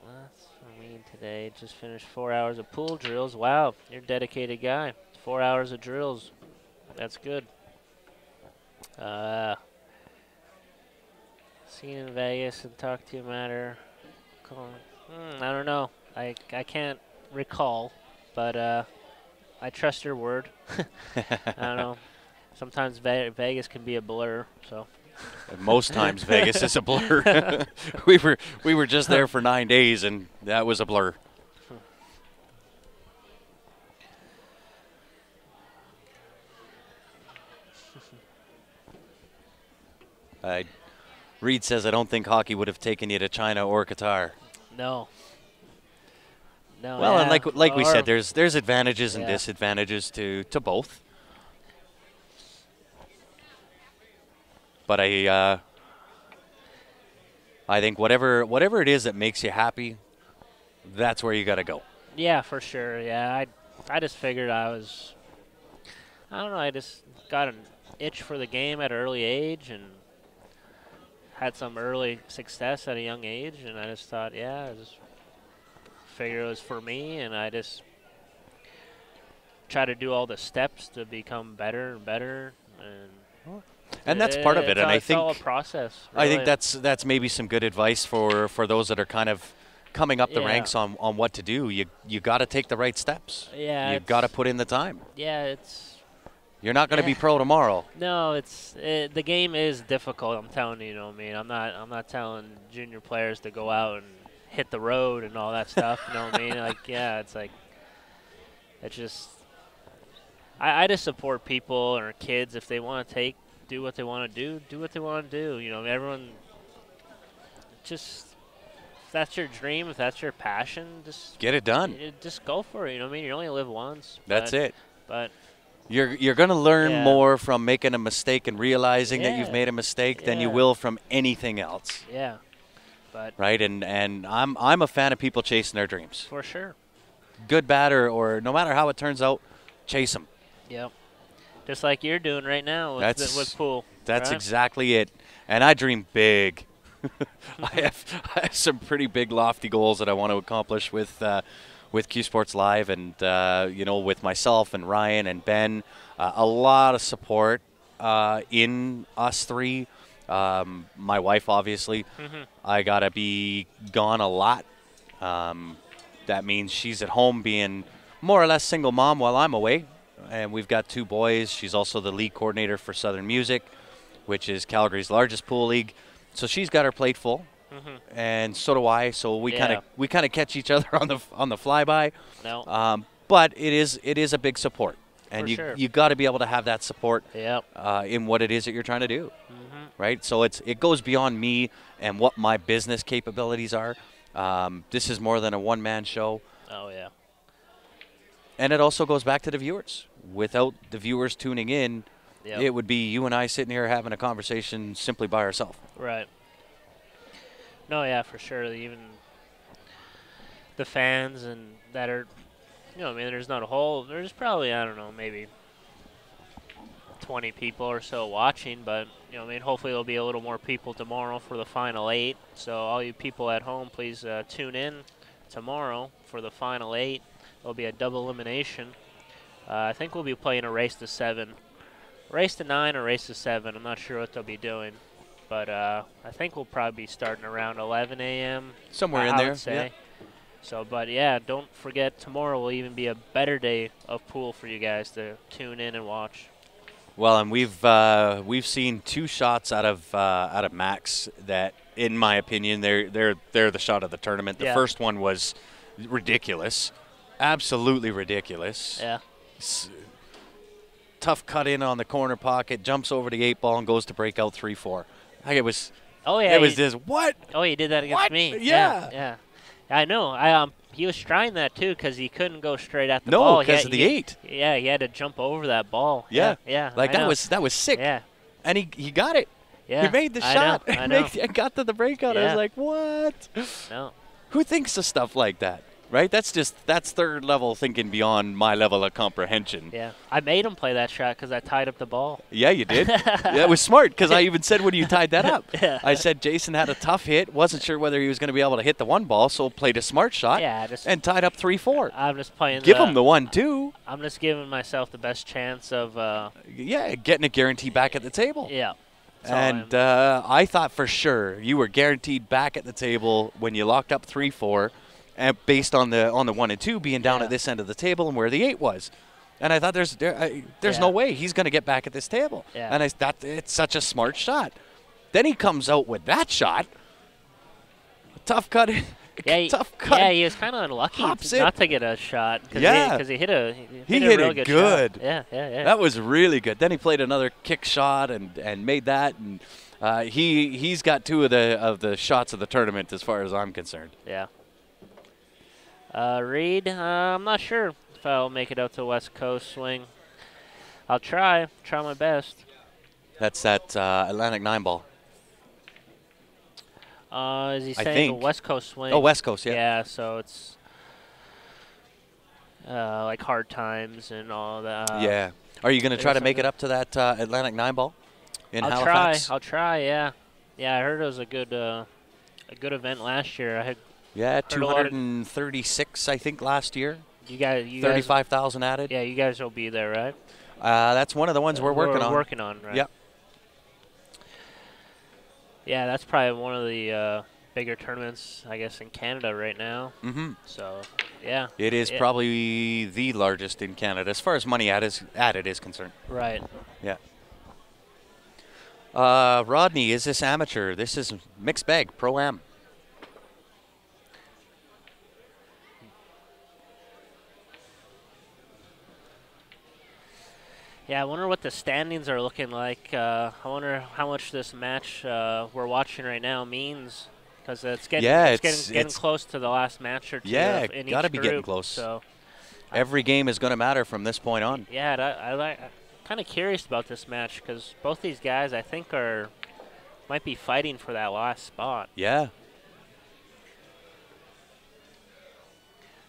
[SPEAKER 2] Well, that's for me today. Just finished 4 hours of pool drills. Wow, you're a dedicated guy. 4 hours of drills. That's good. See you in Vegas and talk to you matter. I don't know. I can't recall, but I trust your word. I don't know. Sometimes Vegas can be a blur, so.
[SPEAKER 4] Most times Vegas is a blur. we were just there for 9 days, and that was a blur. Reed says, I don't think hockey would have taken you to China or Qatar.
[SPEAKER 2] No. No.
[SPEAKER 4] Well, and like we said, there's advantages and disadvantages to both. But I think whatever it is that makes you happy, that's where you got to go.
[SPEAKER 2] Yeah, for sure. Yeah, I just figured I don't know, I just got an itch for the game at an early age, and had some early success at a young age, and I just thought, yeah, I just figured it was for me, and I just try to do all the steps to become better and better,
[SPEAKER 4] And that's part of it. And I
[SPEAKER 2] it's all a
[SPEAKER 4] think
[SPEAKER 2] process.
[SPEAKER 4] I think
[SPEAKER 2] really.
[SPEAKER 4] that's maybe some good advice for those that are kind of coming up the
[SPEAKER 2] Yeah.
[SPEAKER 4] ranks on what to do. You got to take the right steps.
[SPEAKER 2] Yeah,
[SPEAKER 4] You've got to put in the time.
[SPEAKER 2] Yeah, it's
[SPEAKER 4] You're not going to be
[SPEAKER 2] Yeah.
[SPEAKER 4] pro tomorrow.
[SPEAKER 2] no, the game is difficult. I'm telling you, you know what I mean. I'm not telling junior players to go out and hit the road and all that stuff. You know what I mean? Like, yeah, it's like it's just I just support people or kids if they want to do what they want to do what they want to do. You know, everyone just if that's your dream, if that's your passion,
[SPEAKER 4] Get it done.
[SPEAKER 2] just go for it. You know what I mean? You only live once.
[SPEAKER 4] That's it.
[SPEAKER 2] But
[SPEAKER 4] You're going to learn
[SPEAKER 2] Yeah.
[SPEAKER 4] more from making a mistake and realizing that you've
[SPEAKER 2] Yeah.
[SPEAKER 4] made a mistake than you
[SPEAKER 2] Yeah.
[SPEAKER 4] will from anything else,
[SPEAKER 2] yeah, but
[SPEAKER 4] right? And I'm a fan of people chasing their dreams.
[SPEAKER 2] for sure.
[SPEAKER 4] Good, bad, or no matter how it turns out, chase them.
[SPEAKER 2] Yep. Just like you're doing right now with pool.
[SPEAKER 4] That's
[SPEAKER 2] right?
[SPEAKER 4] exactly it. And I dream big. I have some pretty big, lofty goals that I want to accomplish with Q Sports Live, and with myself and Ryan and Ben. A lot of support in us three. My wife, obviously. I gotta be gone a lot. That means she's at home being more or less single mom while I'm away. And we've got 2 boys. She's also the league coordinator for Southern Music, which is Calgary's largest pool league. So she's got her plate full, and so do I. So we
[SPEAKER 2] Yeah.
[SPEAKER 4] kind of catch each other on the flyby.
[SPEAKER 2] No.
[SPEAKER 4] But it is a big support, and
[SPEAKER 2] For sure.
[SPEAKER 4] you got to be able to have that support
[SPEAKER 2] Yep.
[SPEAKER 4] in what it is that you're trying to do, right? So it goes beyond me and what my business capabilities are. This is more than a one-man show.
[SPEAKER 2] Oh yeah.
[SPEAKER 4] And it also goes back to the viewers. Without the viewers tuning in,
[SPEAKER 2] Yep.
[SPEAKER 4] it would be you and I sitting here having a conversation simply by ourselves.
[SPEAKER 2] Right. No, yeah, for sure. Even the fans and that are, you know, I mean, there's probably, I don't know, maybe 20 people or so watching, but, you know, I mean, hopefully there'll be a little more people tomorrow for the final 8. So all you people at home, please tune in tomorrow for the final 8. There'll be a double elimination. I think we'll be playing a race to 7. Race to 9 or race to 7. I'm not sure what they'll be doing. But I think we'll probably be starting around 11 a.m.
[SPEAKER 4] Somewhere in
[SPEAKER 2] I
[SPEAKER 4] there,
[SPEAKER 2] would say.
[SPEAKER 4] yeah.
[SPEAKER 2] So, but yeah, don't forget tomorrow will even be a better day of pool for you guys to tune in and watch.
[SPEAKER 4] Well, and we've seen 2 shots out of Max that, in my opinion, they're the shot of the tournament. The
[SPEAKER 2] Yeah.
[SPEAKER 4] first one was ridiculous, absolutely ridiculous.
[SPEAKER 2] Yeah.
[SPEAKER 4] Tough cut in on the corner pocket, jumps over the 8 ball and goes to break out 3-4. Like it was.
[SPEAKER 2] Oh yeah.
[SPEAKER 4] It was just what?
[SPEAKER 2] Oh, he did that against
[SPEAKER 4] What?
[SPEAKER 2] me.
[SPEAKER 4] Yeah.
[SPEAKER 2] Yeah. I know. He was trying that too because he couldn't go straight at the
[SPEAKER 4] No,
[SPEAKER 2] ball.
[SPEAKER 4] because of the 8.
[SPEAKER 2] Yeah, he had to jump over that ball.
[SPEAKER 4] Yeah.
[SPEAKER 2] Yeah.
[SPEAKER 4] Like
[SPEAKER 2] I know.
[SPEAKER 4] that was sick.
[SPEAKER 2] Yeah.
[SPEAKER 4] And he got it.
[SPEAKER 2] Yeah.
[SPEAKER 4] He made the
[SPEAKER 2] I
[SPEAKER 4] shot.
[SPEAKER 2] know, I
[SPEAKER 4] and
[SPEAKER 2] know.
[SPEAKER 4] got to the breakout. I
[SPEAKER 2] Yeah.
[SPEAKER 4] was like, what?
[SPEAKER 2] No.
[SPEAKER 4] Who thinks of stuff like that? Right? That's third level thinking beyond my level of comprehension.
[SPEAKER 2] Yeah. I made him play that shot because I tied up the ball.
[SPEAKER 4] Yeah, you did. Yeah, it was smart because I even said when you tied that up,
[SPEAKER 2] Yeah.
[SPEAKER 4] I said Jason had a tough hit, wasn't sure whether he was going to be able to hit the 1 ball, so played a smart shot
[SPEAKER 2] Yeah. Just
[SPEAKER 4] and tied up 3-4.
[SPEAKER 2] I'm just playing.
[SPEAKER 4] Give him the 1-2.
[SPEAKER 2] I'm just giving myself the best chance of.
[SPEAKER 4] Yeah, getting a guarantee back at the table.
[SPEAKER 2] Yeah. That's all I am.
[SPEAKER 4] And I thought for sure you were guaranteed back at the table when you locked up 3-4, and based on the 1 and 2 being down
[SPEAKER 2] Yeah.
[SPEAKER 4] at this end of the table and where the 8 was. And I thought there's
[SPEAKER 2] Yeah.
[SPEAKER 4] no way he's going to get back at this table.
[SPEAKER 2] Yeah.
[SPEAKER 4] And I thought it's such a smart shot. Then he comes out with that shot. Tough cut.
[SPEAKER 2] Yeah,
[SPEAKER 4] tough cut.
[SPEAKER 2] Yeah, he was kind of unlucky
[SPEAKER 4] Hops
[SPEAKER 2] not
[SPEAKER 4] it.
[SPEAKER 2] to get a shot. Cause
[SPEAKER 4] Yeah.
[SPEAKER 2] because he hit a
[SPEAKER 4] He
[SPEAKER 2] hit
[SPEAKER 4] hit
[SPEAKER 2] a real
[SPEAKER 4] it
[SPEAKER 2] good.
[SPEAKER 4] good.
[SPEAKER 2] Shot. Yeah.
[SPEAKER 4] That was really good. Then he played another kick shot and made that. And he's got 2 of the shots of the tournament as far as I'm concerned.
[SPEAKER 2] Yeah. Reed, I'm not sure if I'll make it out to West Coast swing. I'll try my best.
[SPEAKER 4] That's that Atlantic 9 ball.
[SPEAKER 2] Is he
[SPEAKER 4] I
[SPEAKER 2] saying a
[SPEAKER 4] think.
[SPEAKER 2] West Coast swing?
[SPEAKER 4] Oh, West Coast, yeah.
[SPEAKER 2] Yeah, so it's like hard times and all that.
[SPEAKER 4] Yeah. Are you going to try to make it
[SPEAKER 2] something-
[SPEAKER 4] up to that Atlantic 9 ball in
[SPEAKER 2] I'll
[SPEAKER 4] Halifax?
[SPEAKER 2] try. Yeah. Yeah, I heard it was a good event last year. I had
[SPEAKER 4] Yeah,
[SPEAKER 2] heard a lot of
[SPEAKER 4] 236, I think, last year.
[SPEAKER 2] you guys.
[SPEAKER 4] 35,000 added.
[SPEAKER 2] Yeah, you guys will be there, right?
[SPEAKER 4] That's one of the ones we're working on.
[SPEAKER 2] Working on, right?
[SPEAKER 4] Yep.
[SPEAKER 2] Yeah, that's probably one of the bigger tournaments, I guess, in Canada right now.
[SPEAKER 4] Mm-hmm.
[SPEAKER 2] So, yeah.
[SPEAKER 4] It is
[SPEAKER 2] Yeah.
[SPEAKER 4] probably the largest in Canada as far as money added is concerned.
[SPEAKER 2] Right.
[SPEAKER 4] Yeah. Rodney, is this amateur? This is mixed bag, pro-am.
[SPEAKER 2] Yeah, I wonder what the standings are looking like. I wonder how much this match we're watching right now means, because it's getting getting close to the last match or two.
[SPEAKER 4] Yeah,
[SPEAKER 2] in
[SPEAKER 4] gotta
[SPEAKER 2] each
[SPEAKER 4] be
[SPEAKER 2] group,
[SPEAKER 4] getting close.
[SPEAKER 2] So
[SPEAKER 4] Every game is going to matter from this point on.
[SPEAKER 2] yeah, I'm kind of curious about this match because both these guys I think might be fighting for that last spot.
[SPEAKER 4] Yeah.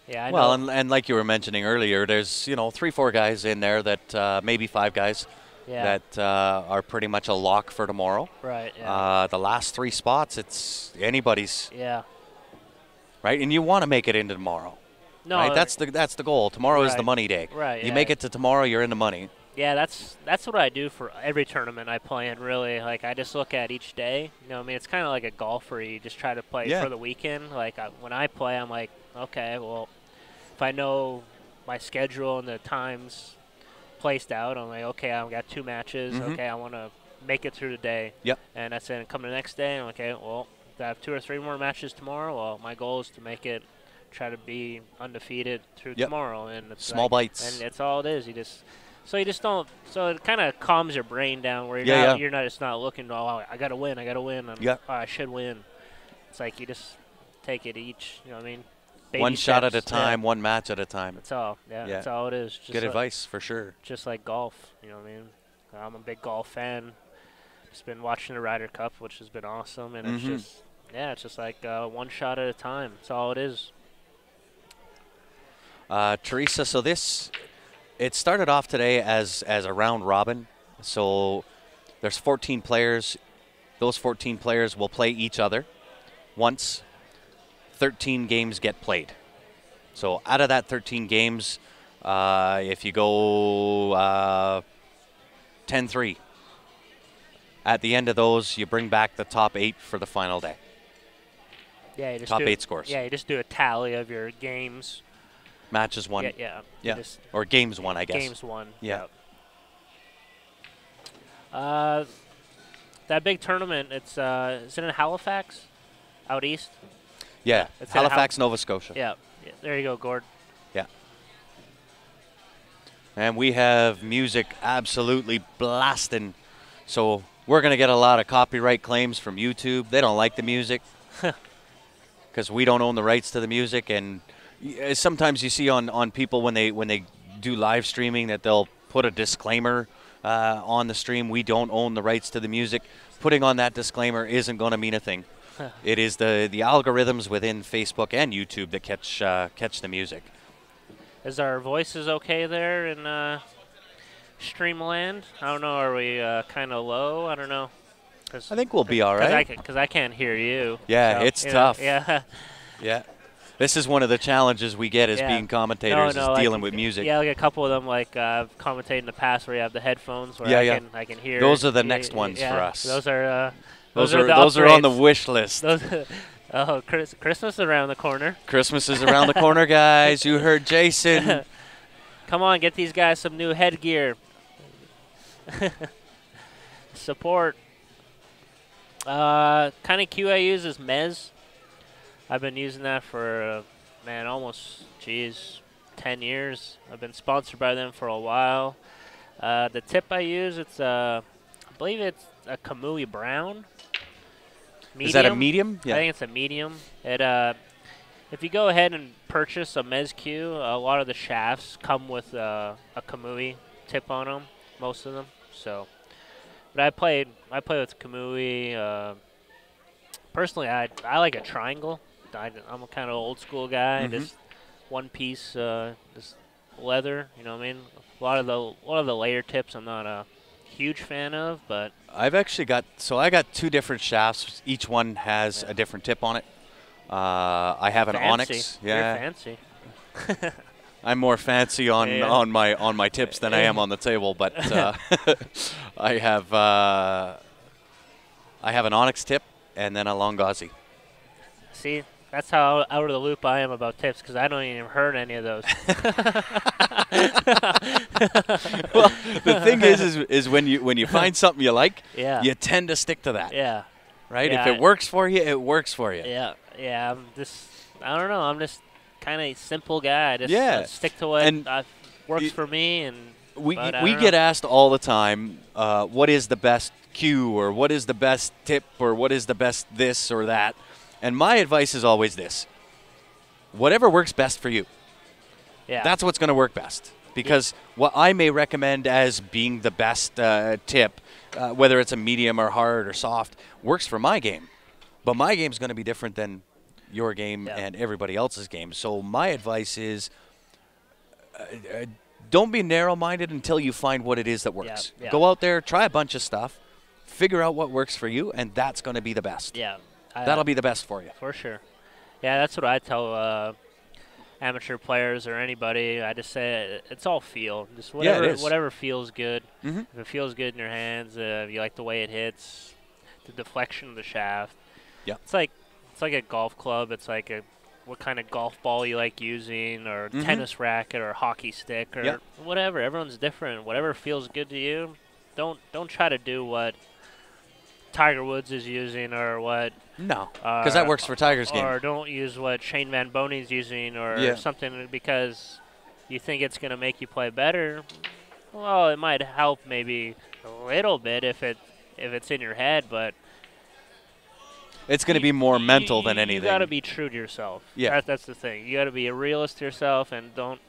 [SPEAKER 2] Yeah, I
[SPEAKER 4] Well,
[SPEAKER 2] know.
[SPEAKER 4] and like you were mentioning earlier, there's 3-4 guys in there that maybe 5 guys
[SPEAKER 2] Yeah.
[SPEAKER 4] that are pretty much a lock for tomorrow.
[SPEAKER 2] Right. Yeah.
[SPEAKER 4] The last 3 spots, it's anybody's,
[SPEAKER 2] Yeah.
[SPEAKER 4] right? And you want to make it into tomorrow.
[SPEAKER 2] No,
[SPEAKER 4] right? That's the goal. Tomorrow is the
[SPEAKER 2] Right.
[SPEAKER 4] money day.
[SPEAKER 2] Right,
[SPEAKER 4] You
[SPEAKER 2] yeah.
[SPEAKER 4] make it to tomorrow, you're in the money.
[SPEAKER 2] Yeah, that's what I do for every tournament I play in. Really, like I just look at each day. You know, what I mean, it's kind of like a golfer. You just try to play
[SPEAKER 4] Yeah.
[SPEAKER 2] for the weekend. Like when I play, I'm like, okay, well, if I know my schedule and the times placed out, I'm like, okay, I've got 2 matches.
[SPEAKER 4] Mhm.
[SPEAKER 2] Okay, I want to make it through the day.
[SPEAKER 4] Yep.
[SPEAKER 2] And that's it. And come the next day, I'm like, okay, well, if I have 2 or 3 more matches tomorrow. Well, my goal is to make it, try to be undefeated through
[SPEAKER 4] Yep.
[SPEAKER 2] tomorrow. And it's
[SPEAKER 4] Small
[SPEAKER 2] like-
[SPEAKER 4] bites.
[SPEAKER 2] And that's all it is. So you just don't. So it kind of calms your brain down, where you're not just not looking. Oh, I gotta win.
[SPEAKER 4] Yeah.
[SPEAKER 2] I should win. It's like you just take it each. You know what I mean?
[SPEAKER 4] One
[SPEAKER 2] Baby
[SPEAKER 4] shot at a
[SPEAKER 2] steps, yeah.
[SPEAKER 4] time, one match at a time.
[SPEAKER 2] That's all. Yeah,
[SPEAKER 4] Yeah.
[SPEAKER 2] that's all it is. Just
[SPEAKER 4] Good
[SPEAKER 2] like,
[SPEAKER 4] advice for sure.
[SPEAKER 2] Just like golf. You know what I mean? I'm a big golf fan. Just been watching the Ryder Cup, which has been awesome, and
[SPEAKER 4] Mhm.
[SPEAKER 2] it's just like one shot at a time. That's all it is.
[SPEAKER 4] Teresa, so it started off today as a round robin. So there's 14 players. Those 14 players will play each other once. 13 games get played. So out of that 13 games, if you go 10-3, at the end of those, you bring back the top 8 for the final day.
[SPEAKER 2] Yeah, you just
[SPEAKER 4] Top
[SPEAKER 2] do,
[SPEAKER 4] 8 scores.
[SPEAKER 2] Yeah, you just do a tally of your games.
[SPEAKER 4] Matches won.
[SPEAKER 2] Yeah.
[SPEAKER 4] Yeah.
[SPEAKER 2] You just
[SPEAKER 4] Or games won, I guess.
[SPEAKER 2] games won.
[SPEAKER 4] Yeah.
[SPEAKER 2] That big tournament. Is it in Halifax, out east?
[SPEAKER 4] Yeah.
[SPEAKER 2] It's in
[SPEAKER 4] Halifax, Nova Scotia.
[SPEAKER 2] Yeah. There you go, Gord.
[SPEAKER 4] Yeah. And we have music absolutely blasting. So we're going to get a lot of copyright claims from YouTube. They don't like the music because we don't own the rights to the music. And sometimes you see on people when they do live streaming that they'll put a disclaimer on the stream. We don't own the rights to the music. Putting on that disclaimer isn't going to mean a thing. It is the algorithms within Facebook and YouTube that catch the music.
[SPEAKER 2] Is our voices okay there in Streamland? I don't know. Are we kind of low? I don't know.
[SPEAKER 4] I think we'll be all right.
[SPEAKER 2] Because I can't hear you.
[SPEAKER 4] Yeah,
[SPEAKER 2] so,
[SPEAKER 4] it's
[SPEAKER 2] you know,
[SPEAKER 4] tough.
[SPEAKER 2] Yeah.
[SPEAKER 4] Yeah. This is one of the challenges we get as
[SPEAKER 2] Yeah.
[SPEAKER 4] being commentators is
[SPEAKER 2] like,
[SPEAKER 4] dealing with music.
[SPEAKER 2] Yeah, like a couple of them, like I've commentated in the past where you have the headphones where I can hear.
[SPEAKER 4] Those are the next ones
[SPEAKER 2] yeah,
[SPEAKER 4] for us.
[SPEAKER 2] Those are
[SPEAKER 4] Those
[SPEAKER 2] the
[SPEAKER 4] are on the
[SPEAKER 2] upgrades.
[SPEAKER 4] wish list.
[SPEAKER 2] Christmas is around the corner.
[SPEAKER 4] Christmas is around the corner, guys. You heard Jason.
[SPEAKER 2] Come on, get these guys some new headgear. Support. Kind of cue I use is Mez. I've been using that for, almost, 10 years. I've been sponsored by them for a while. The tip I use, I believe it's a Kamui Brown. Medium.
[SPEAKER 4] Is that a medium?
[SPEAKER 2] I think it's a medium. If you go ahead and purchase a Mez-Q, a lot of the shafts come with a Kamui tip on them, most of them. So, but I play with Kamui. Personally, I like a triangle. I'm a kind of old school guy.
[SPEAKER 4] Mhm.
[SPEAKER 2] Just one piece, just leather. You know what I mean? A lot of the layer tips I'm not a huge fan of, but
[SPEAKER 4] I've actually got I got 2 different shafts. Each one has a different tip on it. I have an
[SPEAKER 2] fancy.
[SPEAKER 4] Onyx. Yeah,
[SPEAKER 2] You're fancy.
[SPEAKER 4] I'm more fancy on
[SPEAKER 2] Yeah.
[SPEAKER 4] on my tips than I am on the table, but I have an Onyx tip and then a Longazi.
[SPEAKER 2] See, that's how out of the loop I am about tips because I don't even heard any of those.
[SPEAKER 4] Well, the thing is when you find something you like,
[SPEAKER 2] Yeah.
[SPEAKER 4] you tend to stick to that,
[SPEAKER 2] Yeah.
[SPEAKER 4] right?
[SPEAKER 2] Yeah,
[SPEAKER 4] If it works for you, it works for you.
[SPEAKER 2] Yeah. Yeah. I don't know. I'm just kind of a simple guy. I just
[SPEAKER 4] Yeah.
[SPEAKER 2] stick to what
[SPEAKER 4] And
[SPEAKER 2] works for me. And
[SPEAKER 4] We
[SPEAKER 2] but I
[SPEAKER 4] we
[SPEAKER 2] don't
[SPEAKER 4] get
[SPEAKER 2] know.
[SPEAKER 4] asked all the time, what is the best cue, or what is the best tip, or what is the best this or that, and my advice is always this: whatever works best for you.
[SPEAKER 2] Yeah.
[SPEAKER 4] That's what's going to work best. Because what I may recommend as being the best tip, whether it's a medium or hard or soft, works for my game. But my game's going to be different than your game and everybody else's game. So my advice is don't be narrow-minded until you find what it is that works.
[SPEAKER 2] Yeah.
[SPEAKER 4] Go out there, try a bunch of stuff, figure out what works for you, and that's going to be the best.
[SPEAKER 2] Yeah.
[SPEAKER 4] That'll be the best for you.
[SPEAKER 2] For sure. Yeah, that's what I tell amateur players or anybody. I just say it's all feel. Just whatever,
[SPEAKER 4] it is.
[SPEAKER 2] whatever feels good.
[SPEAKER 4] Mhm.
[SPEAKER 2] If it feels good in your hands, if you like the way it hits, the deflection of the shaft.
[SPEAKER 4] Yeah.
[SPEAKER 2] It's like a golf club. It's like what kind of golf ball you like using, or tennis racket, or hockey stick, or whatever. Everyone's different. Whatever feels good to you. Don't try to do what Tiger Woods is using, or what.
[SPEAKER 4] No, because that works for Tiger's game.
[SPEAKER 2] Or don't use what Shane Van Boney's using, or something because you think it's going to make you play better. Well, it might help maybe a little bit if it's in your head, but
[SPEAKER 4] It's going to be more mental than anything.
[SPEAKER 2] You got to be true to yourself.
[SPEAKER 4] Yeah.
[SPEAKER 2] That's the thing. You got to be a realist to yourself, and don't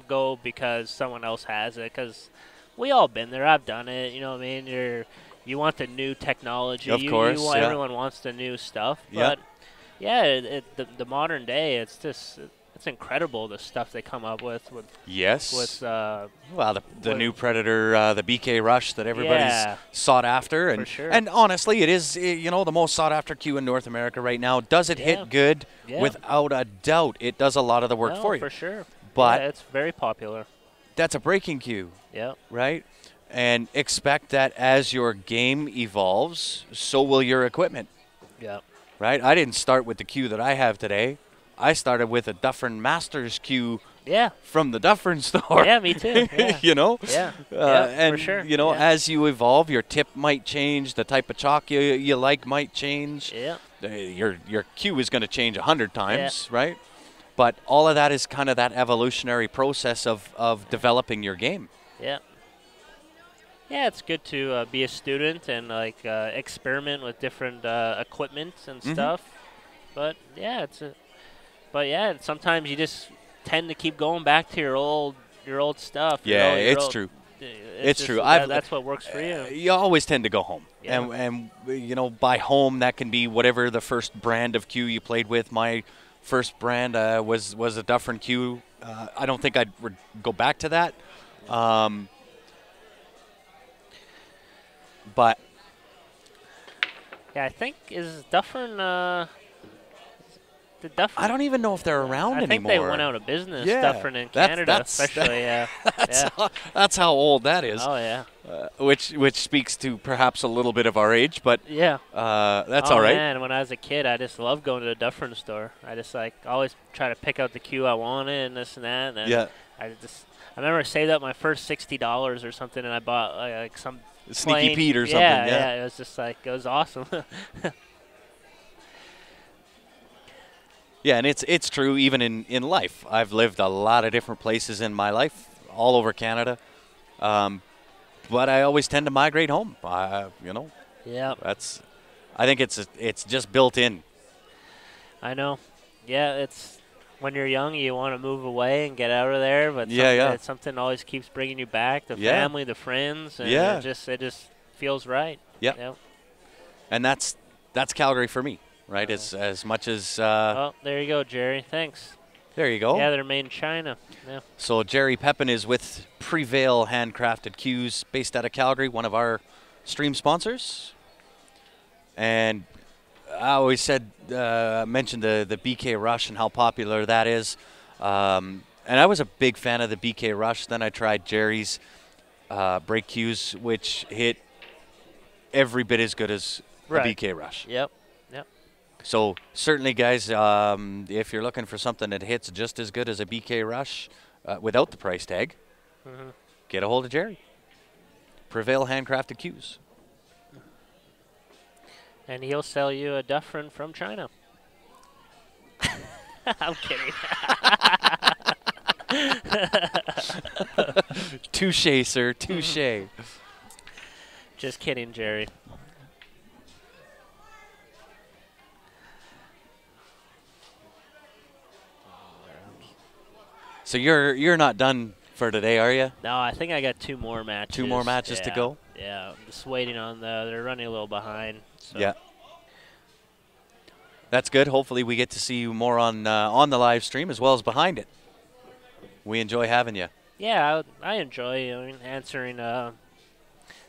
[SPEAKER 2] go because someone else has it. Because we all been there. I've done it. You know what I mean? You want the new technology.
[SPEAKER 4] Of course,
[SPEAKER 2] Everyone wants the new stuff. But the modern day, it's incredible the stuff they come up with.
[SPEAKER 4] Well, the new Predator, the BK Rush that everybody's sought after, and
[SPEAKER 2] For sure.
[SPEAKER 4] and honestly, it is the most sought after cue in North America right now. Does it hit good?
[SPEAKER 2] Yeah.
[SPEAKER 4] Without a doubt, it does a lot of the work for you.
[SPEAKER 2] For sure.
[SPEAKER 4] But
[SPEAKER 2] it's very popular.
[SPEAKER 4] that's a breaking cue,
[SPEAKER 2] Yeah.
[SPEAKER 4] right? And expect that as your game evolves, so will your equipment.
[SPEAKER 2] Yeah.
[SPEAKER 4] Right? I didn't start with the cue that I have today. I started with a Dufferin Masters cue
[SPEAKER 2] Yeah.
[SPEAKER 4] from the Dufferin store.
[SPEAKER 2] Yeah, me too. Yeah.
[SPEAKER 4] Yeah.
[SPEAKER 2] Yeah,
[SPEAKER 4] and
[SPEAKER 2] for sure.
[SPEAKER 4] As you evolve, your tip might change. The type of chalk you like might change.
[SPEAKER 2] Yeah.
[SPEAKER 4] Your cue is going to change 100 times, right? But all of that is kind of that evolutionary process of developing your game.
[SPEAKER 2] Yeah. Yeah, it's good to be a student and experiment with different equipment and stuff. But sometimes you just tend to keep going back to your old stuff.
[SPEAKER 4] Yeah, it's
[SPEAKER 2] old-
[SPEAKER 4] true.
[SPEAKER 2] It's
[SPEAKER 4] true.
[SPEAKER 2] That's what works for you.
[SPEAKER 4] You always tend to go home,
[SPEAKER 2] Yeah.
[SPEAKER 4] and by home that can be whatever the first brand of cue you played with. My first brand was a Dufferin cue. I don't think I'd go back to that. But
[SPEAKER 2] Yeah, I think is Dufferin. The Dufferin.
[SPEAKER 4] I don't even know if they're around
[SPEAKER 2] I think
[SPEAKER 4] anymore.
[SPEAKER 2] they went out of business.
[SPEAKER 4] Yeah,
[SPEAKER 2] Dufferin in
[SPEAKER 4] that's-
[SPEAKER 2] Canada,
[SPEAKER 4] that's-
[SPEAKER 2] especially.
[SPEAKER 4] That's how old that is.
[SPEAKER 2] Oh yeah.
[SPEAKER 4] Which speaks to perhaps a little bit of our age, but
[SPEAKER 2] Yeah.
[SPEAKER 4] that's
[SPEAKER 2] Oh,
[SPEAKER 4] all right.
[SPEAKER 2] Man, when I was a kid, I just loved going to the Dufferin store. I just always try to pick out the cue I wanted and this and that. And then
[SPEAKER 4] Yeah.
[SPEAKER 2] I remember I saved up my first $60 or something, and I bought some
[SPEAKER 4] Sneaky
[SPEAKER 2] plain-
[SPEAKER 4] Pete or something.
[SPEAKER 2] Yeah. It was just it was awesome.
[SPEAKER 4] Yeah, and it's true even in life. I've lived a lot of different places in my life, all over Canada, but I always tend to migrate home.
[SPEAKER 2] Yeah.
[SPEAKER 4] I think it's just built in.
[SPEAKER 2] I know. Yeah, it's when you're young, you want to move away and get out of there, but something always keeps bringing you back. The family, the friends, and it just feels right.
[SPEAKER 4] Yep.
[SPEAKER 2] Yep.
[SPEAKER 4] And that's Calgary for me, right? As much as
[SPEAKER 2] Well, there you go, Jerry. Thanks.
[SPEAKER 4] There you go.
[SPEAKER 2] Yeah, they're made in China. Yeah.
[SPEAKER 4] So Jerry Pepin is with Prevail Handcrafted Cues, based out of Calgary, one of our stream sponsors. And I always mentioned the BK Rush and how popular that is. And I was a big fan of the BK Rush. Then I tried Jerry's brake cues, which hit every bit as good as
[SPEAKER 2] Right.
[SPEAKER 4] a BK Rush.
[SPEAKER 2] Yep. Yep.
[SPEAKER 4] So certainly, guys, if you're looking for something that hits just as good as a BK Rush without the price tag, get a hold of Jerry. Prevail Handcrafted Cues.
[SPEAKER 2] And he'll sell you a Dufferin from China. I'm kidding.
[SPEAKER 4] Touche, sir. Touche.
[SPEAKER 2] Just kidding, Jerry.
[SPEAKER 4] So you're not done for today, are you?
[SPEAKER 2] No, I think I got 2 more matches.
[SPEAKER 4] 2 more matches to go?
[SPEAKER 2] Yeah, I'm just waiting on they're running a little behind. So.
[SPEAKER 4] Yeah. That's good. Hopefully we get to see you more on the live stream as well as behind it. We enjoy having you.
[SPEAKER 2] Yeah, I enjoy answering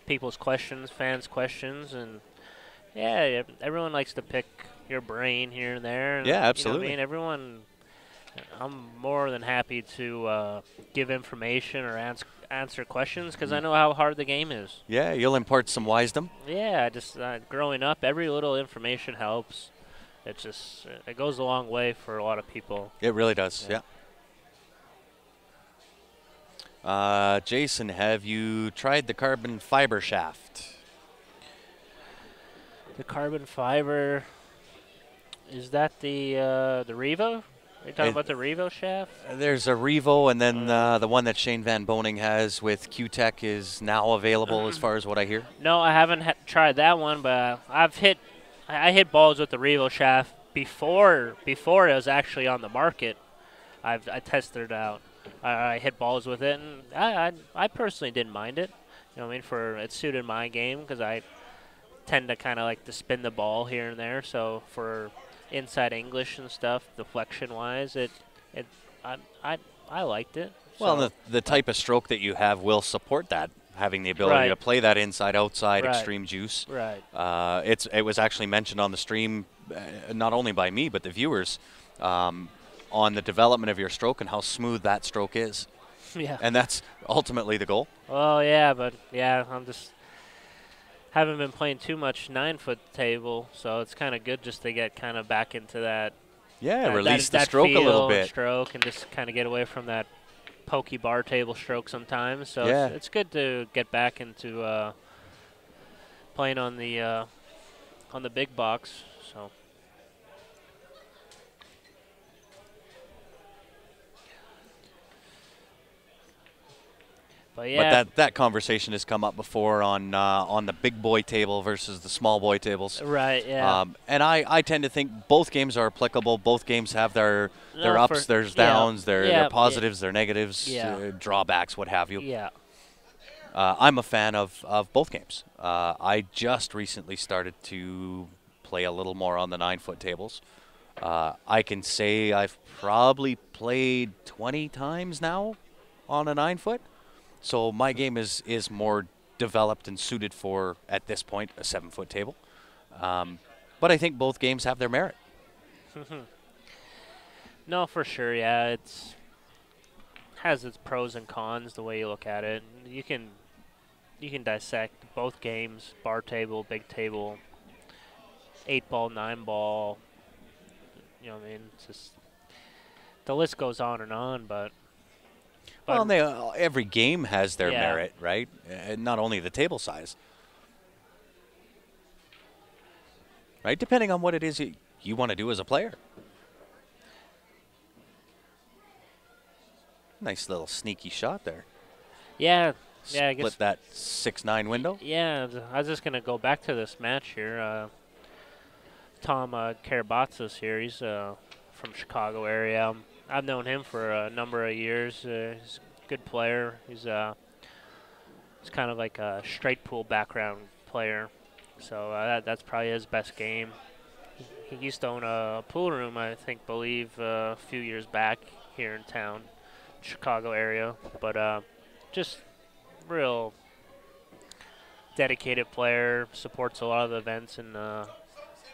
[SPEAKER 2] people's questions, fans' questions, and yeah, everyone likes to pick your brain here and there. And,
[SPEAKER 4] Yeah,
[SPEAKER 2] you know what
[SPEAKER 4] absolutely.
[SPEAKER 2] I mean, I'm more than happy to give information or answer questions because I know how hard the game is.
[SPEAKER 4] Yeah, you'll impart some wisdom.
[SPEAKER 2] Yeah, just growing up, every little information helps. It goes a long way for a lot of people.
[SPEAKER 4] It really does, yeah. Jason, have you tried the carbon fiber shaft?
[SPEAKER 2] The carbon fiber, is that the Revo? Are you talking about the Revo shaft?
[SPEAKER 4] There's a Revo, and then the one that Shane Van Boning has with Q-Tech is now available as far as what I hear.
[SPEAKER 2] No, I haven't tried that one, but I hit balls with the Revo shaft before it was actually on the market. I tested it out. I hit balls with it, and I personally didn't mind it. You know what I mean? It suited my game because I tend to kind of like to spin the ball here and there. So for inside English and stuff, deflection wise, I liked it.
[SPEAKER 4] Well,
[SPEAKER 2] So,
[SPEAKER 4] the type of stroke that you have will support that, having the ability to play that inside-outside
[SPEAKER 2] Right.
[SPEAKER 4] extreme juice.
[SPEAKER 2] right.
[SPEAKER 4] It was actually mentioned on the stream, not only by me but the viewers, on the development of your stroke and how smooth that stroke is.
[SPEAKER 2] Yeah.
[SPEAKER 4] And that's ultimately the goal.
[SPEAKER 2] Well, yeah, but yeah, I'm just haven't been playing too much 9-foot table, so it's kind of good just to get kind of back into that.
[SPEAKER 4] Yeah,
[SPEAKER 2] that-
[SPEAKER 4] release
[SPEAKER 2] that
[SPEAKER 4] the stroke a
[SPEAKER 2] feel
[SPEAKER 4] little
[SPEAKER 2] and
[SPEAKER 4] bit.
[SPEAKER 2] stroke, and just kind of get away from that pokey bar table stroke sometimes. So
[SPEAKER 4] Yeah.
[SPEAKER 2] it's good to get back into playing on the big box. So. But yeah,
[SPEAKER 4] But that conversation has come up before on the big boy table versus the small boy tables.
[SPEAKER 2] right, yeah.
[SPEAKER 4] And I tend to think both games are applicable. Both games have their
[SPEAKER 2] No,
[SPEAKER 4] ups, their downs, their positives, their negatives,
[SPEAKER 2] Yeah.
[SPEAKER 4] drawbacks, what have you.
[SPEAKER 2] Yeah.
[SPEAKER 4] I'm a fan of both games. I just recently started to play a little more on the 9-foot tables. I can say I've probably played 20 times now on a 9-foot. So my game is more developed and suited for, at this point, a 7-foot table. But I think both games have their merit.
[SPEAKER 2] No, for sure, yeah. It's has its pros and cons the way you look at it. You can dissect both games: bar table, big table, 8-ball, 9-ball. You know what I mean? It's just the list goes on and on, but.
[SPEAKER 4] Well, every game has their
[SPEAKER 2] Yeah.
[SPEAKER 4] merit, right? Not only the table size. Right? Depending on what it is you want to do as a player. Nice little sneaky shot there.
[SPEAKER 2] Yeah, I guess.
[SPEAKER 4] Split that 6-9 window.
[SPEAKER 2] Yeah, I was just gonna go back to this match here. Tom Karabatsas here. He's from Chicago area. I've known him for a number of years. He's a good player. He's kind of like a straight pool background player. So that's probably his best game. he used to own a pool room, I believe a few years back here in town, Chicago area. But just real dedicated player, supports a lot of the events in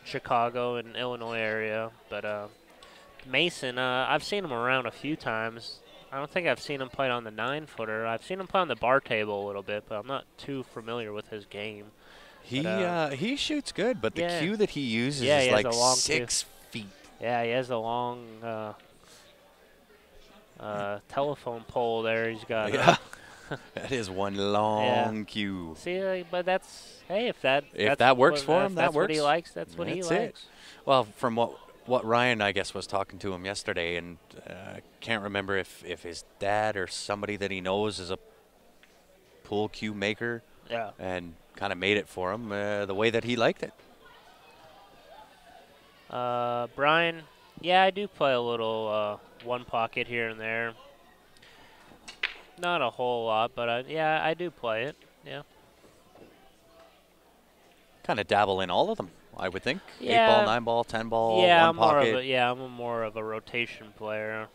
[SPEAKER 2] Chicago and Illinois area. But Mason, I've seen him around a few times. I don't think I've seen him play on the 9-footer. I've seen him play on the bar table a little bit, but I'm not too familiar with his game.
[SPEAKER 4] He shoots good, but the
[SPEAKER 2] yeah.
[SPEAKER 4] cue that he uses
[SPEAKER 2] Yeah,
[SPEAKER 4] is
[SPEAKER 2] he has
[SPEAKER 4] like
[SPEAKER 2] a long
[SPEAKER 4] 6 feet.
[SPEAKER 2] Yeah, he has a long telephone pole there. He's got.
[SPEAKER 4] Yeah. That is one long cue.
[SPEAKER 2] See, but that's if that
[SPEAKER 4] works for him, that
[SPEAKER 2] that's
[SPEAKER 4] works.
[SPEAKER 2] what he likes. That's what he likes.
[SPEAKER 4] Well, from what Ryan, I guess, was talking to him yesterday, and can't remember if his dad or somebody that he knows is a pool cue maker.
[SPEAKER 2] Yeah.
[SPEAKER 4] And kind of made it for him the way that he liked it.
[SPEAKER 2] Brian, yeah, I do play a little one pocket here and there. Not a whole lot, but yeah, I do play it. Yeah.
[SPEAKER 4] Kind of dabble in all of them, I would think.
[SPEAKER 2] Yeah.
[SPEAKER 4] 8 ball, 9 ball, 10 ball,
[SPEAKER 2] yeah,
[SPEAKER 4] one pocket.
[SPEAKER 2] I'm more of a rotation player.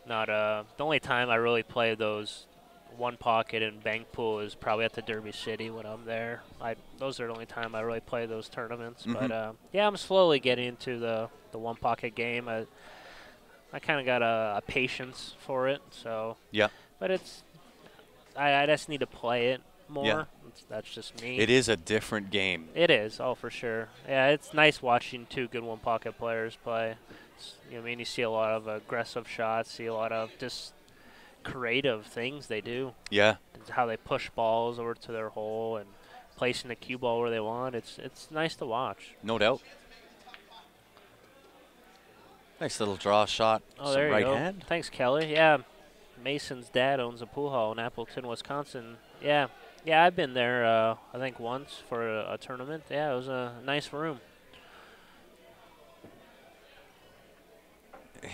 [SPEAKER 2] Not the only time I really play those one pocket and bank pool is probably at the Derby City when I'm there. Those are the only time I really play those tournaments.
[SPEAKER 4] Mm-hmm.
[SPEAKER 2] But yeah, I'm slowly getting into the one pocket game. I kind of got a patience for it. So
[SPEAKER 4] Yeah.
[SPEAKER 2] But I just need to play it more.
[SPEAKER 4] Yeah.
[SPEAKER 2] That's just me.
[SPEAKER 4] It is a different game.
[SPEAKER 2] It is, for sure. Yeah, it's nice watching two good one pocket players play. You see a lot of aggressive shots, see a lot of just creative things they do.
[SPEAKER 4] Yeah.
[SPEAKER 2] How they push balls over to their hole and placing the cue ball where they want. It's nice to watch.
[SPEAKER 4] No doubt. Nice little draw shot.
[SPEAKER 2] Oh, there you
[SPEAKER 4] right
[SPEAKER 2] go.
[SPEAKER 4] hand.
[SPEAKER 2] Thanks, Kelly. Yeah, Mason's dad owns a pool hall in Appleton, Wisconsin. Yeah, I've been there, I think, once for a tournament. Yeah, it was a nice room.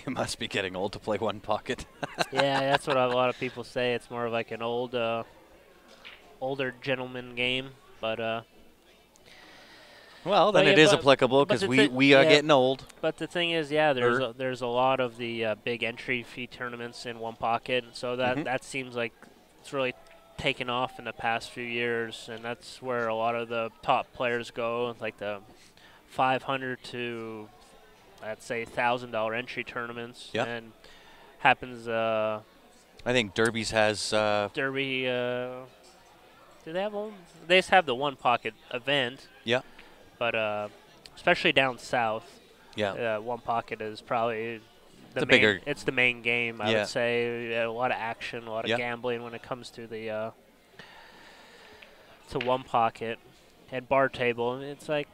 [SPEAKER 4] He must be getting old to play one pocket.
[SPEAKER 2] Yeah, that's what a lot of people say. It's more of like an older gentleman game, but
[SPEAKER 4] well, then it is applicable because we are getting old.
[SPEAKER 2] But the thing is, there's a lot of the big entry fee tournaments in one pocket, and so that seems like it's really taken off in the past few years, and that's where a lot of the top players go, like the 500 to I'd say $1,000 entry tournaments.
[SPEAKER 4] Yeah.
[SPEAKER 2] And happens.
[SPEAKER 4] I think Derby's has.
[SPEAKER 2] Derby. Do they have one? They just have the one pocket event.
[SPEAKER 4] Yeah.
[SPEAKER 2] But especially down south.
[SPEAKER 4] Yeah.
[SPEAKER 2] One pocket is probably the
[SPEAKER 4] main, bigger.
[SPEAKER 2] It's the main game. I would say a lot of action, a lot of gambling when it comes to the to one pocket and bar table. And it's like,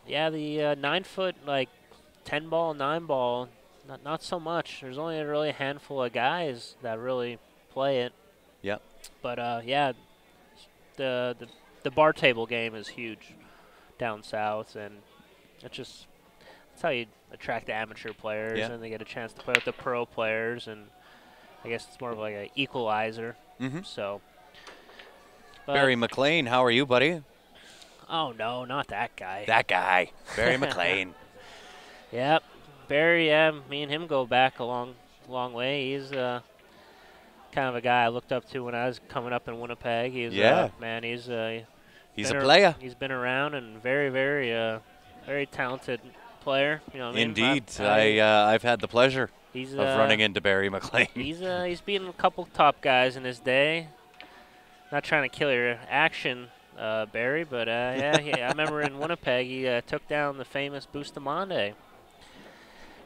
[SPEAKER 2] the 9-foot 10 ball, 9 ball, not so much. There's only really a handful of guys that really play it.
[SPEAKER 4] Yep.
[SPEAKER 2] But the bar table game is huge down south, and that's how you attract the amateur players, and they get a chance to play with the pro players, and I guess it's more of like an equalizer.
[SPEAKER 4] Mm-hmm.
[SPEAKER 2] So.
[SPEAKER 4] Barry McLean, how are you, buddy?
[SPEAKER 2] Oh no, not that guy.
[SPEAKER 4] That guy, Barry McLean.
[SPEAKER 2] Yep, Barry. Yeah, me and him go back a long way. He's kind of a guy I looked up to when I was coming up in Winnipeg. He's man. He's a
[SPEAKER 4] player.
[SPEAKER 2] He's been around and very, very, very talented player. You know what I mean?
[SPEAKER 4] Indeed, I've had the pleasure of running into Barry McLean.
[SPEAKER 2] He's beaten a couple top guys in his day. Not trying to kill your action, Barry, but I remember in Winnipeg he took down the famous Bustamante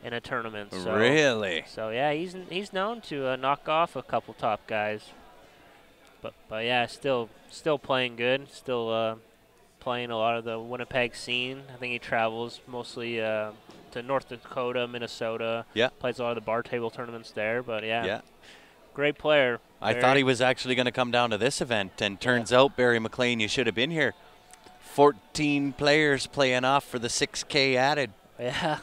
[SPEAKER 2] in a tournament. So,
[SPEAKER 4] really?
[SPEAKER 2] So yeah, he's known to knock off a couple top guys. But yeah, still playing good. Still playing a lot of the Winnipeg scene. I think he travels mostly to North Dakota, Minnesota.
[SPEAKER 4] Yeah.
[SPEAKER 2] Plays a lot of the bar table tournaments there. But yeah. Great player.
[SPEAKER 4] I thought he was actually going to come down to this event, and turns out, Barry McLean, you should have been here. 14 players playing off for the 6K added.
[SPEAKER 2] Yeah.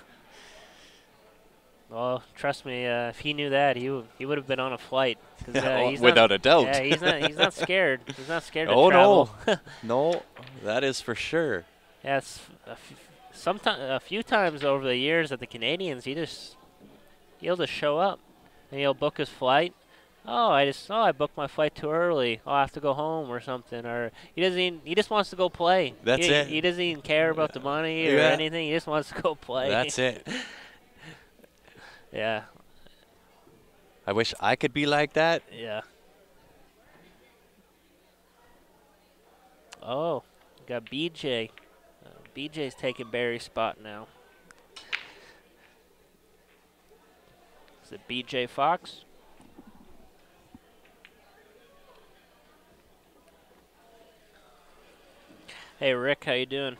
[SPEAKER 2] Well, trust me, if he knew that, he would have been on a flight.
[SPEAKER 4] Without a doubt.
[SPEAKER 2] Yeah, he's not scared. He's not scared to
[SPEAKER 4] travel.
[SPEAKER 2] No.
[SPEAKER 4] No, that is for sure.
[SPEAKER 2] Yeah, it's sometimes a few times over the years at the Canadians, he'll just show up and he'll book his flight. I booked my flight too early. I have to go home or something. Or he just wants to go play.
[SPEAKER 4] That's it.
[SPEAKER 2] He doesn't even care about the money or anything. He just wants to go play.
[SPEAKER 4] That's it.
[SPEAKER 2] Yeah.
[SPEAKER 4] I wish I could be like that.
[SPEAKER 2] Yeah. Oh, got BJ. BJ's taking Barry's spot now. Is it BJ Fox? Hey Rick, how you doing?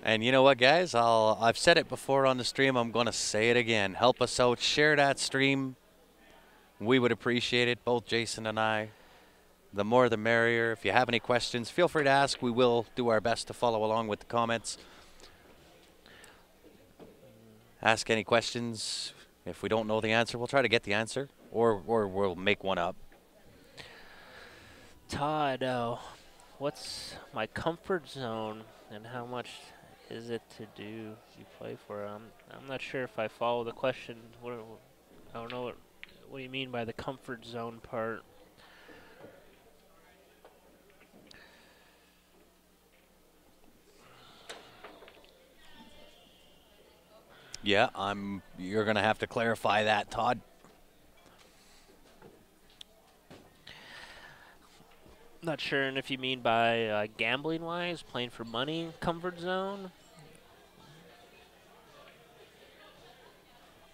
[SPEAKER 4] And you know what, guys? I've said it before on the stream. I'm going to say it again. Help us out. Share that stream. We would appreciate it, both Jason and I. The more the merrier. If you have any questions, feel free to ask. We will do our best to follow along with the comments. Ask any questions. If we don't know the answer, we'll try to get the answer, or we'll make one up.
[SPEAKER 2] Todd, what's my comfort zone and how much is it to do you play for? I'm not sure if I follow the question. I don't know what do you mean by the comfort zone part?
[SPEAKER 4] Yeah, you're going to have to clarify that, Todd.
[SPEAKER 2] Not sure, and if you mean by gambling-wise, playing for money, comfort zone.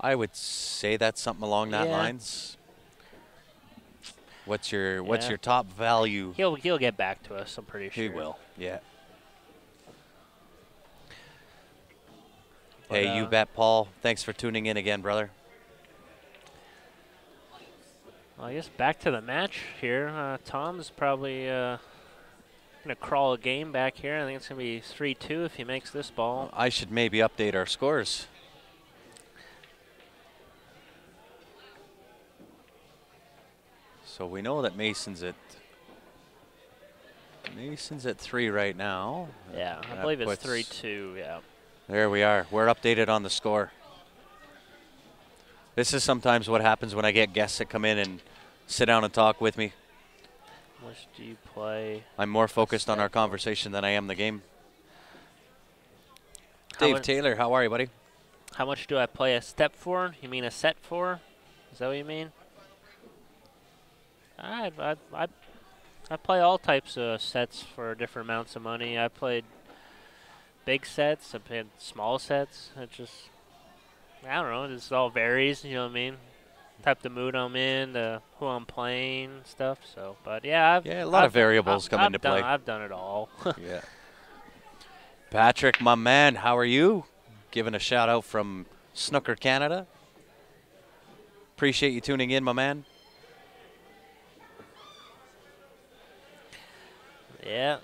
[SPEAKER 4] I would say that's something along that lines. What's your top value?
[SPEAKER 2] He'll get back to us. I'm pretty sure
[SPEAKER 4] he will. Yeah.
[SPEAKER 2] But,
[SPEAKER 4] hey, you bet, Paul. Thanks for tuning in again, brother.
[SPEAKER 2] Well, I guess back to the match here. Tom's probably going to crawl a game back here. I think it's going to be 3-2 if he makes this ball.
[SPEAKER 4] I should maybe update our scores. So we know that Mason's at 3 right now.
[SPEAKER 2] Yeah, I
[SPEAKER 4] That
[SPEAKER 2] believe it's
[SPEAKER 4] puts-
[SPEAKER 2] 3-2, yeah.
[SPEAKER 4] There we are. We're updated on the score. This is sometimes what happens when I get guests that come in and sit down and talk with me.
[SPEAKER 2] How much do you play?
[SPEAKER 4] I'm more focused on our conversation than I am the game. Dave Taylor, how are you, buddy?
[SPEAKER 2] How much do I play a step for? You mean a set for? Is that what you mean? I play all types of sets for different amounts of money. I played big sets. I played small sets. It just, I don't know. It just all varies. You know what I mean? Type of mood I'm in, who I'm playing, stuff. So, but yeah,
[SPEAKER 4] a lot of variables come into play.
[SPEAKER 2] I've done it all.
[SPEAKER 4] Yeah. Patrick, my man, how are you? Giving a shout out from Snooker Canada. Appreciate you tuning in, my man.
[SPEAKER 2] Yeah.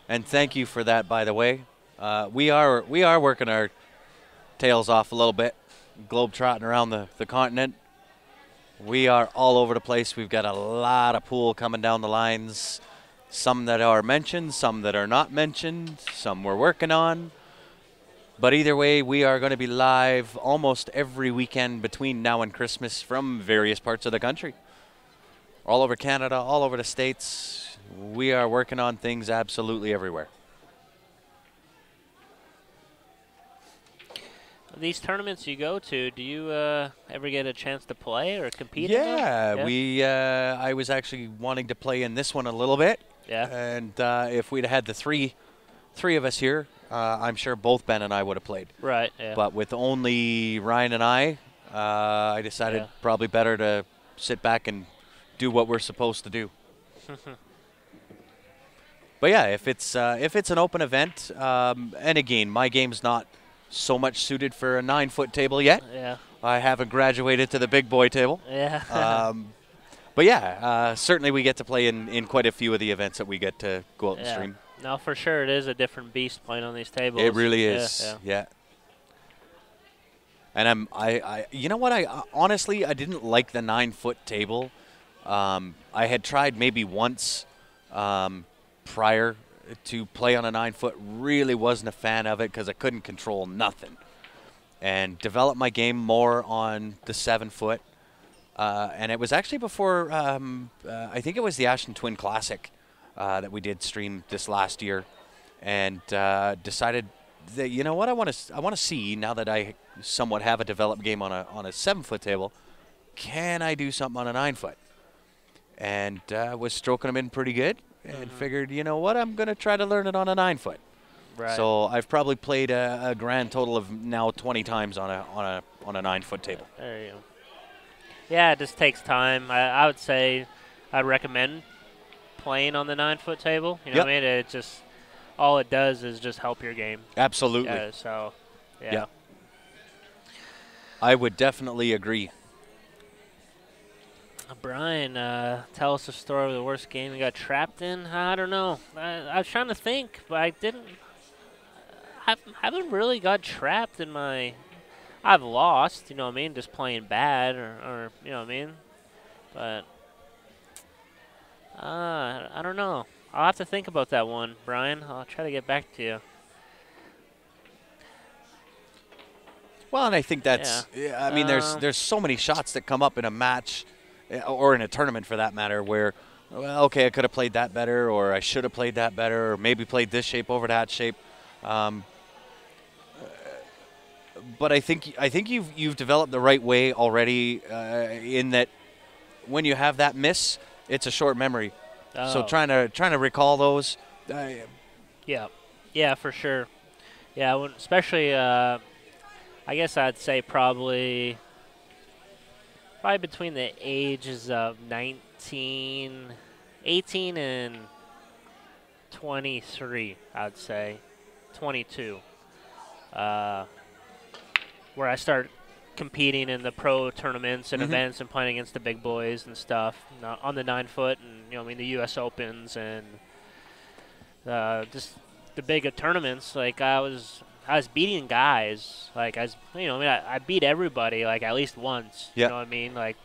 [SPEAKER 4] And thank you for that, by the way. We are working our tails off a little bit, globe-trotting around the continent. We are all over the place. We've got a lot of pool coming down the lines. Some that are mentioned, some that are not mentioned, some we're working on. But either way, we are going to be live almost every weekend between now and Christmas from various parts of the country. All over Canada, all over the States. We are working on things absolutely everywhere.
[SPEAKER 2] These tournaments you go to, do you ever get a chance to play or compete in them?
[SPEAKER 4] Yeah, I was actually wanting to play in this one a little bit.
[SPEAKER 2] Yeah.
[SPEAKER 4] And if we'd had the three of us here, I'm sure both Ben and I would have played.
[SPEAKER 2] Right, yeah.
[SPEAKER 4] But with only Ryan and I decided probably better to sit back and do what we're supposed to do. But yeah, if it's an open event, and again, my game's not so much suited for a 9-foot table yet.
[SPEAKER 2] Yeah.
[SPEAKER 4] I haven't graduated to the big boy table.
[SPEAKER 2] Yeah.
[SPEAKER 4] But yeah, certainly we get to play in quite a few of the events that we get to go out and stream.
[SPEAKER 2] No, for sure, it is a different beast playing on these tables.
[SPEAKER 4] It really is. Yeah. And you know what? Honestly, I didn't like the 9-foot table. I had tried maybe once prior, to play on a 9-foot. Really wasn't a fan of it because I couldn't control nothing. And developed my game more on the 7-foot. And it was actually before, I think it was the Ashton Twin Classic that we did stream this last year. And decided that, you know what, I want to see, now that I somewhat have a developed game on a 7-foot table, can I do something on a 9-foot? And was stroking them in pretty good, and figured, you know what, I'm going to try to learn it on a 9-foot.
[SPEAKER 2] Right.
[SPEAKER 4] So I've probably played a grand total of now 20 times on a 9-foot table.
[SPEAKER 2] There you go. Yeah, it just takes time. I would say I'd recommend playing on the 9-foot table. You know what I mean? It just, all it does is just help your game.
[SPEAKER 4] Absolutely.
[SPEAKER 2] Yeah, so, yeah.
[SPEAKER 4] I would definitely agree.
[SPEAKER 2] Brian, tell us the story of the worst game you got trapped in. I don't know. I was trying to think, but I didn't. I haven't really got trapped in my. I've lost, you know what I mean, just playing bad, or you know what I mean. But I don't know. I'll have to think about that one, Brian. I'll try to get back to you.
[SPEAKER 4] Well, and I think that's. I mean, there's so many shots that come up in a match, or in a tournament for that matter, where, well, okay, I could have played that better, or I should have played that better, or maybe played this shape over that shape. But I think you've developed the right way already, in that when you have that miss, it's a short memory.
[SPEAKER 2] Oh.
[SPEAKER 4] So trying to recall those.
[SPEAKER 2] Yeah, for sure. Yeah, especially. I guess I'd say probably between the ages of 18 and 23, I'd say. 22. Where I start competing in the pro tournaments and events and playing against the big boys and stuff on the 9-foot, and you know, I mean, the U.S. Opens and just the bigger tournaments. Like I was beating guys. Like I beat everybody like at least once.
[SPEAKER 4] Yeah.
[SPEAKER 2] You know what I mean? Like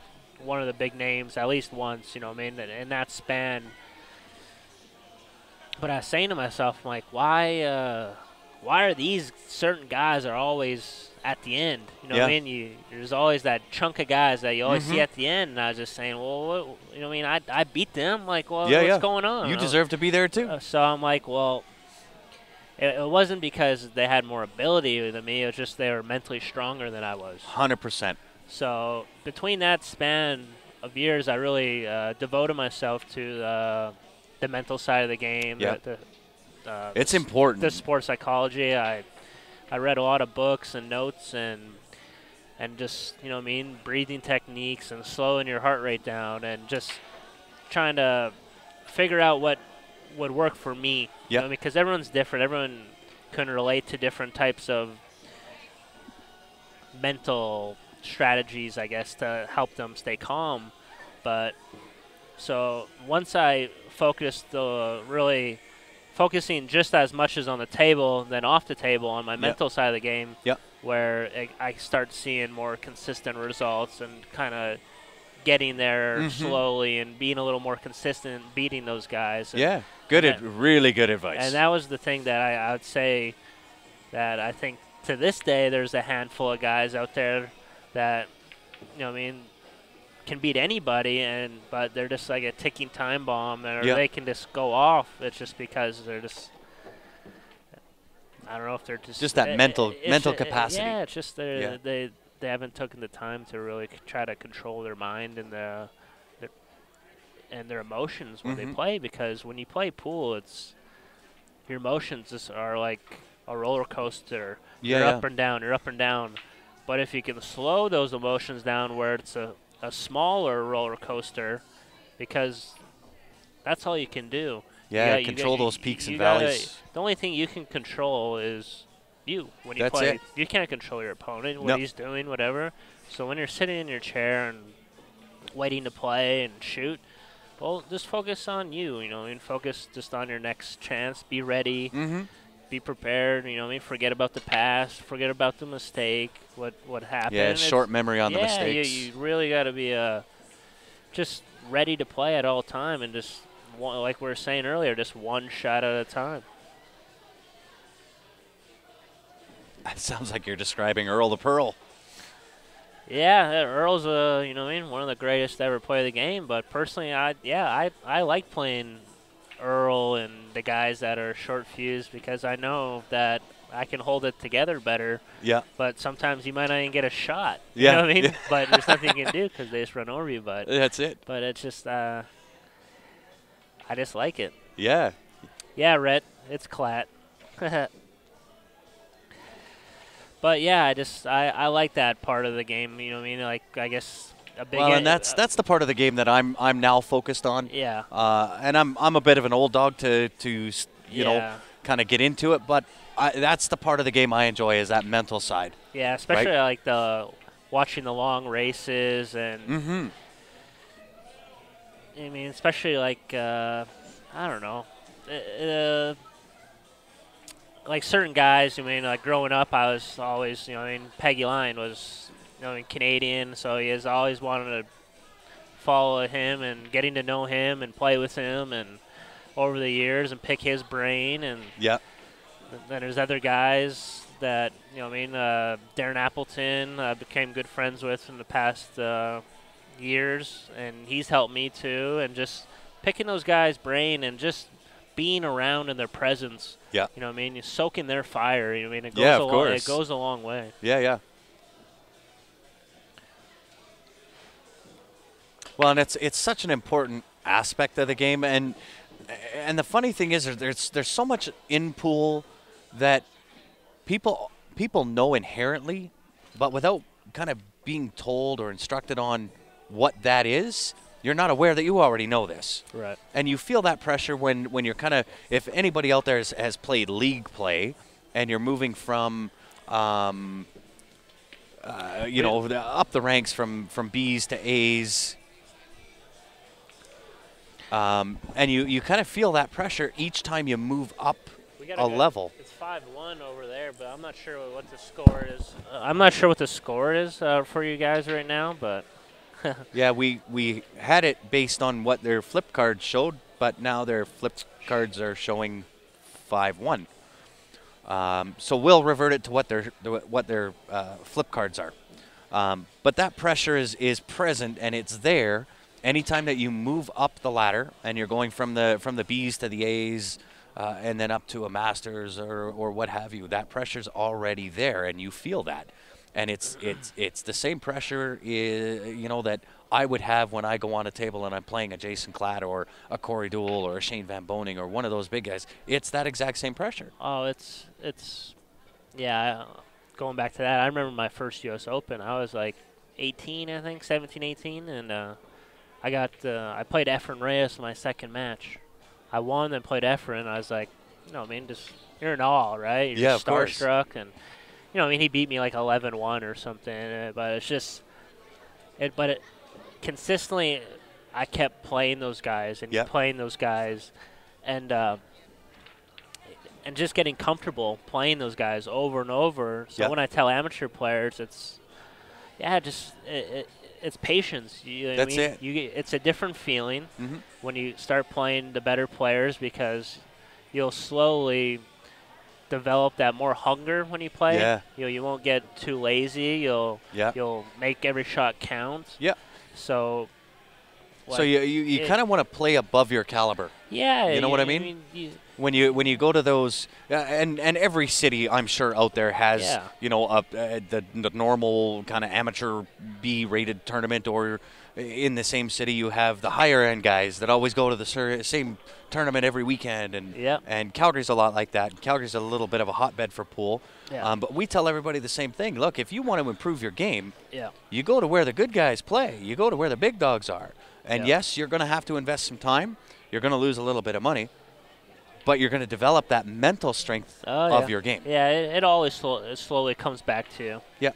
[SPEAKER 2] one of the big names at least once. You know what I mean? In that span. But I was saying to myself, I'm like, why are these certain guys are always at the end? You know what I mean? There's always that chunk of guys that you always see at the end. And I was just saying, well, you know what I mean? I beat them. Like, well, what's going on?
[SPEAKER 4] You deserve to be there too.
[SPEAKER 2] So I'm like, well, it wasn't because they had more ability than me. It was just they were mentally stronger than I was.
[SPEAKER 4] 100%.
[SPEAKER 2] So between that span of years, I really devoted myself to the mental side of the game.
[SPEAKER 4] Yeah. It's
[SPEAKER 2] the
[SPEAKER 4] important.
[SPEAKER 2] The sports psychology. I read a lot of books and notes and just, you know what I mean, breathing techniques and slowing your heart rate down and just trying to figure out what would work for me.
[SPEAKER 4] Yeah.
[SPEAKER 2] You know, because everyone's different. Everyone can relate to different types of mental strategies, I guess, to help them stay calm. But so once I focused really focusing just as much as on the table then off the table on my mental side of the game, where I start seeing more consistent results and kind of getting there slowly and being a little more consistent, beating those guys. And
[SPEAKER 4] really good advice.
[SPEAKER 2] And that was the thing that I would say that I think to this day there's a handful of guys out there that, you know what I mean, can beat anybody, but they're just like a ticking time bomb, or they can just go off. It's just because they're just, I don't know if they're just
[SPEAKER 4] that mental capacity.
[SPEAKER 2] Yeah, it's just they haven't taken the time to really try to control their mind and their emotions when they play. Because when you play pool, it's your emotions just are like a roller coaster. You're up and down. You're up and down. But if you can slow those emotions down, where it's a smaller roller coaster, because that's all you can do.
[SPEAKER 4] Yeah, control those peaks and valleys.
[SPEAKER 2] The only thing you can control is you when you
[SPEAKER 4] That's
[SPEAKER 2] play.
[SPEAKER 4] it.
[SPEAKER 2] You can't control your opponent, what he's doing, whatever. So when you're sitting in your chair and waiting to play and shoot, well, just focus on you. You know, and focus just on your next chance. Be ready. Be prepared. You know what I mean? Forget about the past. Forget about the mistake. What happened.
[SPEAKER 4] Yeah, short memory on the mistakes.
[SPEAKER 2] Yeah, you really got to be just ready to play at all time and just one, like we were saying earlier, just one shot at a time.
[SPEAKER 4] It sounds like you're describing Earl the Pearl.
[SPEAKER 2] Yeah, Earl's you know what I mean, one of the greatest to ever play the game. But personally, I like playing Earl and the guys that are short fused because I know that I can hold it together better.
[SPEAKER 4] Yeah.
[SPEAKER 2] But sometimes you might not even get a shot. You
[SPEAKER 4] Yeah.
[SPEAKER 2] know what I mean?
[SPEAKER 4] Yeah.
[SPEAKER 2] But there's nothing you can do because they just run over you. But
[SPEAKER 4] That's it.
[SPEAKER 2] it's just I just like it.
[SPEAKER 4] Yeah.
[SPEAKER 2] Yeah, Rhett, it's Clat. But yeah, I like that part of the game. You know what I mean? Like I guess a big.
[SPEAKER 4] Well, and that's the part of the game that I'm now focused on.
[SPEAKER 2] Yeah.
[SPEAKER 4] And I'm a bit of an old dog to you know, kind of get into it, but that's the part of the game I enjoy is that mental side.
[SPEAKER 2] Yeah, especially
[SPEAKER 4] right?
[SPEAKER 2] like the watching the long races and.
[SPEAKER 4] Mm-hmm.
[SPEAKER 2] I mean, especially like I don't know. Like certain guys, I mean, like growing up, I was always, you know, I mean, Peggy Line was, you know, Canadian, so he has always wanted to follow him and getting to know him and play with him and over the years and pick his brain. And
[SPEAKER 4] yeah.
[SPEAKER 2] then there's other guys that, you know, I mean, Darren Appleton I became good friends with in the past years, and he's helped me too. And just picking those guys' brain and just being around in their presence.
[SPEAKER 4] Yeah.
[SPEAKER 2] You know what I mean? You're soaking their fire. You know what I mean? It goes
[SPEAKER 4] Yeah, of
[SPEAKER 2] a
[SPEAKER 4] course.
[SPEAKER 2] It goes a long way.
[SPEAKER 4] Yeah, yeah. Well, and it's such an important aspect of the game, and the funny thing is there's so much in pool that people know inherently, but without kind of being told or instructed on what that is, you're not aware that you already know this.
[SPEAKER 2] Right.
[SPEAKER 4] And you feel that pressure when you're kind of, if anybody out there has played league play and you're moving from, you know, up the ranks from Bs to As, and you kind of feel that pressure each time you move up a level.
[SPEAKER 2] It's 5-1 over there, but I'm not sure what the score is. I'm not sure what the score is for you guys right now, but.
[SPEAKER 4] Yeah, we had it based on what their flip cards showed, but now their flip cards are showing 5-1. So we'll revert it to what their flip cards are. But that pressure is present and it's there anytime that you move up the ladder and you're going from the Bs to the As and then up to a Masters or what have you. That pressure's already there and you feel that. And it's the same pressure, you know, that I would have when I go on a table and I'm playing a Jason Klatt or a Corey Deuel or a Shane Van Boning or one of those big guys. It's that exact same pressure.
[SPEAKER 2] Oh, it's yeah. Going back to that, I remember my first U.S. Open. I was like 18, I think, 17, 18, and I played Efren Reyes in my second match. I won, then played Efren. I was like, you know, I mean, just you're in awe, right? You're just starstruck and. You know, I mean, he beat me like 11-1 or something, but it's just, consistently, I kept playing those guys and playing those guys, and just getting comfortable playing those guys over and over. So when I tell amateur players, it's patience.
[SPEAKER 4] That's it.
[SPEAKER 2] It's a different feeling when you start playing the better players because you'll slowly develop that more hunger when you play.
[SPEAKER 4] Yeah.
[SPEAKER 2] You know, you won't get too lazy. You'll make every shot count.
[SPEAKER 4] Yeah.
[SPEAKER 2] So.
[SPEAKER 4] So you kind of want to play above your caliber.
[SPEAKER 2] Yeah.
[SPEAKER 4] You know what I mean? When you go to those, and every city I'm sure out there has you know the normal kind of amateur B-rated tournament, or in the same city you have the higher end guys that always go to the same tournament every weekend, and Calgary's a lot like that. Calgary's a little bit of a hotbed for pool, but we tell everybody the same thing. Look, if you want to improve your game, you go to where the good guys play. You go to where the big dogs are. And yes, you're going to have to invest some time. You're going to lose a little bit of money, but you're going to develop that mental strength of your game.
[SPEAKER 2] Yeah, it always slowly comes back to you.
[SPEAKER 4] Yeah.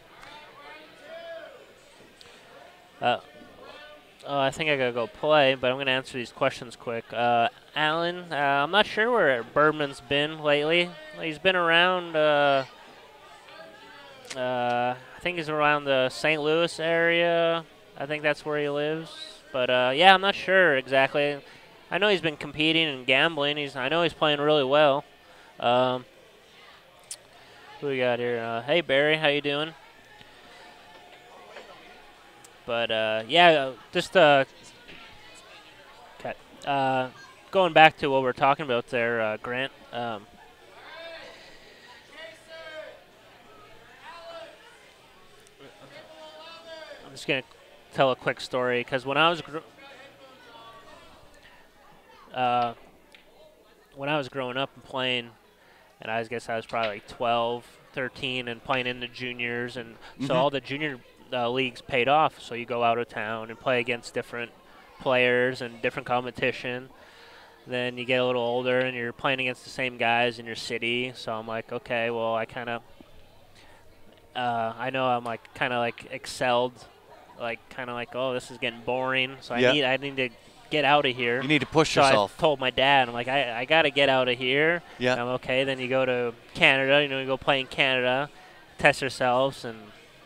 [SPEAKER 2] I think I got to go play, but I'm going to answer these questions quick. Alan, I'm not sure where Berman's been lately. He's been around, I think he's around the St. Louis area. I think that's where he lives. But, yeah, I'm not sure exactly. I know he's been competing and gambling. I know he's playing really well. Who we got here? Hey Barry, how you doing? But yeah, just okay. Going back to what we're talking about there, Grant. I'm just gonna tell a quick story because when I was growing up and playing, and I guess I was probably like 12, 13, and playing in the juniors, and so all the junior leagues paid off. So you go out of town and play against different players and different competition. Then you get a little older and you're playing against the same guys in your city. So I'm like, okay, well, I know I'm like kind of like excelled, like kind of like, oh, this is getting boring. So I need to get out of here.
[SPEAKER 4] You need to push
[SPEAKER 2] so
[SPEAKER 4] yourself.
[SPEAKER 2] I told my dad, I'm like, I got to get out of here.
[SPEAKER 4] Yeah.
[SPEAKER 2] And I'm okay. Then you go to Canada. You go play in Canada, test yourselves, and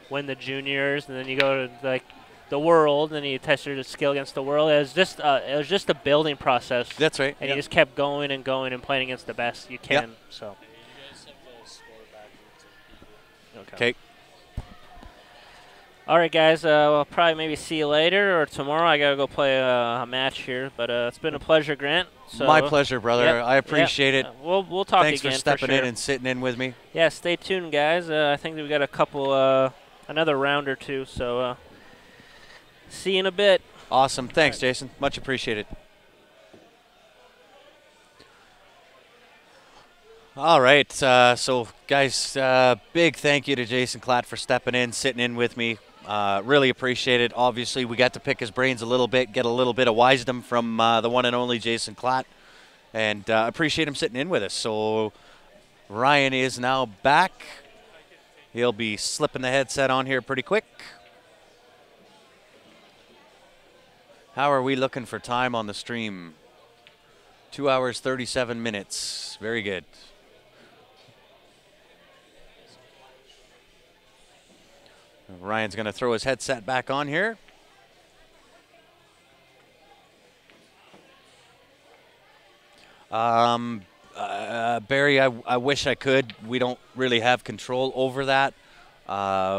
[SPEAKER 2] win the juniors. And then you go to like the world, and you test your skill against the world. It was just a building process.
[SPEAKER 4] That's right.
[SPEAKER 2] And you just kept going and going and playing against the best you can. So.
[SPEAKER 4] Okay.
[SPEAKER 2] All right, guys. I'll probably maybe see you later or tomorrow. I gotta go play a match here, but it's been a pleasure, Grant. So,
[SPEAKER 4] My pleasure, brother.
[SPEAKER 2] Yep,
[SPEAKER 4] I appreciate it.
[SPEAKER 2] We'll talk
[SPEAKER 4] Thanks
[SPEAKER 2] again.
[SPEAKER 4] for stepping
[SPEAKER 2] sure.
[SPEAKER 4] in and sitting in with me.
[SPEAKER 2] Yeah, stay tuned, guys. I think we got a couple, another round or two. So see you in a bit.
[SPEAKER 4] Awesome. Thanks, Jason. Much appreciated. All right. So, guys, big thank you to Jason Klatt for stepping in, sitting in with me. Really appreciate it. Obviously, we got to pick his brains a little bit, get a little bit of wisdom from the one and only Jason Klatt, and appreciate him sitting in with us. So Ryan is now back. He'll be slipping the headset on here pretty quick. How are we looking for time on the stream? 2 hours, 37 minutes. Very good. Ryan's going to throw his headset back on here. Barry, I wish I could. We don't really have control over that.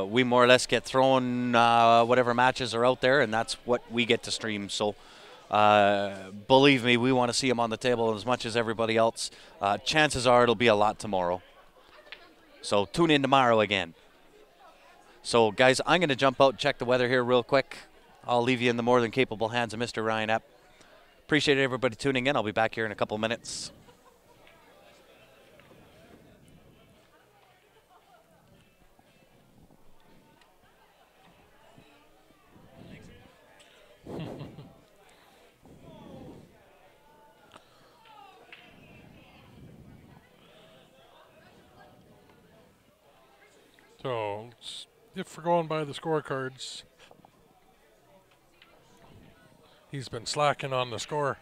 [SPEAKER 4] We more or less get thrown whatever matches are out there, and that's what we get to stream. So believe me, we want to see them on the table as much as everybody else. Chances are it'll be a lot tomorrow. So tune in tomorrow again. So, guys, I'm going to jump out and check the weather here real quick. I'll leave you in the more than capable hands of Mr. Ryan Epp. Appreciate everybody tuning in. I'll be back here in a couple minutes.
[SPEAKER 3] So, if we're going by the scorecards, he's been slacking on the score.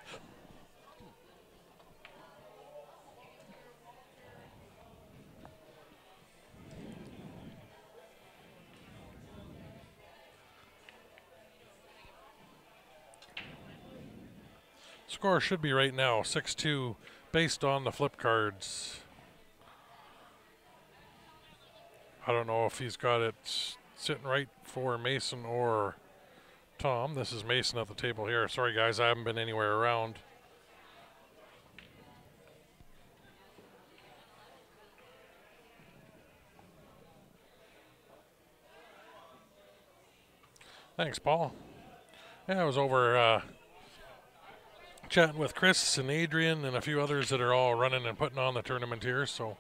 [SPEAKER 3] Score should be right now 6-2 based on the flip cards. I don't know if he's got it sitting right for Mason or Tom. This is Mason at the table here. Sorry, guys, I haven't been anywhere around. Thanks, Paul. Yeah, I was over chatting with Chris and Adrian and a few others that are all running and putting on the tournament here, so.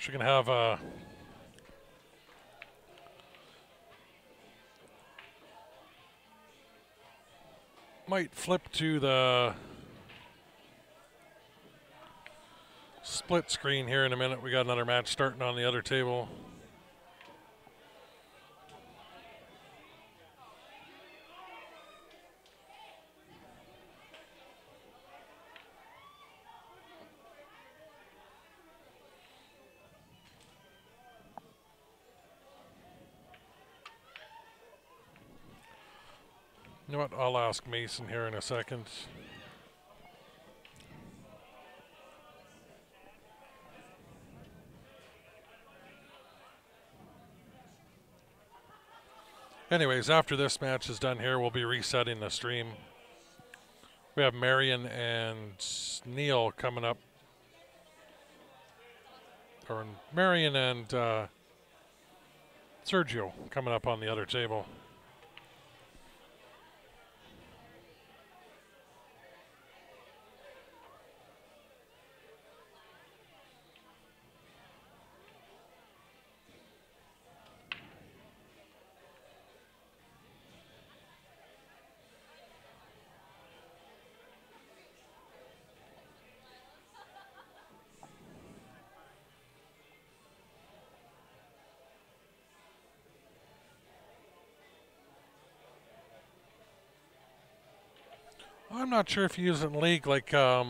[SPEAKER 3] We're going to have might flip to the split screen here in a minute. We got another match starting on the other table. You know what? I'll ask Mason here in a second. Anyways, after this match is done here, we'll be resetting the stream. We have Marion and Neil coming up. Or Marion and Sergio coming up on the other table. I'm not sure if you use it in league. Like, I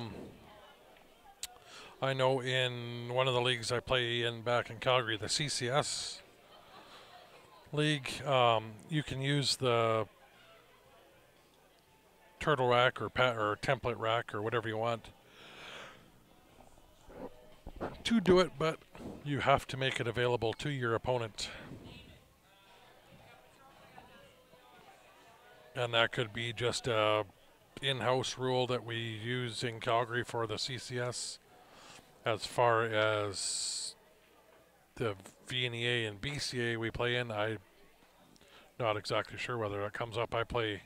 [SPEAKER 3] know in one of the leagues I play in back in Calgary, the CCS league, you can use the turtle rack or template rack or whatever you want to do it, but you have to make it available to your opponent. And that could be just a in-house rule that we use in Calgary for the CCS. As far as the VNEA and BCA we play in, I'm not exactly sure whether it comes up. I play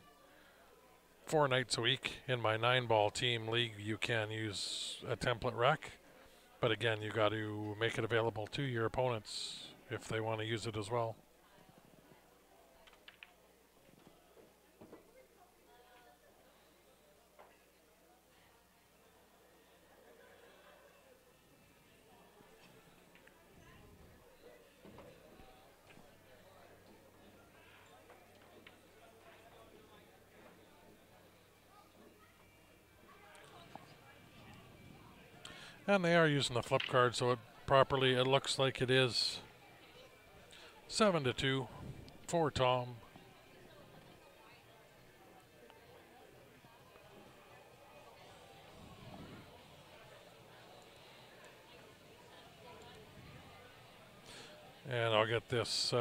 [SPEAKER 3] 4 nights a week in my 9-ball team league. You can use a template rack, but again, you got to make it available to your opponents if they want to use it as well. And they are using the flip card, so it looks like it is 7-2 for Tom. And I'll get this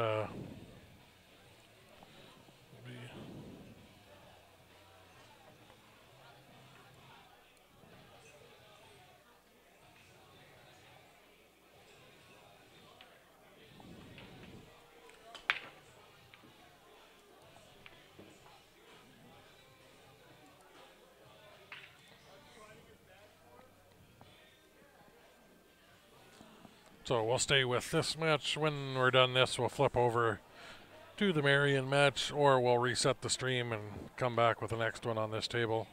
[SPEAKER 3] so we'll stay with this match. When we're done this, we'll flip over to the Marion match, or we'll reset the stream and come back with the next one on this table.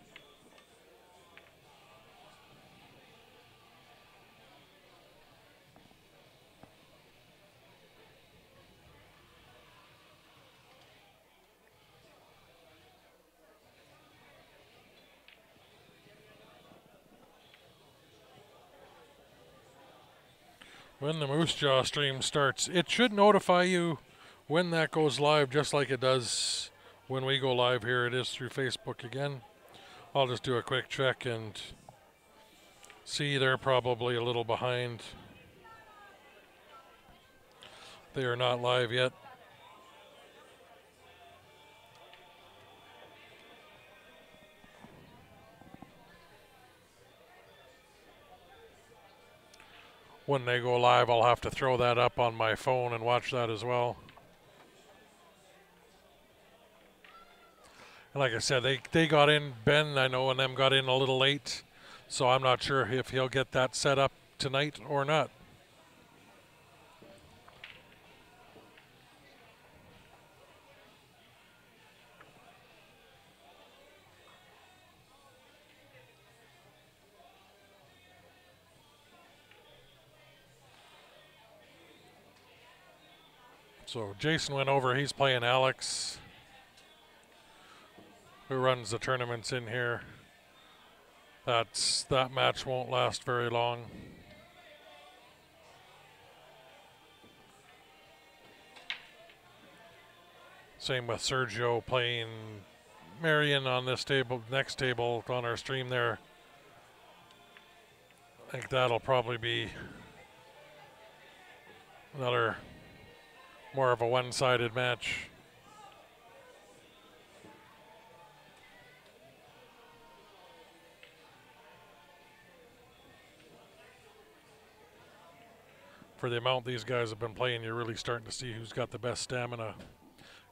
[SPEAKER 3] When the Moose Jaw stream starts, it should notify you when that goes live, just like it does when we go live here. It is through Facebook again. I'll just do a quick check and see they're probably a little behind. They are not live yet. When they go live, I'll have to throw that up on my phone and watch that as well. And like I said, they got in, Ben, I know, and them got in a little late, so I'm not sure if he'll get that set up tonight or not. So Jason went over, he's playing Alex, who runs the tournaments in here. That match won't last very long. Same with Sergio playing Marion on this table, next table on our stream there. I think that'll probably be another more of a one-sided match. For the amount these guys have been playing, you're really starting to see who's got the best stamina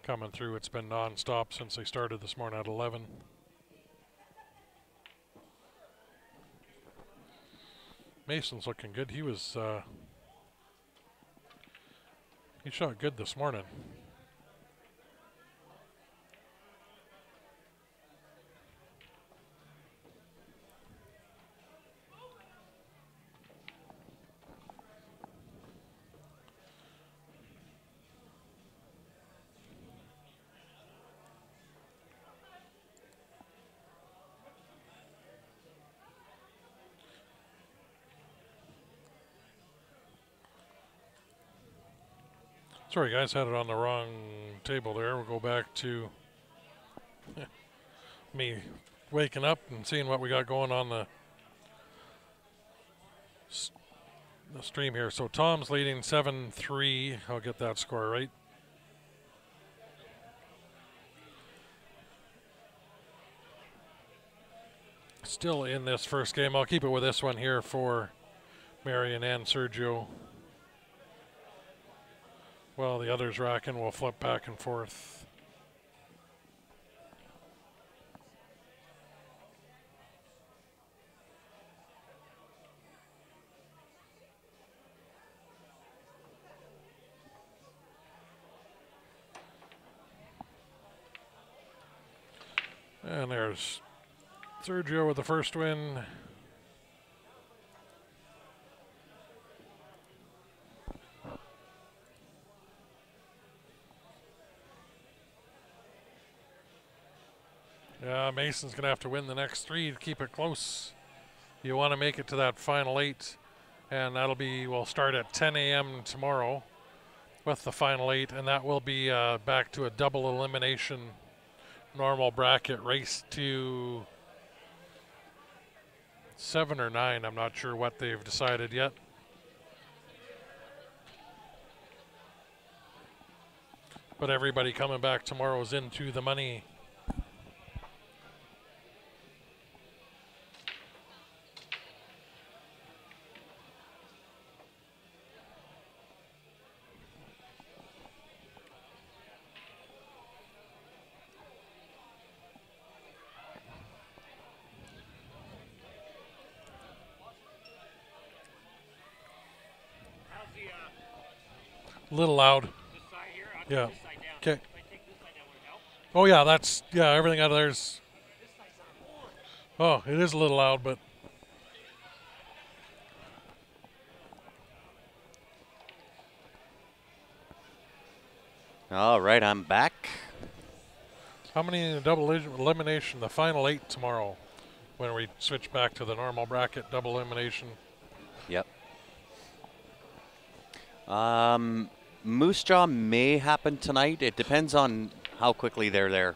[SPEAKER 3] coming through. It's been non-stop since they started this morning at 11. Mason's looking good. He was he shot good this morning. Sorry guys, had it on the wrong table there. We'll go back to me waking up and seeing what we got going on the stream here. So Tom's leading 7-3. I'll get that score right. Still in this first game. I'll keep it with this one here for Marion and Sergio. Well, the others racking, we'll flip back and forth. And there's Sergio with the first win. Yeah, Mason's going to have to win the next 3 to keep it close. You want to make it to that final 8, and that'll be, we'll start at 10 a.m. tomorrow with the final 8, and that will be back to a double elimination normal bracket race to 7 or 9. I'm not sure what they've decided yet. But everybody coming back tomorrow is into the money. A little loud. Yeah. Okay. Oh yeah, that's, yeah, everything out of there's. Oh, it is a little loud, but.
[SPEAKER 4] All right, I'm back.
[SPEAKER 3] How many in the double elimination? The final 8 tomorrow, when we switch back to the normal bracket double elimination.
[SPEAKER 4] Yep. Moose Jaw may happen tonight. It depends on how quickly they're there.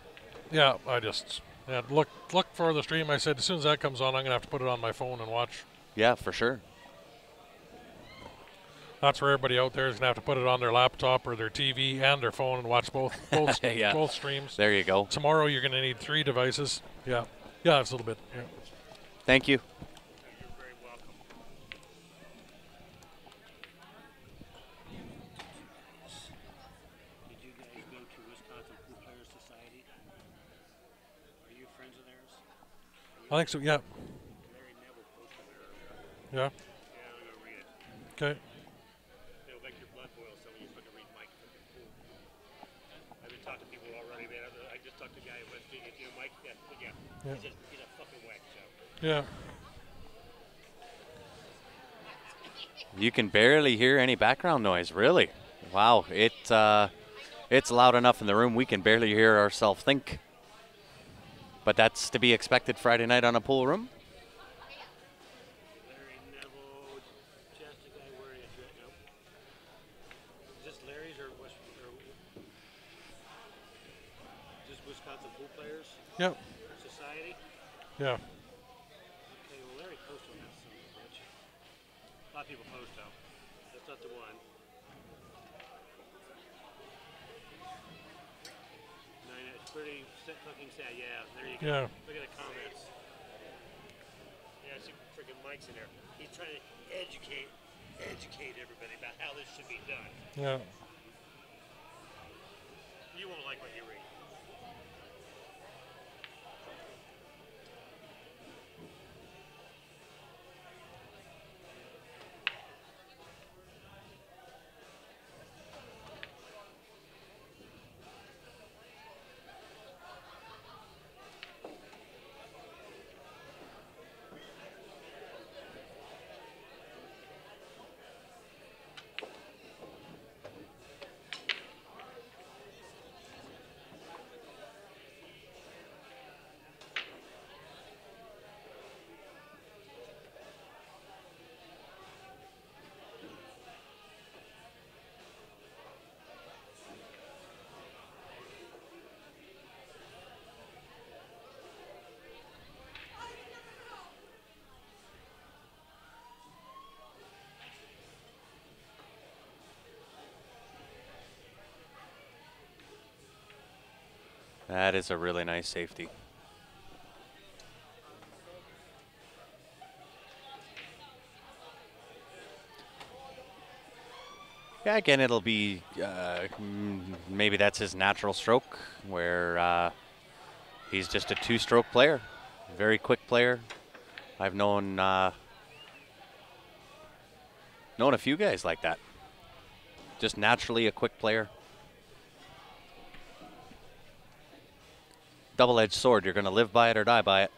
[SPEAKER 3] Yeah, I just look for the stream. I said as soon as that comes on, I'm gonna have to put it on my phone and watch.
[SPEAKER 4] Yeah, for sure.
[SPEAKER 3] That's where everybody out there is gonna have to put it on their laptop or their TV and their phone and watch both
[SPEAKER 4] Yeah.
[SPEAKER 3] both streams.
[SPEAKER 4] There you go.
[SPEAKER 3] Tomorrow you're gonna need 3 devices. Yeah, yeah, it's a little bit. Yeah.
[SPEAKER 4] Thank you.
[SPEAKER 1] You're very welcome.
[SPEAKER 5] Did you guys go to Wisconsin Pool Players Society? Are you friends of theirs?
[SPEAKER 3] I think so. Yeah.
[SPEAKER 5] Larry Neville posted their.
[SPEAKER 3] Yeah.
[SPEAKER 5] Yeah, I'm gonna read it.
[SPEAKER 3] Okay.
[SPEAKER 5] It'll make your blood boil some when you fucking read Mike fucking Pool. I've been talking to people already, man. I just talked to a guy in West Virginia. You know, Mike? Yeah.
[SPEAKER 3] Yeah.
[SPEAKER 5] He's a fucking whack job.
[SPEAKER 3] Yeah.
[SPEAKER 4] You can barely hear any background noise, really. Wow, it's loud enough in the room we can barely hear ourselves think. But that's to be expected Friday night on a pool room.
[SPEAKER 5] Larry Neville, just a guy wearing a dress. No. Is this Larry's or Wisconsin Wisconsin Pool Players
[SPEAKER 3] Yep.
[SPEAKER 5] Society.
[SPEAKER 3] Yeah.
[SPEAKER 5] Okay, well, Larry Post on that son of a bitch. A lot of people post, though. That's not the one. No, it's pretty fucking sad. Yeah, there you go.
[SPEAKER 3] Yeah.
[SPEAKER 5] Look at the comments. Yeah, see freaking Mike's in there. He's trying to educate everybody about how this should be done.
[SPEAKER 3] Yeah.
[SPEAKER 5] You won't like what you read.
[SPEAKER 4] That is a really nice safety. Yeah, again, it'll be maybe that's his natural stroke, where he's just a two-stroke player, very quick player. I've known a few guys like that. Just naturally a quick player. Double-edged sword. You're going to live by it or die by it.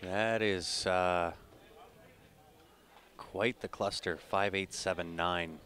[SPEAKER 4] That is quite the cluster, 5-8-7-9.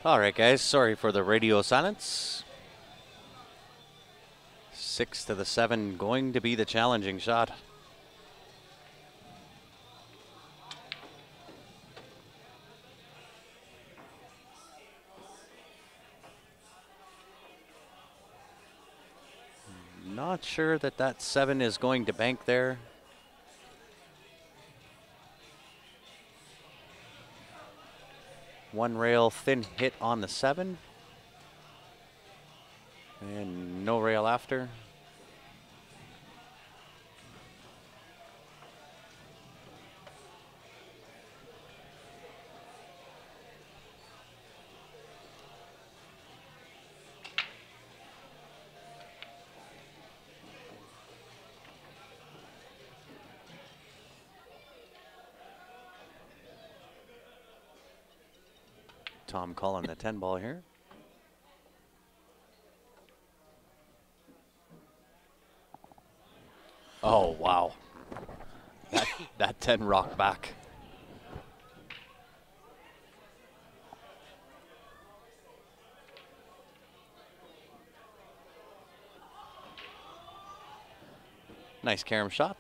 [SPEAKER 4] All right, guys, sorry for the radio silence. 6-7, going to be the challenging shot. Not sure that that 7 is going to bank there. One rail thin hit on the 7. And no rail after. Tom calling the 10 ball here. Oh, wow. That 10 rocked back. Nice carom shot.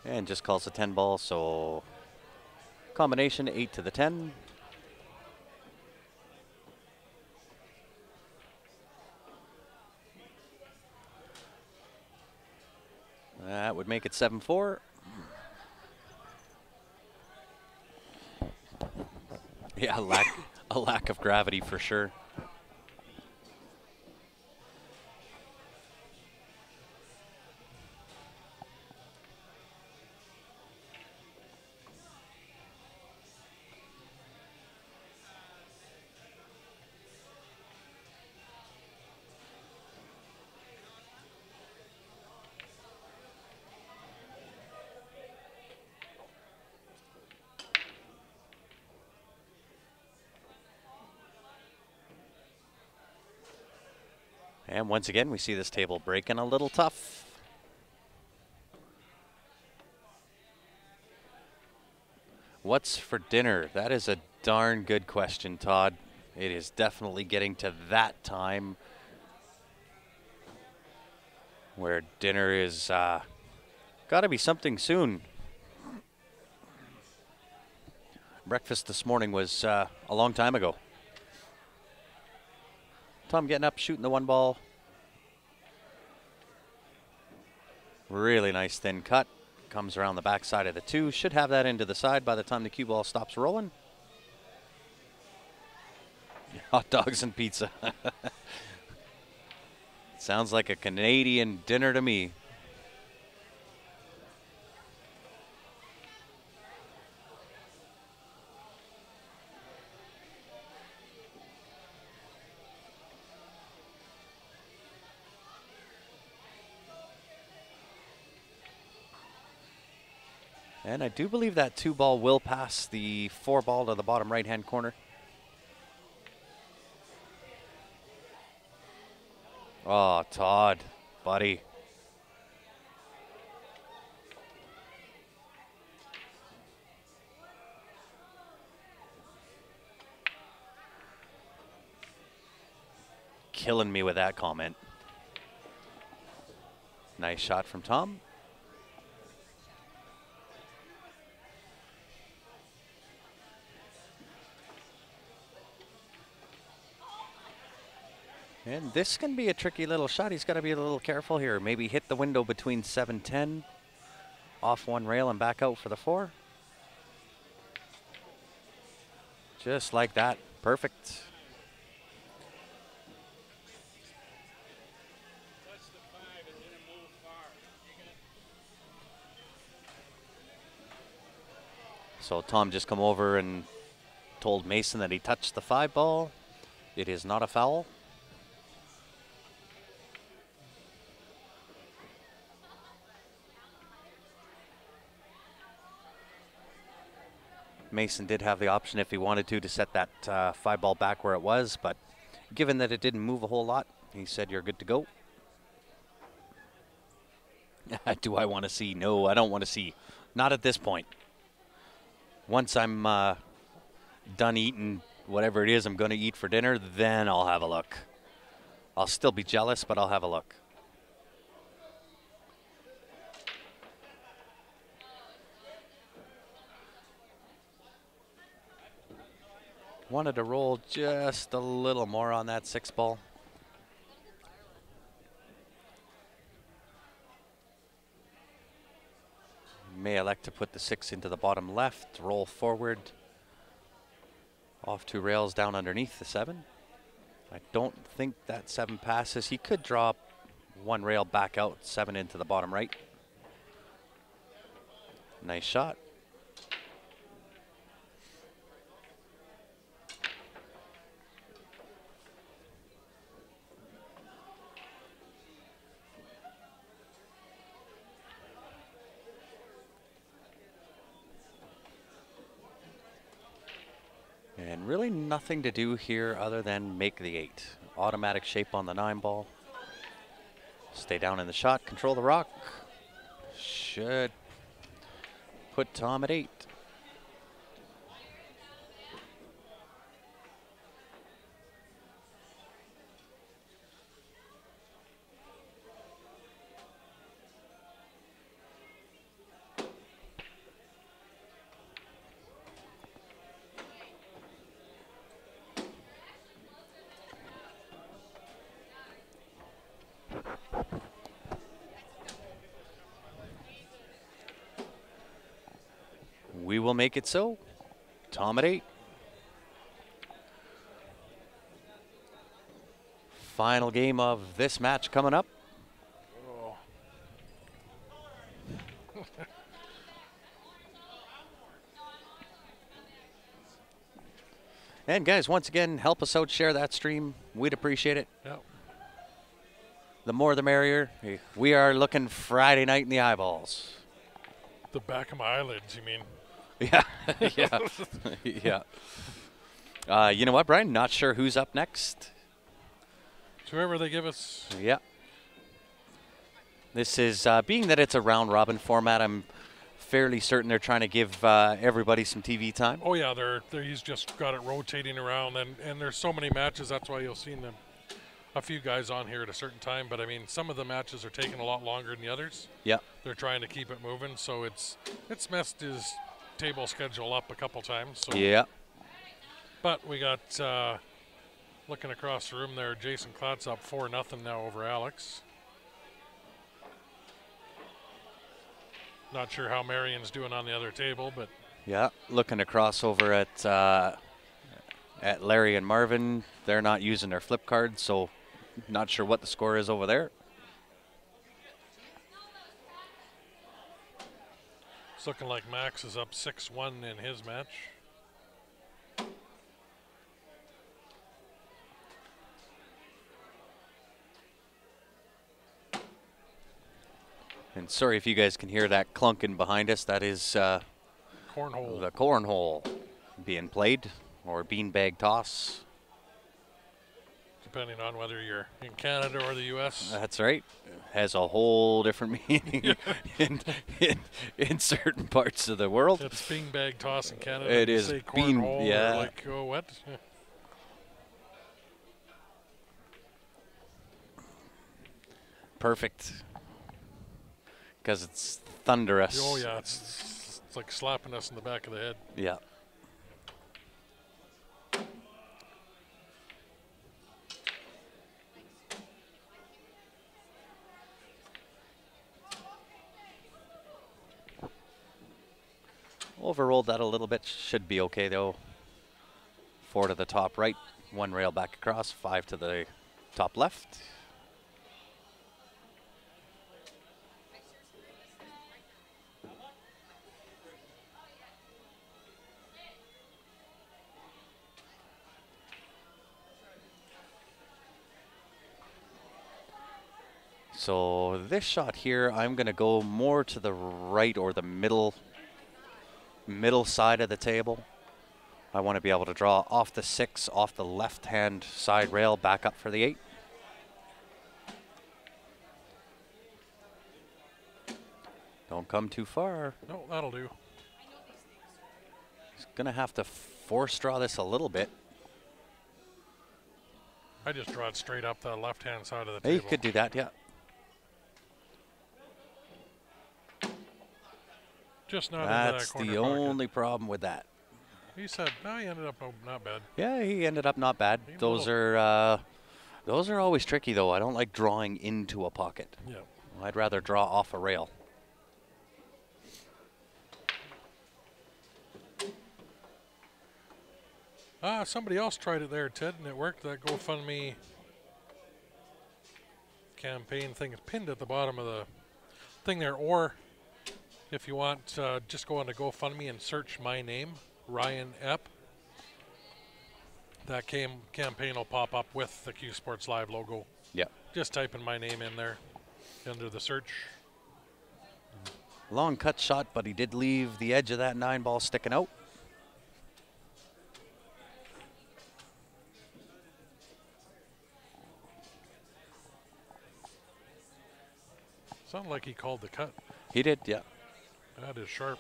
[SPEAKER 4] And just calls a 10 ball, so combination 8 to the 10. That would make it 7-4. Yeah, a lack of gravity for sure. And once again, we see this table breaking a little tough. What's for dinner? That is a darn good question, Todd. It is definitely getting to that time where dinner is got to be something soon. Breakfast this morning was a long time ago. Tom getting up, shooting the 1 ball. Really nice thin cut. Comes around the backside of the 2. Should have that into the side by the time the cue ball stops rolling. Hot dogs and pizza. Sounds like a Canadian dinner to me. And I do believe that 2 ball will pass the 4 ball to the bottom right-hand corner. Oh, Todd, buddy. Killing me with that comment. Nice shot from Tom. And this can be a tricky little shot. He's got to be a little careful here. Maybe hit the window between 7-10. Off 1 rail and back out for the 4. Just like that. Perfect. So Tom just come over and told Mason that he touched the 5 ball. It is not a foul. Mason did have the option if he wanted to set that 5 ball back where it was, but given that it didn't move a whole lot, he said, "You're good to go." Do I want to see? No, I don't want to see. Not at this point. Once I'm done eating whatever it is I'm going to eat for dinner, then I'll have a look. I'll still be jealous, but I'll have a look. Wanted to roll just a little more on that 6 ball. May elect to put the 6 into the bottom left, roll forward, off 2 rails down underneath the 7. I don't think that 7 passes. He could drop 1 rail back out, 7 into the bottom right. Nice shot. And really nothing to do here other than make the 8. Automatic shape on the 9 ball. Stay down in the shot, control the rock. Should put Tom at 8. We will make it so. Tom at 8. Final game of this match coming up.
[SPEAKER 3] Oh.
[SPEAKER 4] And guys, once again, help us out, share that stream. We'd appreciate it.
[SPEAKER 3] Yep.
[SPEAKER 4] The more the merrier. We are looking Friday night in the eyeballs.
[SPEAKER 3] The back of my eyelids, you mean?
[SPEAKER 4] Yeah, yeah, yeah. You know what, Brian? Not sure who's up next.
[SPEAKER 3] Whoever they give us.
[SPEAKER 4] Yeah. This is, being that it's a round robin format, I'm fairly certain they're trying to give everybody some TV time.
[SPEAKER 3] Oh yeah, he's just got it rotating around, and there's so many matches. That's why you'll see them, a few guys on here at a certain time. But I mean, some of the matches are taking a lot longer than the others.
[SPEAKER 4] Yeah.
[SPEAKER 3] They're trying to keep it moving, so it's messed his table schedule up a couple times. So.
[SPEAKER 4] Yeah.
[SPEAKER 3] But we got looking across the room there, Jason Klatt's up 4-0 now over Alex. Not sure how Marion's doing on the other table, but
[SPEAKER 4] yeah, looking across over at Larry and Marvin. They're not using their flip cards, so not sure what the score is over there.
[SPEAKER 3] it's looking like Max is up 6-1 in his match.
[SPEAKER 4] And sorry if you guys can hear that clunking behind us. That is
[SPEAKER 3] Cornhole.
[SPEAKER 4] the cornhole being played, or beanbag toss.
[SPEAKER 3] Depending on whether you're in Canada or the U.S.
[SPEAKER 4] That's right. Has a whole different meaning in certain parts of the world.
[SPEAKER 3] It's beanbag toss in Canada.
[SPEAKER 4] It
[SPEAKER 3] You
[SPEAKER 4] is
[SPEAKER 3] say
[SPEAKER 4] bean-
[SPEAKER 3] cornhole,
[SPEAKER 4] yeah.
[SPEAKER 3] or like, oh, what?
[SPEAKER 4] Perfect. Because it's thunderous.
[SPEAKER 3] Oh, yeah, it's like slapping us in the back of the head.
[SPEAKER 4] Yeah. Overrolled that a little bit. Should be okay, though. 4 to the top right. 1 rail back across. 5 to the top left. So this shot here, I'm going to go more to the right, or the middle side of the table. I want to be able to draw off the 6, off the left-hand side rail, back up for the 8. Don't come too far.
[SPEAKER 3] No, that'll do.
[SPEAKER 4] He's going to have to force draw this a little bit.
[SPEAKER 3] I just draw it straight up the left-hand side of the
[SPEAKER 4] Hey, you
[SPEAKER 3] table.
[SPEAKER 4] could do that, yeah.
[SPEAKER 3] Just not into
[SPEAKER 4] That's
[SPEAKER 3] that corner
[SPEAKER 4] the
[SPEAKER 3] pocket.
[SPEAKER 4] only problem with that.
[SPEAKER 3] He said, no, he ended up not bad.
[SPEAKER 4] Yeah, he ended up not bad.
[SPEAKER 3] He
[SPEAKER 4] Those are always tricky, though. I don't like drawing into a pocket.
[SPEAKER 3] Yeah.
[SPEAKER 4] I'd rather draw off a rail.
[SPEAKER 3] Somebody else tried it there, Ted, and it worked. That GoFundMe campaign thing is pinned at the bottom of the thing there. Or if you want, just go on to GoFundMe and search my name, Ryan Epp. That campaign will pop up with the Q Sports Live logo.
[SPEAKER 4] Yeah.
[SPEAKER 3] Just type in my name in there under the search.
[SPEAKER 4] Long cut shot, but he did leave the edge of that 9-ball sticking out.
[SPEAKER 3] Sounded like he called the cut.
[SPEAKER 4] He did, yeah.
[SPEAKER 3] That is sharp.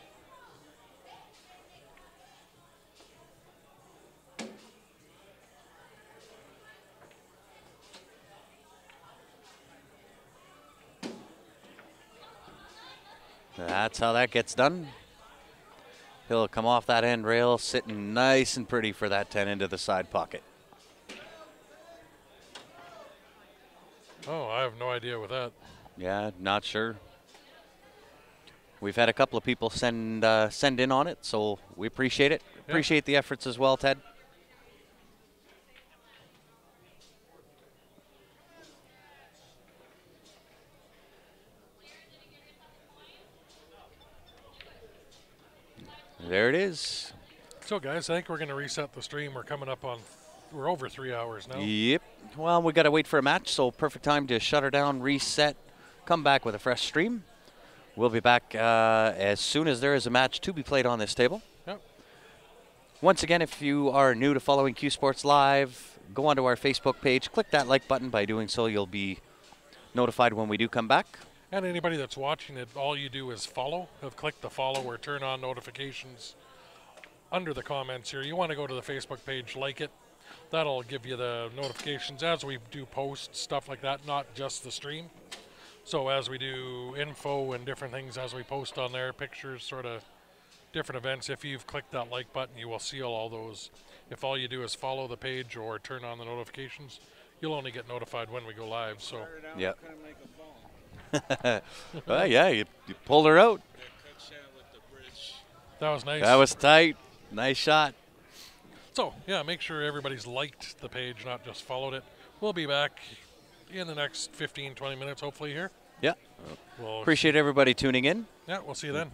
[SPEAKER 4] That's how that gets done. He'll come off that end rail, sitting nice and pretty for that 10 into the side pocket.
[SPEAKER 3] Oh, I have no idea with that.
[SPEAKER 4] Yeah, not sure. We've had a couple of people send in on it, so we appreciate it.
[SPEAKER 3] Yeah.
[SPEAKER 4] Appreciate the efforts as well, Ted. There it is.
[SPEAKER 3] So, guys, I think we're going to reset the stream. We're over 3 hours now.
[SPEAKER 4] Yep. Well, we got to wait for a match, so perfect time to shut her down, reset, come back with a fresh stream. We'll be back as soon as there is a match to be played on this table.
[SPEAKER 3] Yep.
[SPEAKER 4] Once again, if you are new to following Q Sports Live, go onto our Facebook page, click that like button. By doing so, you'll be notified when we do come back.
[SPEAKER 3] And anybody that's watching it, all you do is follow. Click the follow or turn on notifications under the comments here. You want to go to the Facebook page, like it. That'll give you the notifications as we do posts, stuff like that, not just the stream. So as we do info and different things as we post on there, pictures, sort of different events, if you've clicked that like button, you will see all those. If all you do is follow the page or turn on the notifications, you'll only get notified when we go live. So,
[SPEAKER 4] yeah. Well, yeah, you pulled her out.
[SPEAKER 3] that was nice.
[SPEAKER 4] That was tight. Nice shot.
[SPEAKER 3] So, yeah, make sure everybody's liked the page, not just followed it. We'll be back in the next 15, 20 minutes, hopefully, here.
[SPEAKER 4] Yeah.
[SPEAKER 3] We'll
[SPEAKER 4] Appreciate everybody tuning in.
[SPEAKER 3] Yeah, we'll see you then.